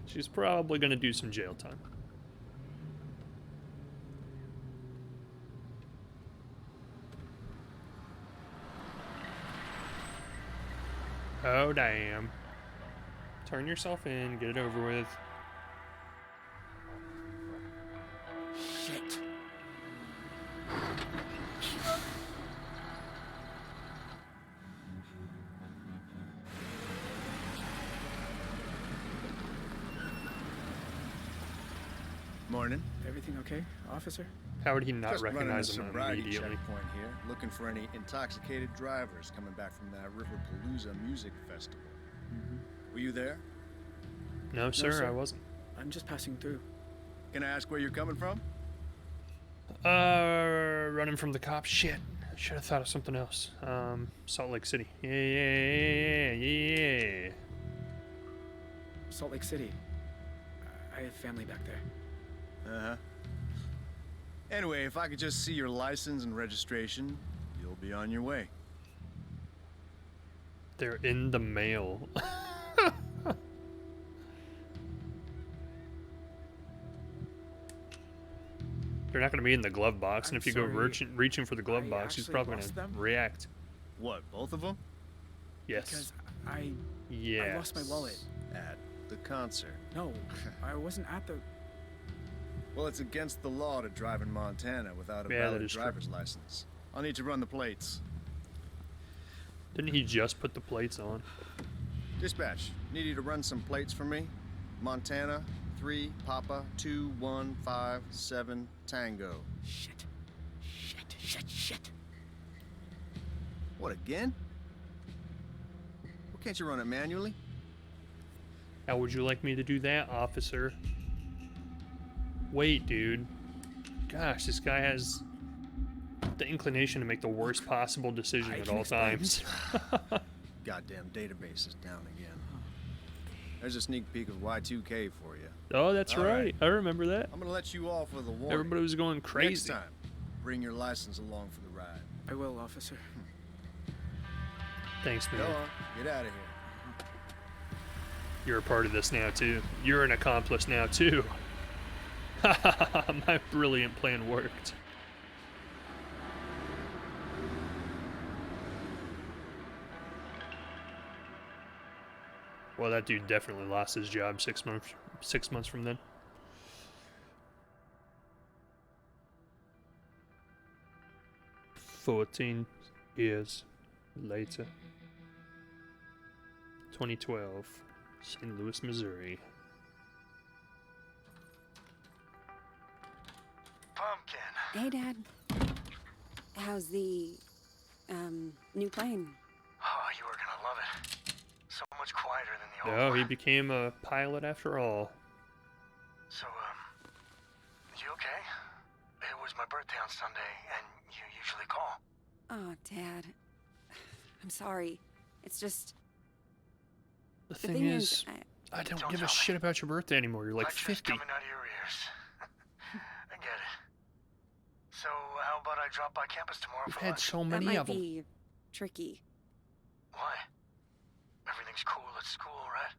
She's probably going to do some jail time. Oh, damn. Turn yourself in, get it over with. Shit. Morning. Everything okay, officer? How would he not Just running a recognize him sobriety immediately? checkpoint here, looking for any intoxicated drivers coming back from that Riverpalooza music festival. Were you there? No, sir, sir. I wasn't. I'm just passing through. Can I ask where you're coming from? Running from the cops. Shit. Should have thought of something else. Salt Lake City. Yeah. Salt Lake City. I have family back there. Uh-huh. Anyway, if I could just see your license and registration, you'll be on your way. They're in the mail. They're not going to be in the glove box, and I'm if you go sorry, reaching for the glove I box, he's actually probably going lost to them? react. What, both of them? Yes. Because Yes. I lost my wallet. At the concert. No, I wasn't at the... Well, it's against the law to drive in Montana without a Yeah, that valid is true. driver's license. I'll need to run the plates. Didn't he just put the plates on? Dispatch, need you to run some plates for me. Montana, 3 Papa 2157 Tango. Shit. What, again? Well, can't you run it manually? How would you like me to do that, officer? Wait, dude. Gosh, this guy has the inclination to make the worst possible decision at all times. Goddamn database is down again. There's a sneak peek of Y2K for you. Oh, that's All right. I remember that. I'm gonna let you off with a warning. Everybody was going Next crazy. time, bring your license along for the ride. I will, officer. Thanks, man. Go on, get out of here. You're a part of this now, too. You're an accomplice now, too. My brilliant plan worked. Well, that dude definitely lost his job 6 months from then. "14 years later. 2012, St. Louis, Missouri. Hey, Dad. How's the, new plane? Oh, you are gonna love it. So much quieter than the old Oh, one. he became a pilot after all. So, you okay? It was my birthday on Sunday, and you usually call. Oh, Dad. I'm sorry. It's just... The thing is, I don't give a shit about your birthday anymore. You're like 50. Coming out of your ears. I get it. So, how about I drop by campus tomorrow We've for had lunch? so that many might of them. be tricky. Why? Everything's cool at school, right?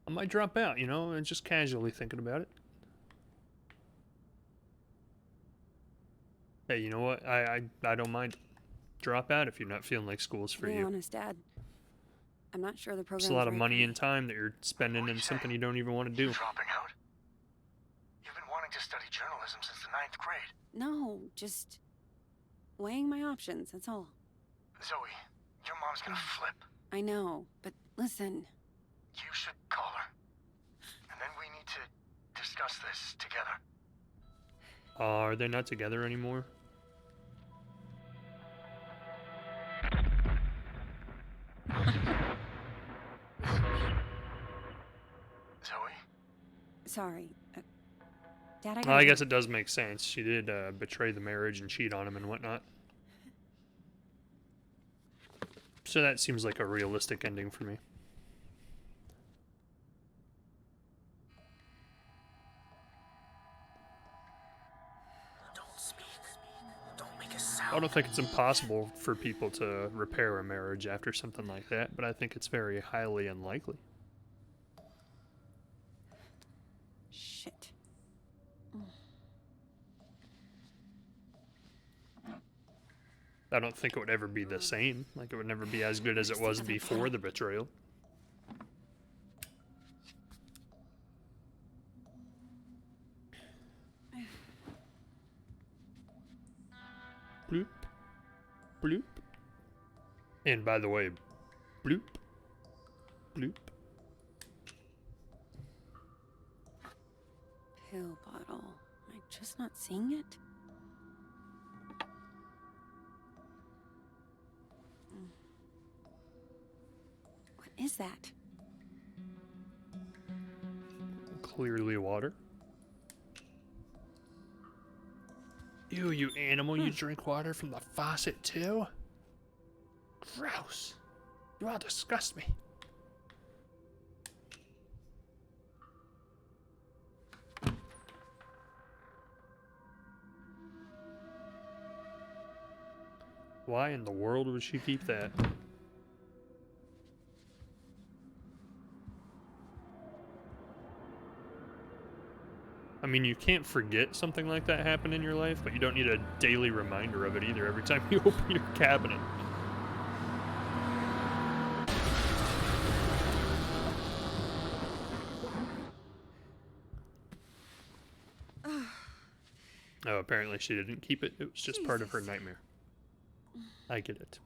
I might drop out, you know, and just casually thinking about it. Hey, you know what? I don't mind. Drop out if you're not feeling like school's for To be you. honest, Dad. I'm not sure the program's It's a lot of right money for and me. time that you're spending in something you don't even want to do. Dropping out? You've been wanting to study journalism since the 9th grade. No, just weighing my options, that's all. Zoe, your mom's gonna flip. I know, but listen. You should call her. And then we need to discuss this together. Are they not together anymore? Zoe? Sorry. Dad, Well, I guess it does make sense. She did betray the marriage and cheat on him and whatnot. So that seems like a realistic ending for me. Don't speak. Don't make a sound. I don't think it's impossible for people to repair a marriage after something like that, but I think it's very highly unlikely. Shit. I don't think it would ever be the same. Like, it would never be as good as it was before the betrayal. Bloop. Bloop. And by the way, bloop. Bloop. Pill bottle. Am I just not seeing it? What is that? Clearly water. Ew, you animal, you drink water from the faucet too? Gross. You all disgust me. Why in the world would she keep that? I mean, you can't forget something like that happen in your life, but you don't need a daily reminder of it either every time you open your cabinet. Oh, apparently she didn't keep it. It was just part of her nightmare. I get it.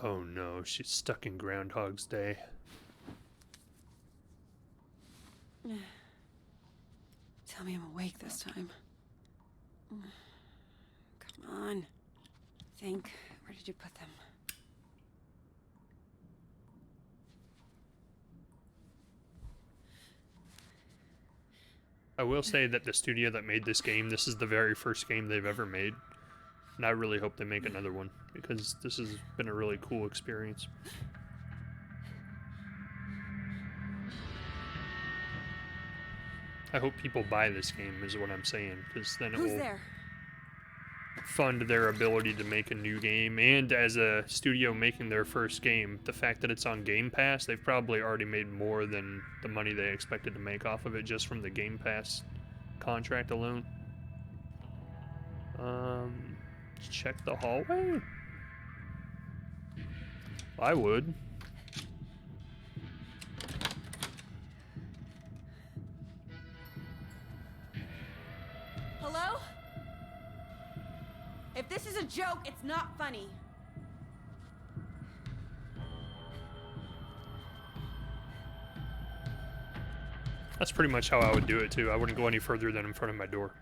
Oh no, she's stuck in Groundhog's Day. Tell me I'm awake this time. Come on. Think. Where did you put them? I will say that the studio that made this game, this is the very first game they've ever made. And I really hope they make another one, because this has been a really cool experience. I hope people buy this game, is what I'm saying, because then it will fund their ability to make a new game. And as a studio making their first game, the fact that it's on Game Pass, they've probably already made more than the money they expected to make off of it just from the Game Pass contract alone. Check the hallway? I would. Hello? If this is a joke, it's not funny. That's pretty much how I would do it too. I wouldn't go any further than in front of my door.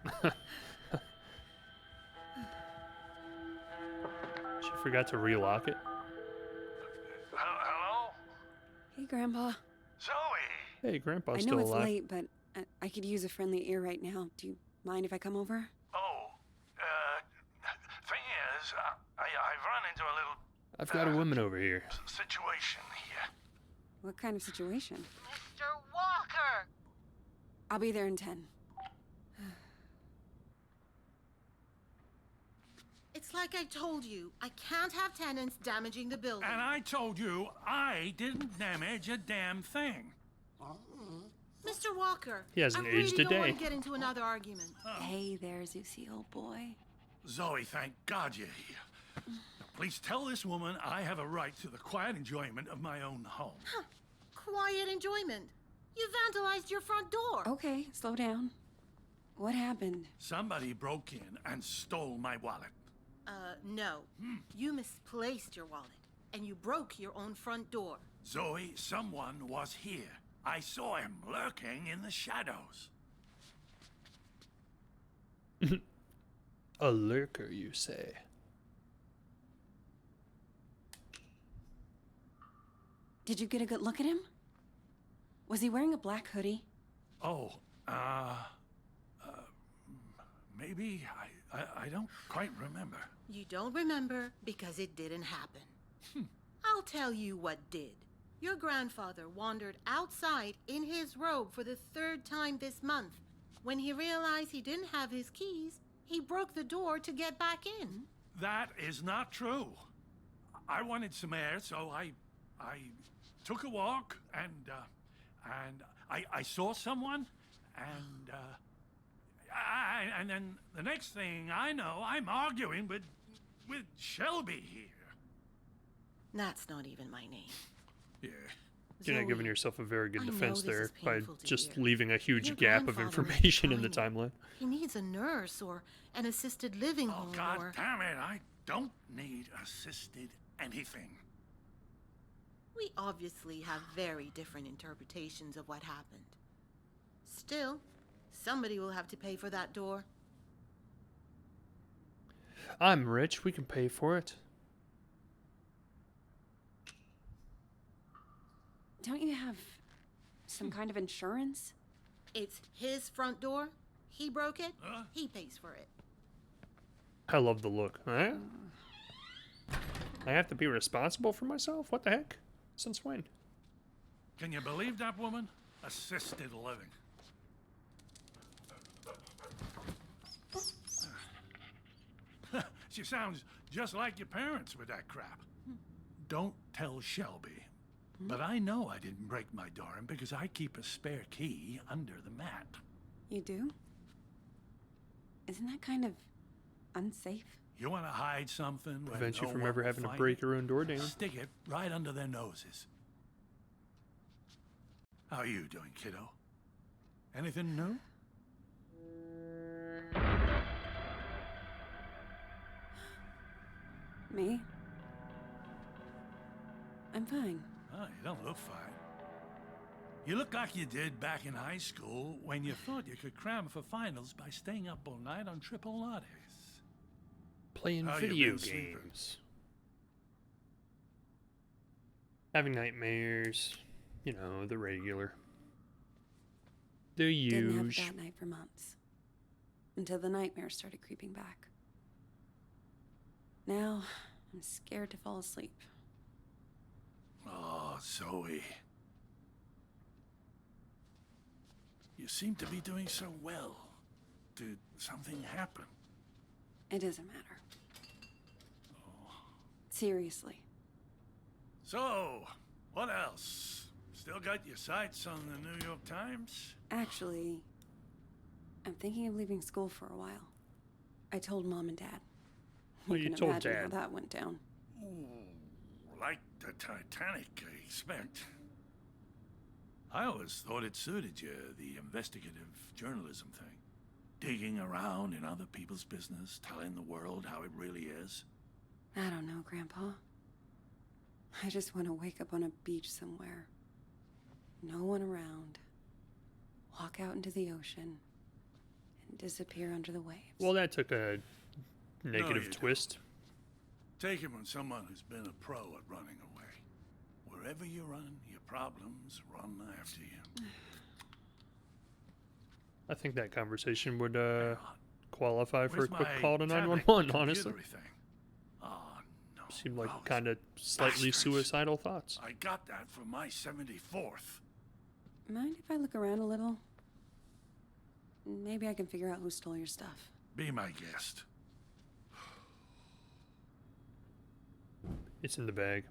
She forgot to relock it. Hello? Hey, Grandpa. Zoe! Hey, Grandpa's I still know it's alive. late, but I could use a friendly ear right now. Do you mind if I come over? Oh, thing is, I've run into a little I've got a woman over here. situation here. What kind of situation? Mr. Walker! I'll be there in 10. It's like I told you. I can't have tenants damaging the building. And I told you I didn't damage a damn thing. Mr. Walker, He hasn't I really aged a don't want day. to get into another argument. Hey there, Zeusy, old boy. Zoe, thank God you're here. Now, please tell this woman I have a right to the quiet enjoyment of my own home. Huh. Quiet enjoyment. You vandalized your front door. Okay, slow down. What happened? Somebody broke in and stole my wallet. No. You misplaced your wallet, and you broke your own front door. Zoe, someone was here. I saw him lurking in the shadows. A lurker, you say? Did you get a good look at him? Was he wearing a black hoodie? Oh, maybe. I don't quite remember. You don't remember because it didn't happen. I'll tell you what did. Your grandfather wandered outside in his robe for the 3rd time this month. When he realized he didn't have his keys, he broke the door to get back in. That is not true. I wanted some air, so I took a walk and I saw someone and then the next thing I know, I'm arguing with Shelby here. That's not even my name. Yeah. You're not Zoe, giving yourself a very good I know defense this there is by painful to just hear. leaving a huge Your gap of grandfather is information in the tiny. timeline. He needs a nurse or an assisted living Oh, home God or... damn it, I don't need assisted anything. We obviously have very different interpretations of what happened. Still, somebody will have to pay for that door. I'm rich. We can pay for it. Don't you have some kind of insurance? It's his front door. He broke it. He pays for it. I love the look. Huh? I have to be responsible for myself? What the heck? Since when? Can you believe that woman? Assisted living. She sounds just like your parents with that crap. Don't tell Shelby. But I know I didn't break my door in because I keep a spare key under the mat. You do? Isn't that kind of unsafe? You want to hide something where Prevents you no from one ever will having to find break it? your own door down. Stick it right under their noses. How are you doing, kiddo? Anything new? Me? I'm fine. Oh, you don't look fine. You look like you did back in high school when you thought you could cram for finals by staying up all night on triple lattes. Playing How you video been sleeping? games. Having nightmares. You know, the regular. The Didn't have a usual. bad night for months. Until the nightmares started creeping back. Now, I'm scared to fall asleep. Oh, Zoe. You seem to be doing so well. Did something happen? It doesn't matter. Seriously. So, what else? Still got your sights on the New York Times? Actually, I'm thinking of leaving school for a while. I told Mom and Dad. Well, you can told imagine how Dad. that went down. Ooh, like the Titanic, I expect. I always thought it suited you, the investigative journalism thing. Digging around in other people's business, telling the world how it really is. I don't know, Grandpa. I just want to wake up on a beach somewhere. No one around. Walk out into the ocean. And disappear under the waves. Well, that took a No, negative you twist. Take it from someone who's been a pro at running away. Wherever you run, your problems run after you. I think that conversation would qualify for Where's a quick my call to tablet 911, honestly. computery thing? Oh, no. Seemed like Those kind of slightly bastards. suicidal thoughts. I got that for my 74th. Mind if I look around a little? Maybe I can figure out who stole your stuff. Be my guest. It's in the bag.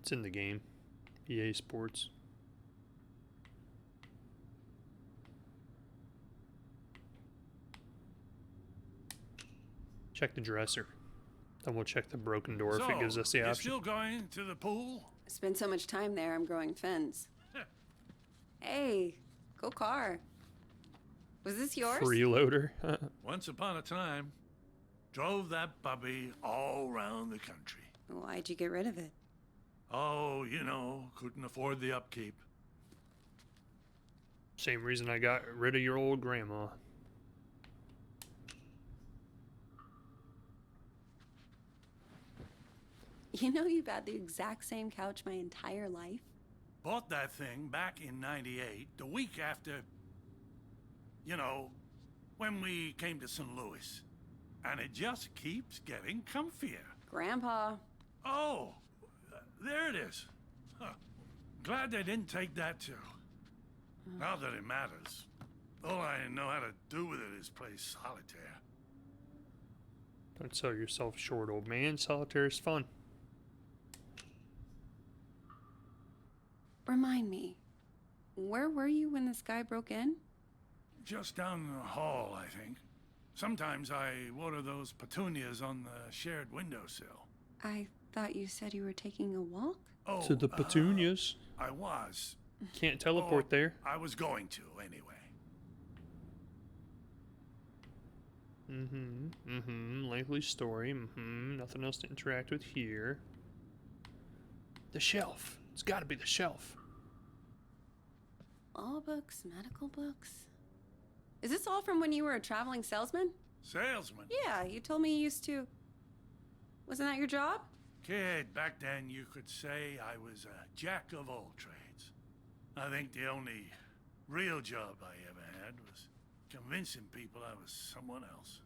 It's in the game. EA Sports. Check the dresser. Then we'll check the broken door if it gives us the you're option. still going to the pool? I spend so much time there, I'm growing fins. Hey, go car. Was this yours? Freeloader. Once upon a time, drove that puppy all around the country. Why'd you get rid of it? Oh, you know, couldn't afford the upkeep. Same reason I got rid of your old grandma. You know you've had the exact same couch my entire life? Bought that thing back in '98, the week after, you know, when we came to St. Louis. And it just keeps getting comfier. Grandpa. Oh, there it is. Huh. Glad they didn't take that too. Not that it matters. All I know how to do with it is play solitaire. Don't sell yourself short, old man. Solitaire is fun. Remind me, where were you when this guy broke in? Just down the hall, I think. Sometimes I water those petunias on the shared windowsill. I thought you said you were taking a walk? Oh, To the petunias. I was. Can't teleport there. I was going to, anyway. Likely story. Nothing else to interact with here. The shelf. It's got to be the shelf. Law books, medical books. Is this all from when you were a traveling salesman? Salesman? Yeah, you told me you used to. Wasn't that your job? Kid, back then you could say I was a jack of all trades. I think the only real job I ever had was convincing people I was someone else.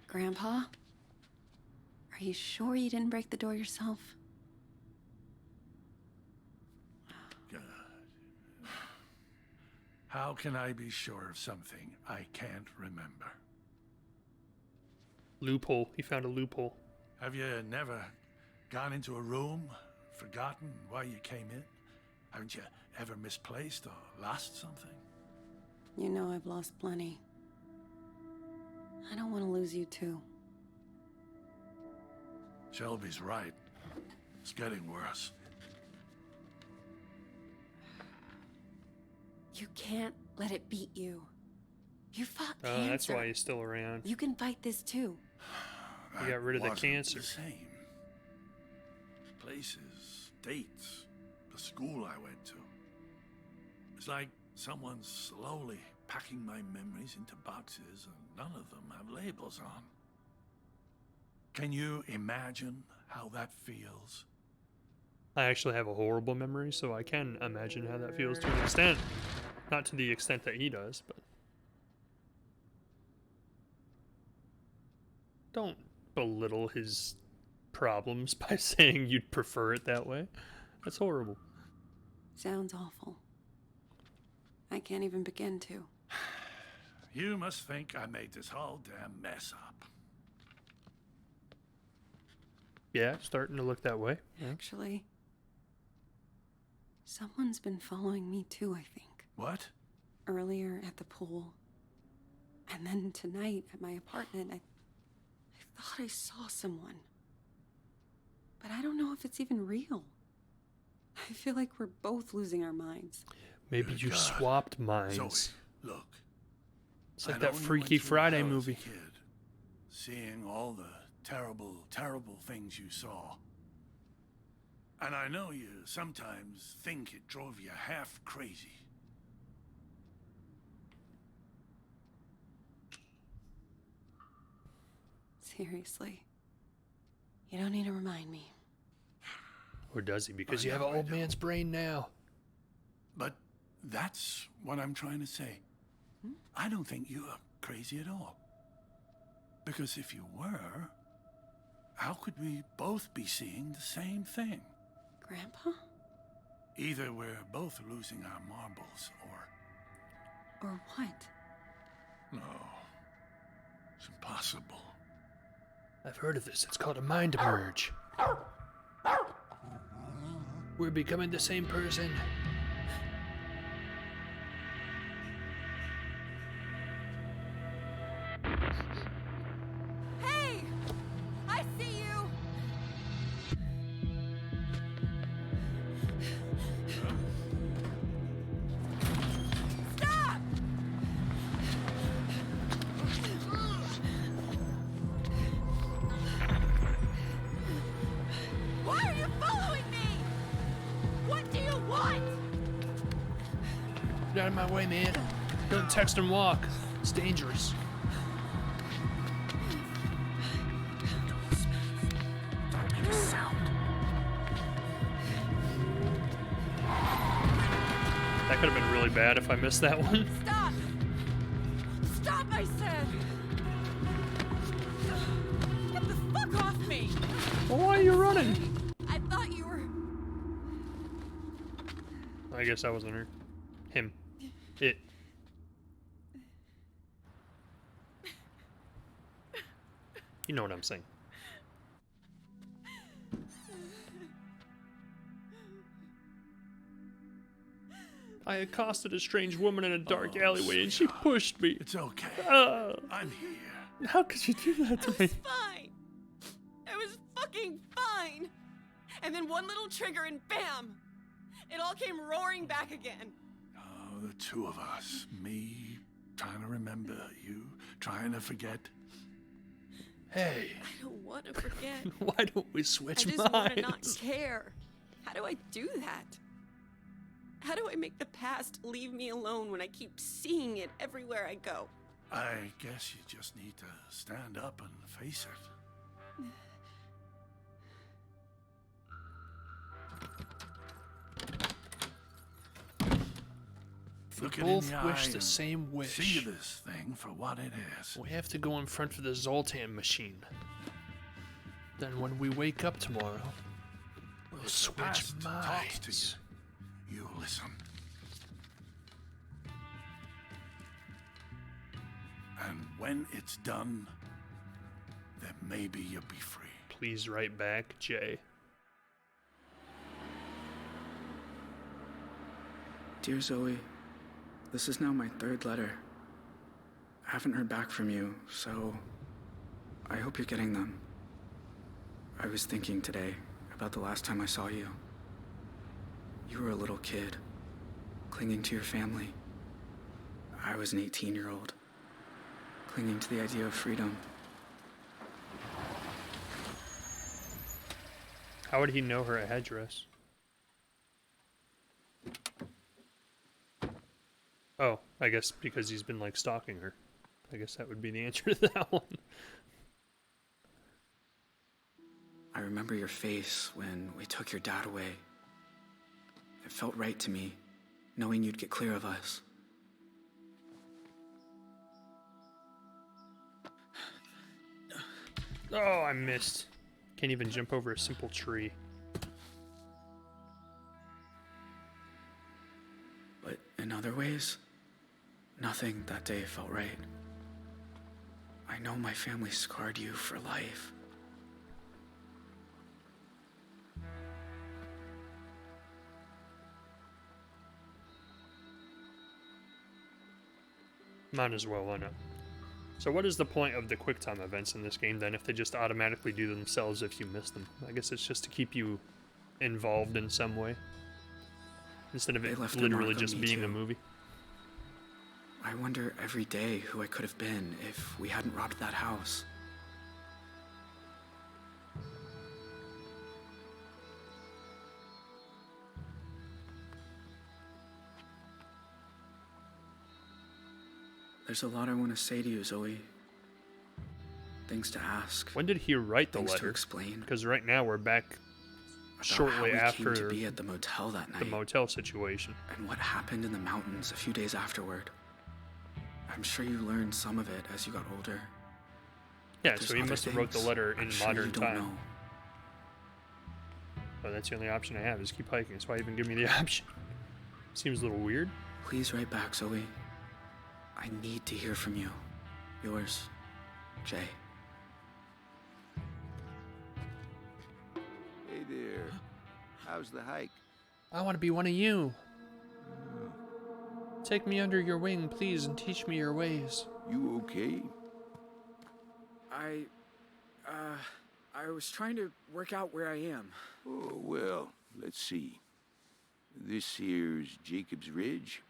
Grandpa? Are you sure you didn't break the door yourself? How can I be sure of something I can't remember? Loophole. He found a loophole. Have you never gone into a room, forgotten why you came in? Haven't you ever misplaced or lost something? You know I've lost plenty. I don't want to lose you too. Shelby's right. It's getting worse. You can't let it beat you. You fought cancer. That's why he's still around. You can fight this too. He got rid of the Wasn't cancer. The same. Places, dates, the school I went to. It's like someone's slowly packing my memories into boxes and none of them have labels on. Can you imagine how that feels? I actually have a horrible memory, so I can imagine how that feels to an extent. Not to the extent that he does, but... Don't belittle his problems by saying you'd prefer it that way. That's horrible. Sounds awful. I can't even begin to. You must think I made this whole damn mess up. Yeah, starting to look that way. Yeah. Actually, someone's been following me too, I think. What? Earlier at the pool. And then tonight at my apartment, I thought I saw someone. But I don't know if it's even real. I feel like we're both losing our minds. Maybe Good you God. swapped minds. Zoe, look. It's like I that know you Freaky went through Friday hell as a movie. kid, seeing all the terrible, terrible things you saw. And I know you sometimes think it drove you half crazy. Seriously. You don't need to remind me. Or does he? Because I you have an know I old man's brain now. But that's what I'm trying to say. I don't think you are crazy at all. Because if you were, how could we both be seeing the same thing? Grandpa? Either we're both losing our marbles, Or what? no, it's impossible. I've heard of this. It's called a mind merge. We're becoming the same person. Hey! I see you! Stop! Why are you following me? What do you want? Get out of my way, man. Don't text and walk. It's dangerous. Don't make a sound. That could have been really bad if I missed that one. Stop! Stop, I said! Get the fuck off me! Well, why are you running? I thought you were... I guess that wasn't her. Him. It. You know what I'm saying. I accosted a strange woman in a dark alleyway and she pushed me. It's okay. I'm here. How could you do that to me? Fine! It was fucking fine! And then one little trigger and bam! It all came roaring back again. Oh, the two of us. Me trying to remember, you trying to forget. Hey, I don't want to forget. why don't we switch I just want to not minds? care. How do I do that? How do I make the past leave me alone when I keep seeing it everywhere I go? I guess you just need to stand up and face it. Look it in both the wish eye the and same wish. See this thing for what it is. We have to go in front of the Zoltan machine. Then when we wake up tomorrow, we'll If the switch past talks to minds. you, you listen. And when it's done, then maybe you'll be free. Please write back, Jay. Dear Zoe, this is now my 3rd letter. I haven't heard back from you, so I hope you're getting them. I was thinking today about the last time I saw you. You were a little kid, clinging to your family. I was an 18-year-old, clinging to the idea of freedom. How would he know her address? Oh, I guess because he's been, like, stalking her. I guess that would be the answer to that one. I remember your face when we took your dad away. It felt right to me, knowing you'd get clear of us. Oh, I missed. Can't even jump over a simple tree. But in other ways, nothing that day felt right. I know my family scarred you for life. Might as well, why not? So what is the point of the QuickTime events in this game then if they just automatically do themselves if you miss them? I guess it's just to keep you involved in some way. Instead of it literally just being a movie. I wonder every day who I could have been if we hadn't robbed that house. There's a lot I want to say to you, Zoe. Things to ask. When did he write the Things letter? to explain. Because right now we're back About shortly how we after came to be at the motel that night. the motel situation. And what happened in the mountains a few days afterward. I'm sure you learned some of it as you got older. Yeah, There's so he other must have wrote the things letter in I'm sure modern you don't time. know. Oh, that's the only option I have is keep hiking. That's why you even give me the option. Seems a little weird. Please write back, Zoe. I need to hear from you. Yours, Jay. Hey there. How's the hike? I want to be one of you. Take me under your wing, please, and teach me your ways. You okay? I was trying to work out where I am. Oh, well, let's see. This here's Jacob's Ridge.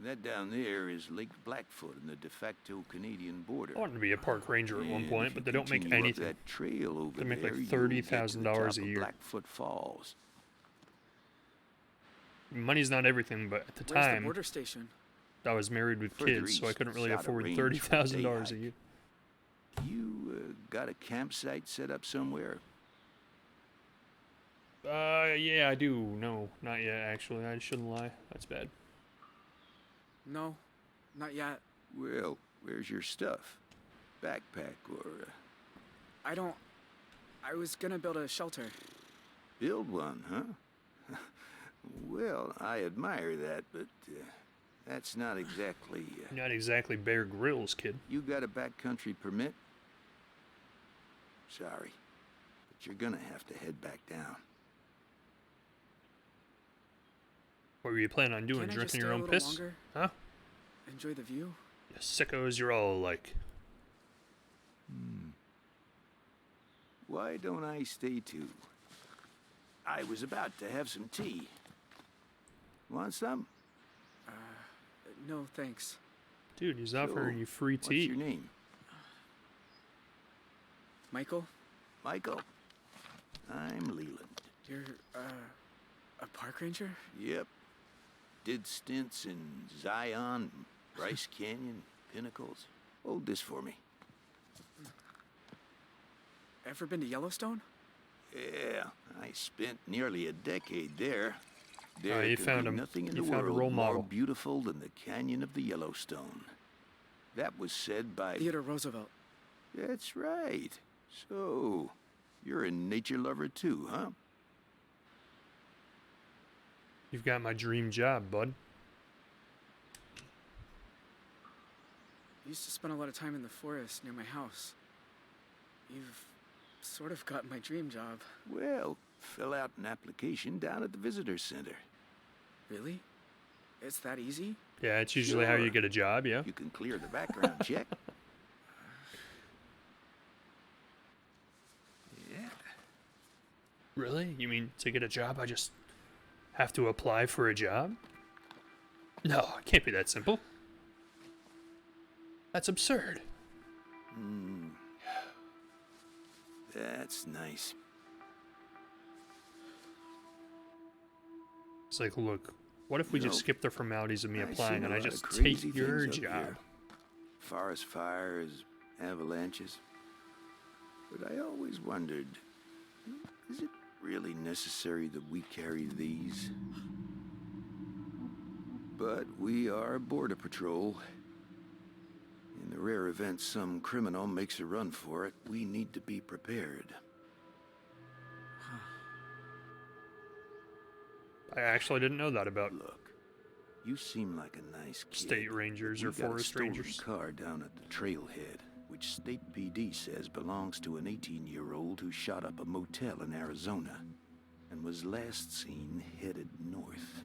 That down there is Lake Blackfoot and the de facto Canadian border. I wanted to be a park ranger at one point, if but you they don't make continue up anything. that trail over They make there, like you'll get to the $30,000 top a of year. Blackfoot Falls. Money's not everything, but at the Where's the time, border station? I was married with Further kids, so I east, couldn't really south of afford range for a $30,000 day a hike. year. You got a campsite set up somewhere? Yeah, I do. No, not yet, actually. I shouldn't lie. That's bad. No, not yet. Well, where's your stuff? Backpack or... I was gonna build a shelter. Build one, huh? Well, I admire that, but that's not exactly... Not exactly Bear Grylls, kid. You got a backcountry permit? Sorry, but you're gonna have to head back down. What were you planning on doing? Can't I just Drinking stay your a own little piss? longer? Huh? Enjoy the view? You sickos, you're all alike. Why don't I stay too? I was about to have some tea. Want some? No, thanks. Dude, he's offering you free tea. What's your name? Michael? Michael. I'm Leland. You're, a park ranger? Yep. Did stints in Zion, Bryce Canyon, Pinnacles. Hold this for me. Ever been to Yellowstone? Yeah, I spent nearly a decade there. Oh, There you could found be him. nothing in You the found a world role more model. beautiful than the canyon of the Yellowstone. That was said by... Theodore Roosevelt. That's right. So, you're a nature lover too, huh? You've got my dream job, bud. used to spend a lot of time in the forest near my house. You've sort of got my dream job. Well, fill out an application down at the visitor center. Really? It's that easy? Yeah, it's usually how you get a job, yeah. You can clear the background check. Yeah. Really? You mean to get a job, I just have to apply for a job? No, it can't be that simple. That's absurd. That's nice. It's like, look, what if we just skip the formalities of me I've applying seen and a I lot of just crazy take your things up job? here. Forest fires, avalanches. But I always wondered, is it really necessary that we carry these? But we are Border Patrol. In the rare event some criminal makes a run for it, we need to be prepared. I actually didn't know that about You seem like a nice kid. state rangers We or got a forest stolen rangers. car down at the trailhead, which State PD says belongs to an 18-year-old who shot up a motel in Arizona and was last seen headed north.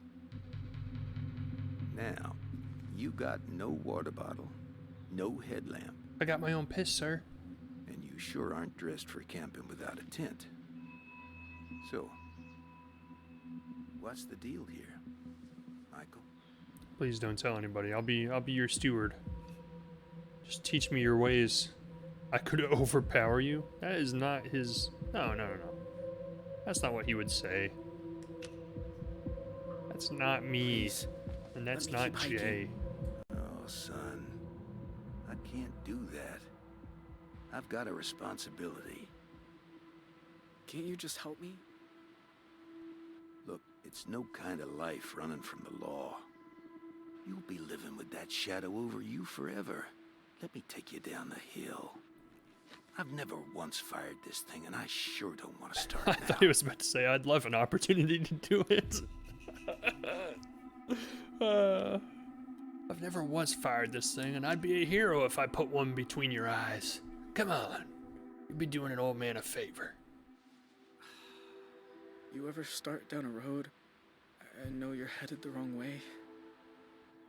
Now, you got no water bottle, no headlamp, I got my own piss, sir. and you sure aren't dressed for camping without a tent. So, what's the deal here, Michael? Please don't tell anybody. I'll be your steward. Just teach me your ways. I could overpower you. That is not his. No. That's not what he would say. That's not me. And that's not Jay. Oh, son. I can't do that. I've got a responsibility. Can't you just help me? Look, it's no kind of life running from the law. You'll be living with that shadow over you forever. Let me take you down the hill. I've never once fired this thing, and I sure don't want to start I now. thought he was about to say I'd love an opportunity to do it. I've never once fired this thing, and I'd be a hero if I put one between your eyes. Come on. You'd be doing an old man a favor. You ever start down a road and know you're headed the wrong way,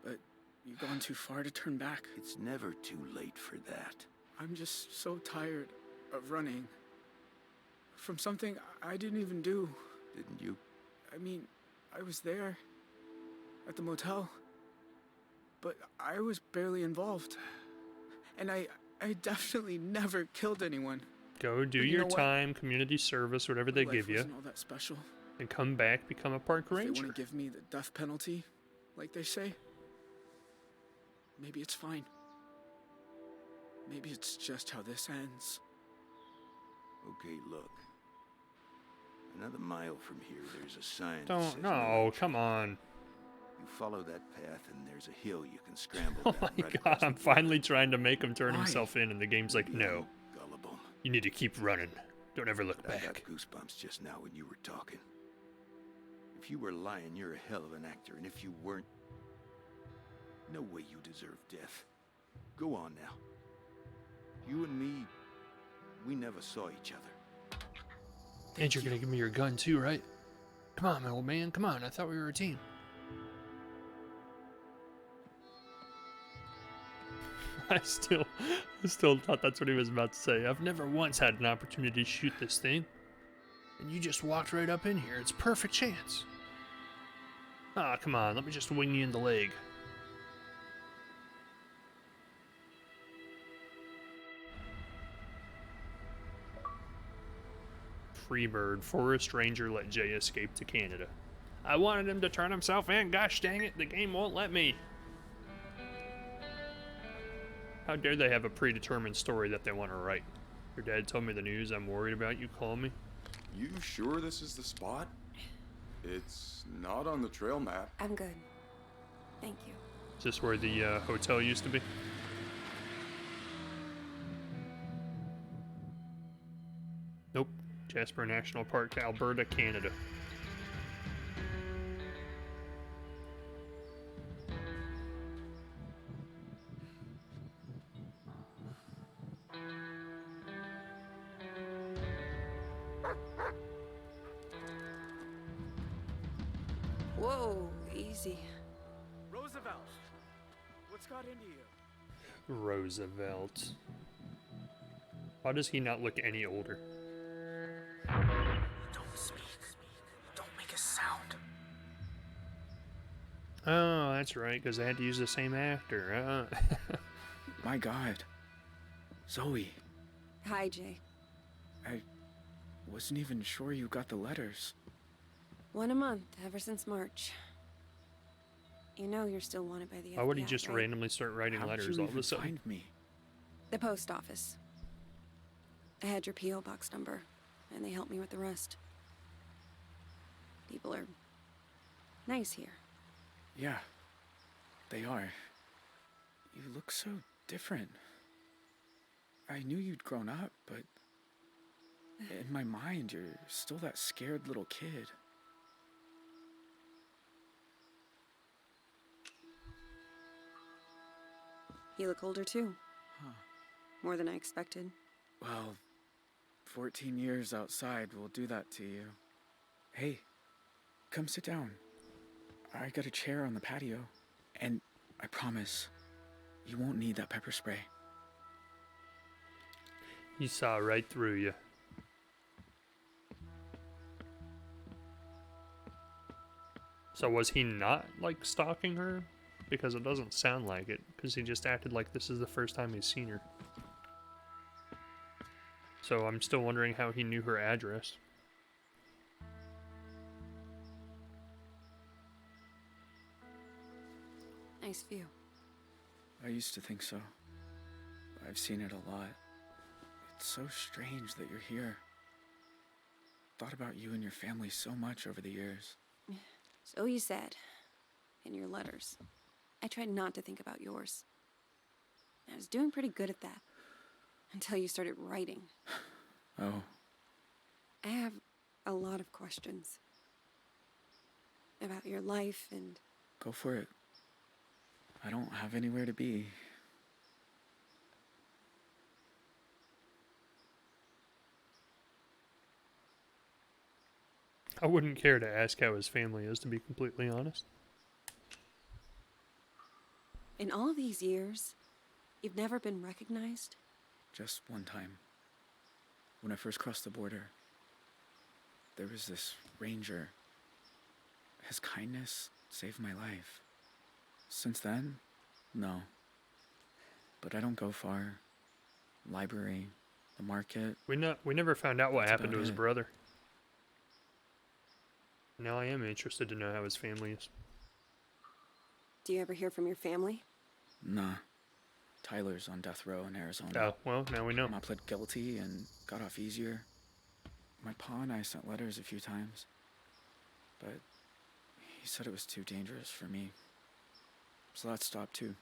but you've gone too far to turn back? It's never too late for that. I'm just so tired of running from something I didn't even do. Didn't you? I mean, I was there at the motel, but I was barely involved. And I definitely never killed anyone. Go do But you your know what? time, community service, whatever they Life give you, wasn't all that special. and come back, become a park If they ranger. want to give me the death penalty, like they say, maybe it's fine. Maybe it's just how this ends. Okay, look. Another mile from here, there's a sign that Don't, says no, come on. You follow that path and there's a hill you can scramble Oh down my right god, across I'm the finally trying to make him turn Why? himself in, and the game's like, no. gullible. You need to keep running. Don't ever look I got back. goosebumps just now when you were talking. If you were lying, you're a hell of an actor, and if you weren't, no way you deserve death. Go on now. You and me, we never saw each other. And you're gonna give me your gun too, right? Come on, my old man, come on. I thought we were a team. I still thought that's what he was about to say. I've never once had an opportunity to shoot this thing. And you just walked right up in here. It's perfect chance. Ah, come on, let me just wing you in the leg. Freebird, forest ranger let Jay escape to Canada. I wanted him to turn himself in, gosh dang it, the game won't let me. How dare they have a predetermined story that they want to write? Your dad told me the news, I'm worried about you, call me. You sure this is the spot? It's not on the trail map. I'm good. Thank you. Is this where the hotel used to be? Nope. Jasper National Park, Alberta, Canada. easy. Roosevelt, what's got into you? Roosevelt. Why does he not look any older? Don't speak. Don't make a sound. Oh, that's right, because they had to use the same actor. My God. Zoe, Hi, Jay. I wasn't even sure you got the letters. 1 a month, ever since March. You know you're still wanted by the FBI, Why would he just right? randomly start writing How'd letters you all of a even sudden? find me? The post office. I had your P.O. box number, and they helped me with the rest. People are nice here. Yeah, they are. You look so different. I knew you'd grown up, but in my mind, you're still that scared little kid. You look older too. Huh. More than I expected. Well, 14 years outside will do that to you. Hey, come sit down. I got a chair on the patio, and I promise, you won't need that pepper spray. He saw right through you. So was he not, like, stalking her? Because it doesn't sound like it, because he just acted like this is the first time he's seen her. So I'm still wondering how he knew her address. Nice view. I used to think so. I've seen it a lot. It's so strange that you're here. Thought about you and your family so much over the years. So you said. In your letters. I tried not to think about yours. I was doing pretty good at that. Until you started writing. Oh. I have a lot of questions. About your life and... Go for it. I don't have anywhere to be. I wouldn't care to ask how his family is, to be completely honest. In all these years, you've never been recognized? Just one time. When I first crossed the border, there was this ranger. His kindness saved my life. Since then, no. But I don't go far. Library, the market. We never found out what That's happened to about his it. brother. Now I am interested to know how his family is. Do you ever hear from your family? Nah. Tyler's on death row in Arizona. Oh, well, now we know. I pled guilty and got off easier. My pa and I sent letters a few times. But he said it was too dangerous for me. So that stopped too.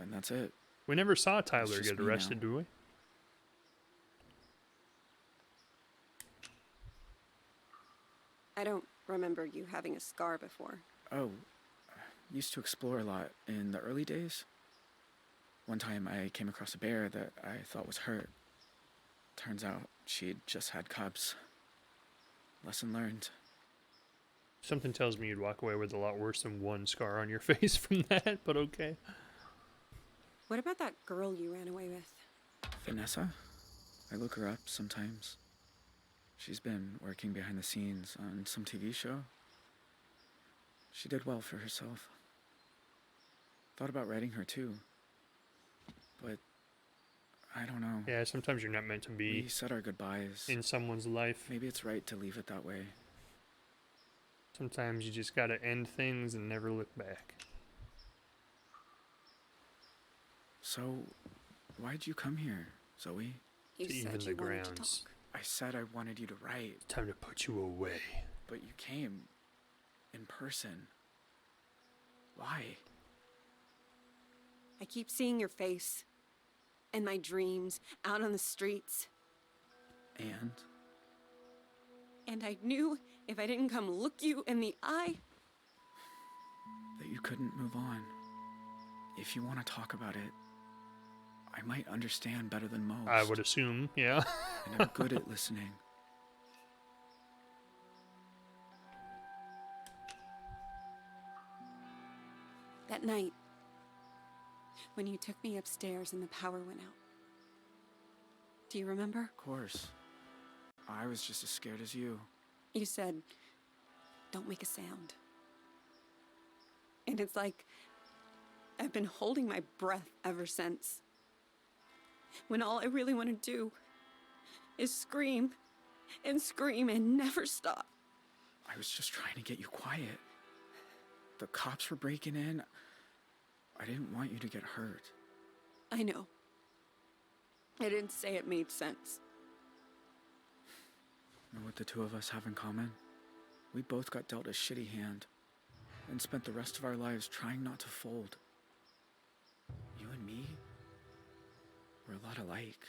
And that's it. We never saw Tyler just get me arrested, now. do we? I don't remember you having a scar before. Oh, used to explore a lot in the early days. One time I came across a bear that I thought was hurt. Turns out she'd just had cubs. Lesson learned. Something tells me you'd walk away with a lot worse than one scar on your face from that, but okay. What about that girl you ran away with? Vanessa? I look her up sometimes. She's been working behind the scenes on some TV show. She did well for herself. Thought about writing her too. But I don't know. Yeah, sometimes you're not meant to be We said our goodbyes. in someone's life. Maybe it's right to leave it that way. Sometimes you just gotta end things and never look back. So, why'd you come here, Zoe? You To said even you the wanted to grounds. talk. I said I wanted you to write, Time to put you away. but you came in person. Why? I keep seeing your face. In my dreams, out on the streets. And? And I knew if I didn't come look you in the eye, That you couldn't move on. If you want to talk about it, I might understand better than most. I would assume, yeah. And I'm good at listening. That night, when you took me upstairs and the power went out. Do you remember? Of course. I was just as scared as you. You said, don't make a sound. And it's like I've been holding my breath ever since. When all I really want to do is scream and scream and never stop. I was just trying to get you quiet. The cops were breaking in. I didn't want you to get hurt. I know. I didn't say it made sense. Know what the two of us have in common? We both got dealt a shitty hand and spent the rest of our lives trying not to fold. You and me, we're a lot alike.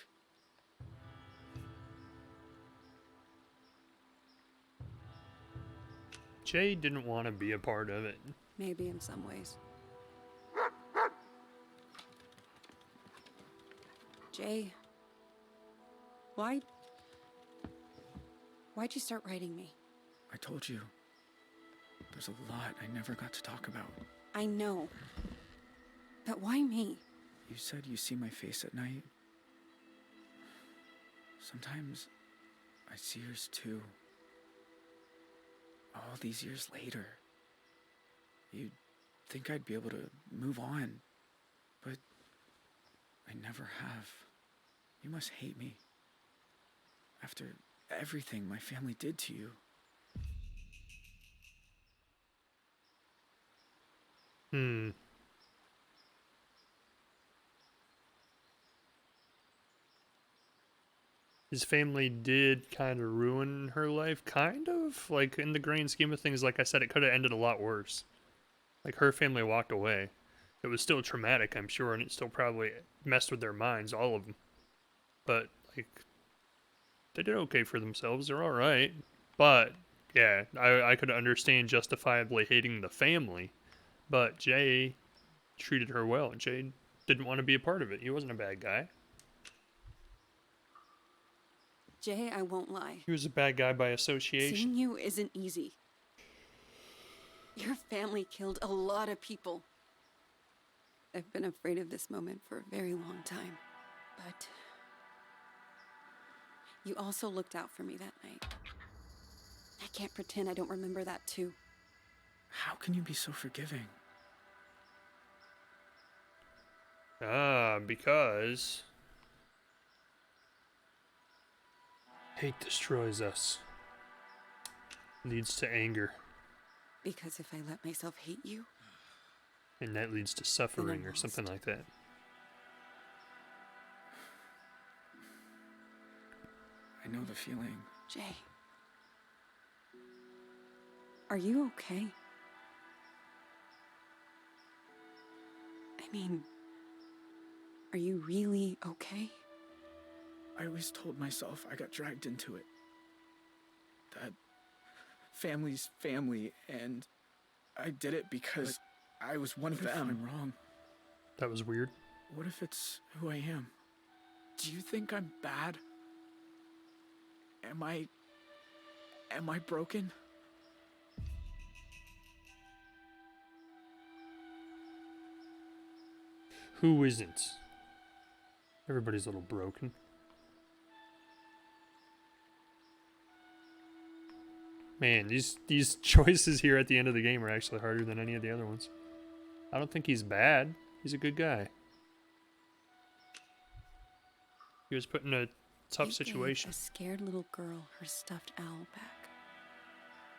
Jay didn't want to be a part of it. Maybe in some ways. Jay, why'd you start writing me? I told you. There's a lot I never got to talk about. I know. But why me? You said you see my face at night. Sometimes I see yours too. All these years later. You'd think I'd be able to move on, but I never have. You must hate me. After everything my family did to you. His family did kind of ruin her life, kind of. Like, in the grand scheme of things, like I said, it could have ended a lot worse. Like, her family walked away. It was still traumatic, I'm sure, and it still probably messed with their minds, all of them. But, like, they did okay for themselves. They're alright. But, yeah, I could understand justifiably hating the family. But Jay treated her well, and Jay didn't want to be a part of it. He wasn't a bad guy. Jay, I won't lie. He was a bad guy by association. Seeing you isn't easy. Your family killed a lot of people. I've been afraid of this moment for a very long time. But you also looked out for me that night. I can't pretend I don't remember that too. How can you be so forgiving? Because hate destroys us. Leads to anger. Because if I let myself hate you... And that leads to suffering or something like that. I know the feeling. Jay. Are you okay? I mean, are you really okay? I always told myself I got dragged into it. That family's family, and I did it because I was one of them. I'm wrong. That was weird. What if it's who I am? Do you think I'm bad? Am I broken? Who isn't? Everybody's a little broken. Man, these choices here at the end of the game are actually harder than any of the other ones. I don't think he's bad. He's a good guy. He was put in a tough situation. A scared little girl her stuffed owl back.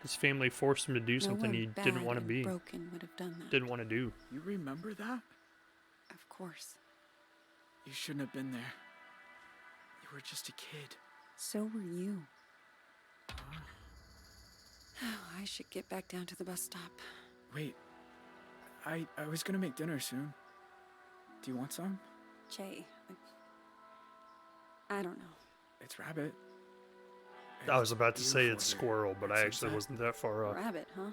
His family forced him to do something he didn't want to be. Broken would have done that. Didn't want to do. You remember that? Of course. You shouldn't have been there. You were just a kid. So were you. I should get back down to the bus stop. Wait. I was gonna make dinner soon. Do you want some? Jay, I don't know. It's rabbit. I was about to say it's squirrel, but I actually wasn't that far off. Rabbit, huh?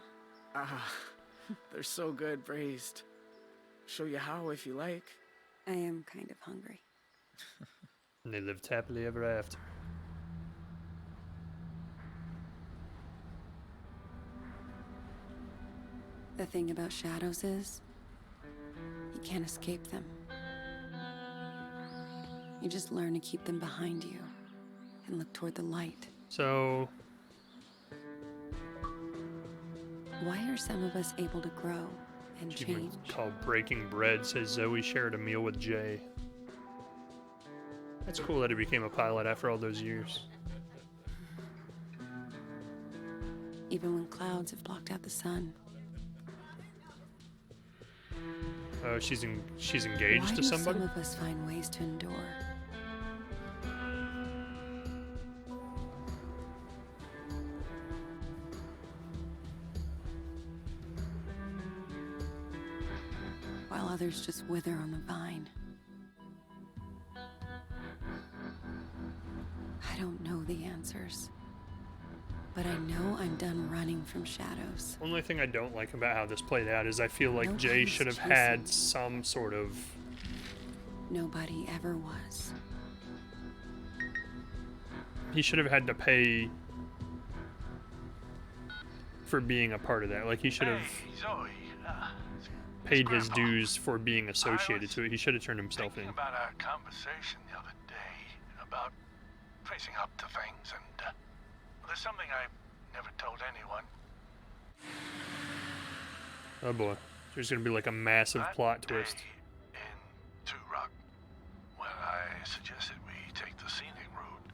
Ah, they're so good braised. Show you how if you like. I am kind of hungry. And they lived happily ever after. The thing about shadows is, You can't escape them. You just learn to keep them behind you and look toward the light. So, Why are some of us able to grow and change? called Breaking Bread says Zoe shared a meal with Jay. That's cool that he became a pilot after all those years. Even when clouds have blocked out the sun. Oh, she's engaged Why to do somebody? some of us find ways to endure? While others just wither on the vine. I don't know the answers, but I know I'm done running from shadows. Only thing I don't like about how this played out is I feel like Jay Nobody's should have choosing. had some sort of... Nobody ever was. He should have had to pay for being a part of that. Like, he should have Zoe, paid his dues for being associated to it. He should have turned himself in. about our conversation the other day about facing up to things, and there's something I never told anyone. Oh boy. There's gonna be like a massive plot twist. Two Rock, when I suggested we take the scenic route,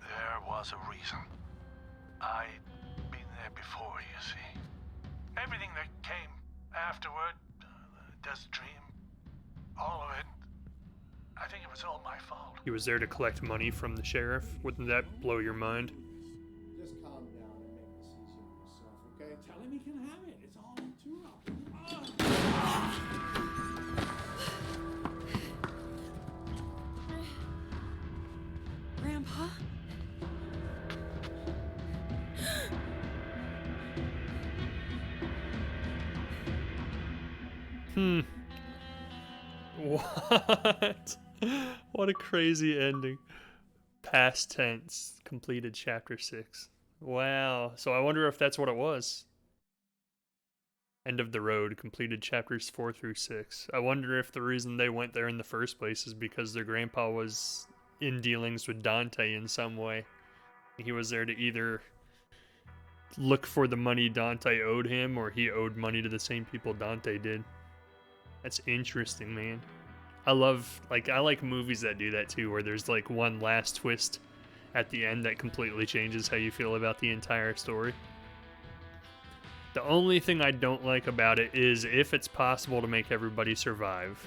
there was a reason. I'd been there before, you see. Everything that came afterward, the Desert Dream, all of it, I think it was all my fault. He was there to collect money from the sheriff. Wouldn't that blow your mind? Just calm down and make this easy on yourself, okay? Tell him he can have it. It's all too rough. Grandpa? What? What a crazy ending. Past tense. Completed chapter 6. Wow. So I wonder if that's what it was. End of the road. Completed chapters 4 through 6. I wonder if the reason they went there in the first place is because their grandpa was in dealings with Dante in some way. He was there to either look for the money Dante owed him, or he owed money to the same people Dante did. That's interesting, man. I like movies that do that too, where there's like one last twist at the end that completely changes how you feel about the entire story. The only thing I don't like about it is if it's possible to make everybody survive.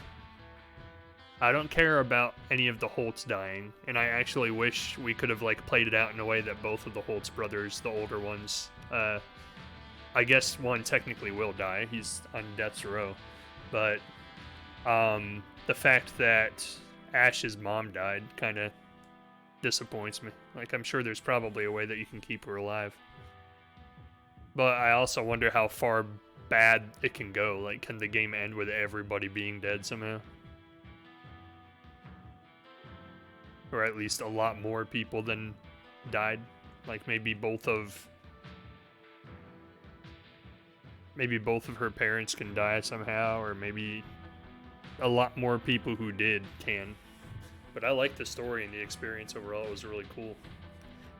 I don't care about any of the Holtz dying, and I actually wish we could have like played it out in a way that both of the Holtz brothers, the older ones, I guess one technically will die. He's on death's row. But the fact that Ash's mom died kind of disappoints me. Like, I'm sure there's probably a way that you can keep her alive. But I also wonder how far bad it can go. Like, can the game end with everybody being dead somehow? Or at least a lot more people than died. Like, maybe both of her parents can die somehow, or maybe a lot more people who did can. But I like the story and the experience overall. It was really cool.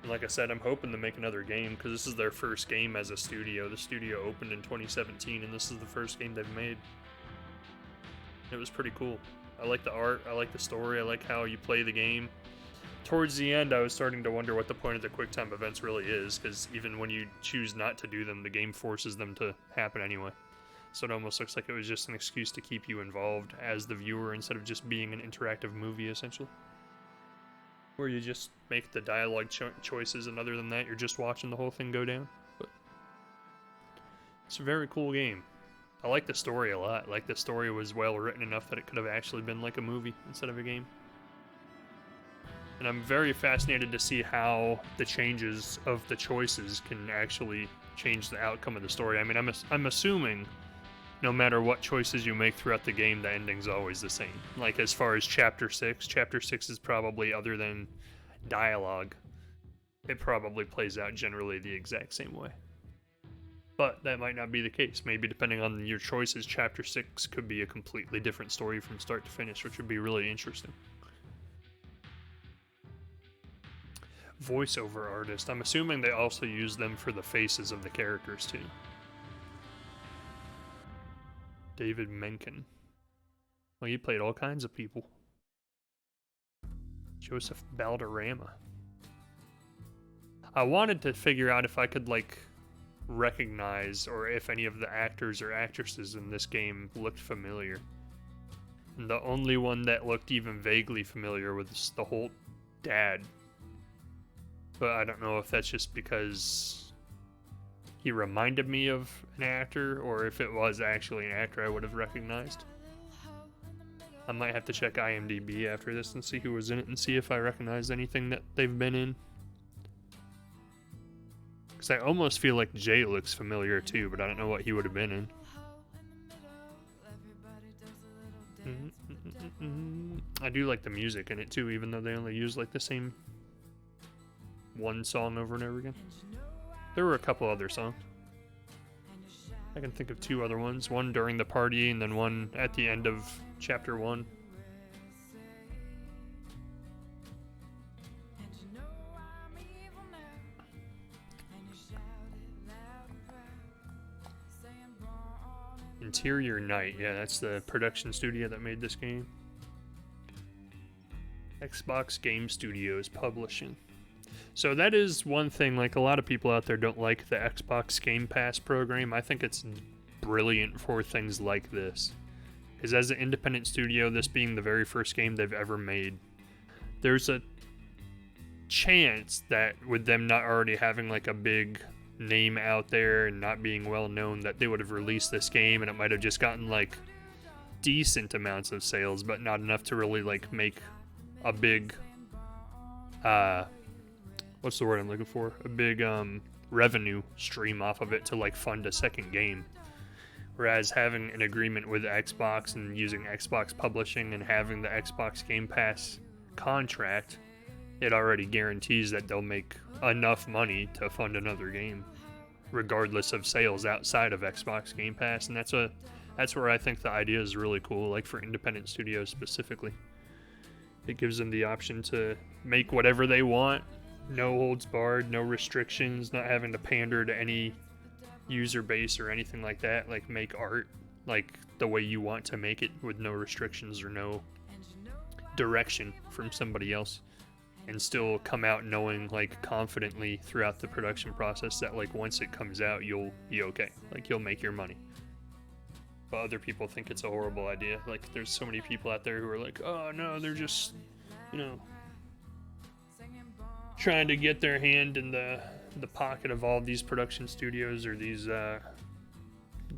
And like I said, I'm hoping to make another game, because this is their first game as a studio. The studio opened in 2017, and this is the first game they've made. It was pretty cool. I like the art, I like the story, I like how you play the game. Towards the end, I was starting to wonder what the point of the QuickTime events really is, because even when you choose not to do them, the game forces them to happen anyway. So it almost looks like it was just an excuse to keep you involved as the viewer instead of just being an interactive movie, essentially. Where you just make the dialogue choices, and other than that, you're just watching the whole thing go down. But it's a very cool game. I like the story a lot. Like, the story was well written enough that it could have actually been like a movie instead of a game. And I'm very fascinated to see how the changes of the choices can actually change the outcome of the story. I mean, I'm assuming no matter what choices you make throughout the game, the ending's always the same. Like, as far as Chapter 6 is probably, other than dialogue, it probably plays out generally the exact same way. But that might not be the case. Maybe depending on your choices, Chapter 6 could be a completely different story from start to finish, which would be really interesting. Voiceover artist. I'm assuming they also use them for the faces of the characters, too. David Menken. Well, he played all kinds of people. Joseph Balderrama. I wanted to figure out if I could, like, recognize or if any of the actors or actresses in this game looked familiar. And the only one that looked even vaguely familiar was the Holt dad. But I don't know if that's just because he reminded me of an actor or if it was actually an actor I would have recognized. I might have to check IMDb after this and see who was in it and see if I recognize anything that they've been in. Because I almost feel like Jay looks familiar too, but I don't know what he would have been in. I do like the music in it too, even though they only use like the same one song over and over again. There were a couple other songs. I can think of two other ones. One during the party and then one at the end of Chapter 1. Interior Night, yeah, that's the production studio that made this game. Xbox Game Studios Publishing. So that is one thing, like a lot of people out there don't like the Xbox Game Pass program. I think it's brilliant for things like this. Because as an independent studio, this being the very first game they've ever made, there's a chance that with them not already having like a big name out there and not being well known, that they would have released this game and it might have just gotten like decent amounts of sales, but not enough to really like make a big what's the word I'm looking for? A big revenue stream off of it to like fund a second game. Whereas having an agreement with Xbox and using Xbox Publishing and having the Xbox Game Pass contract, it already guarantees that they'll make enough money to fund another game, regardless of sales outside of Xbox Game Pass. And that's where I think the idea is really cool, like for independent studios specifically. It gives them the option to make whatever they want, no holds barred, no restrictions, not having to pander to any user base or anything like that. Like make art like the way you want to make it with no restrictions or no direction from somebody else, and still come out knowing like confidently throughout the production process that like once it comes out you'll be okay, like you'll make your money. But other people think it's a horrible idea. Like there's so many people out there who are like, oh no, they're just, you know, trying to get their hand in the pocket of all these production studios or these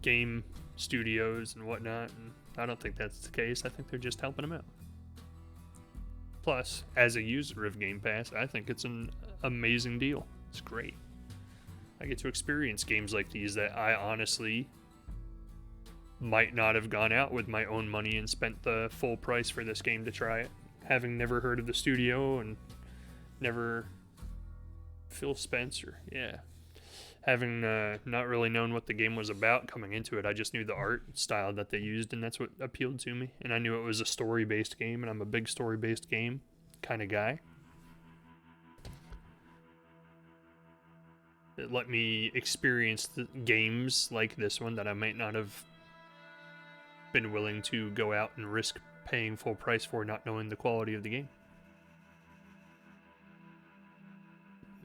game studios and whatnot. And I don't think that's the case. I think they're just helping them out. Plus, as a user of Game Pass, I think it's an amazing deal. It's great. I get to experience games like these that I honestly might not have gone out with my own money and spent the full price for this game to try it. Having never heard of the studio and never Phil Spencer, yeah. Having not really known what the game was about coming into it, I just knew the art style that they used, and that's what appealed to me. And I knew it was a story-based game, and I'm a big story-based game kind of guy. It let me experience the games like this one that I might not have been willing to go out and risk paying full price for, not knowing the quality of the game.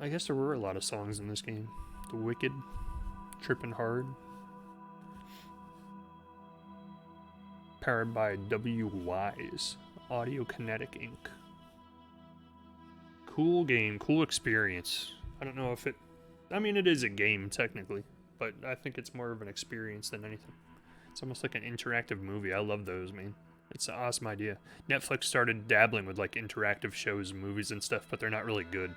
I guess there were a lot of songs in this game. The Wicked, Trippin' Hard. Powered by W Wise, Audio Kinetic Inc. Cool game, cool experience. I don't know if it... I mean, it is a game, technically, but I think it's more of an experience than anything. It's almost like an interactive movie. I love those, man. It's an awesome idea. Netflix started dabbling with, like, interactive shows and movies and stuff, but they're not really good.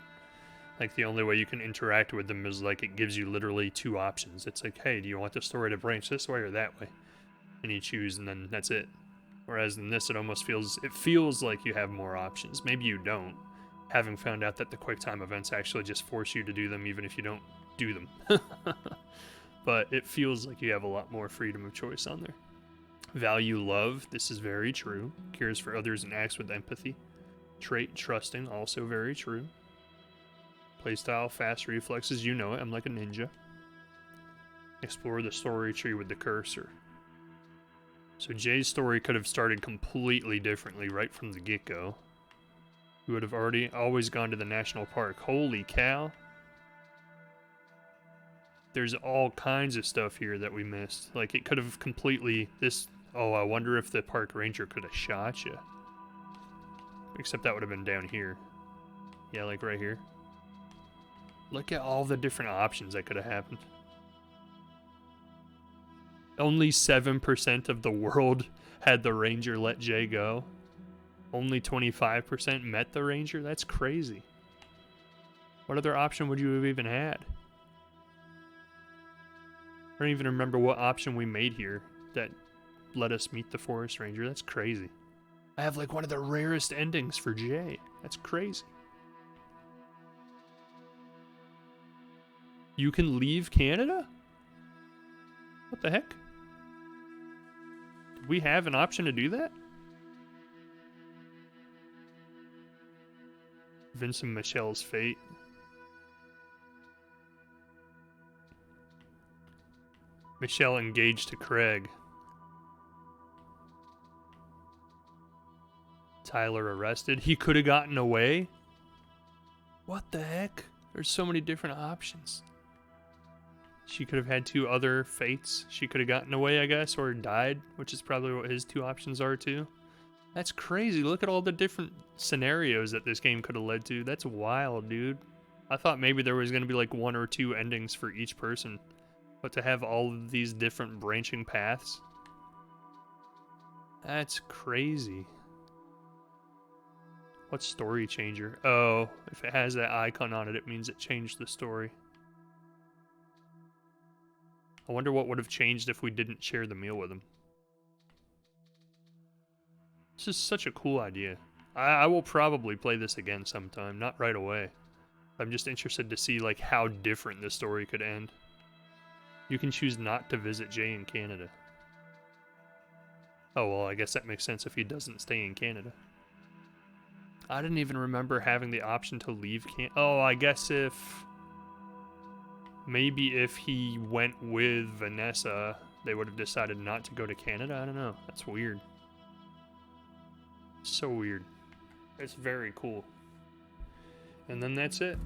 Like, the only way you can interact with them is, like, it gives you literally two options. It's like, hey, do you want the story to branch this way or that way? And you choose, and then that's it. Whereas in this, it almost feels like you have more options. Maybe you don't, having found out that the QuickTime events actually just force you to do them even if you don't do them. but it feels like you have a lot more freedom of choice on there. Value love, this is very true. Cares for others and acts with empathy. Trait trusting, also very true. Playstyle, fast reflexes, you know it, I'm like a ninja. Explore the story tree with the cursor. So Jay's story could have started completely differently right from the get-go. We would have always gone to the national park. Holy cow. There's all kinds of stuff here that we missed. Like, it could have completely... Oh, I wonder if the park ranger could have shot you. Except that would have been down here. Yeah, like right here. Look at all the different options that could have happened. Only 7% of the world had the ranger let Jay go. Only 25% met the ranger? That's crazy. What other option would you have even had? I don't even remember what option we made here that let us meet the forest ranger. That's crazy. I have like one of the rarest endings for Jay. That's crazy. You can leave Canada? What the heck? Did we have an option to do that? Vincent Michelle's fate. Michelle engaged to Craig. Tyler arrested. He could have gotten away? What the heck? There's so many different options. She could have had 2 other fates. She could have gotten away, I guess, or died, which is probably what his 2 options are too. That's crazy. Look at all the different scenarios that this game could have led to. That's wild, dude. I thought maybe there was going to be like 1 or 2 endings for each person. But to have all of these different branching paths, that's crazy. What's story changer? Oh, if it has that icon on it, it means it changed the story. I wonder what would have changed if we didn't share the meal with him. This is such a cool idea. I will probably play this again sometime, not right away. I'm just interested to see like how different this story could end. You can choose not to visit Jay in Canada. Oh well, I guess that makes sense if he doesn't stay in Canada. I didn't even remember having the option to leave Canada. Oh, I guess maybe if he went with Vanessa, they would have decided not to go to Canada. I don't know. That's weird. So weird. It's very cool. And then that's it.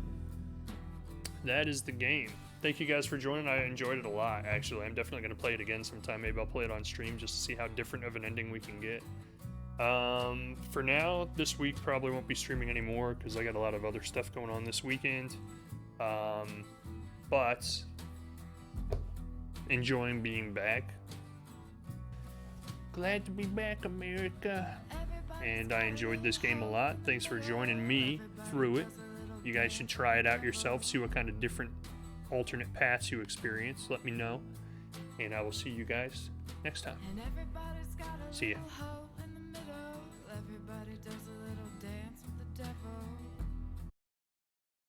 That is the game. Thank you guys for joining. I enjoyed it a lot, actually. I'm definitely going to play it again sometime. Maybe I'll play it on stream just to see how different of an ending we can get. For now, this week probably won't be streaming anymore because I got a lot of other stuff going on this weekend. But enjoying being back. Glad to be back, America. And I enjoyed this game a lot. Thanks for joining me through it. You guys should try it out yourself, see what kind of different alternate paths you experience. Let me know. And I will see you guys next time. See ya. Everybody does a little dance with the devil.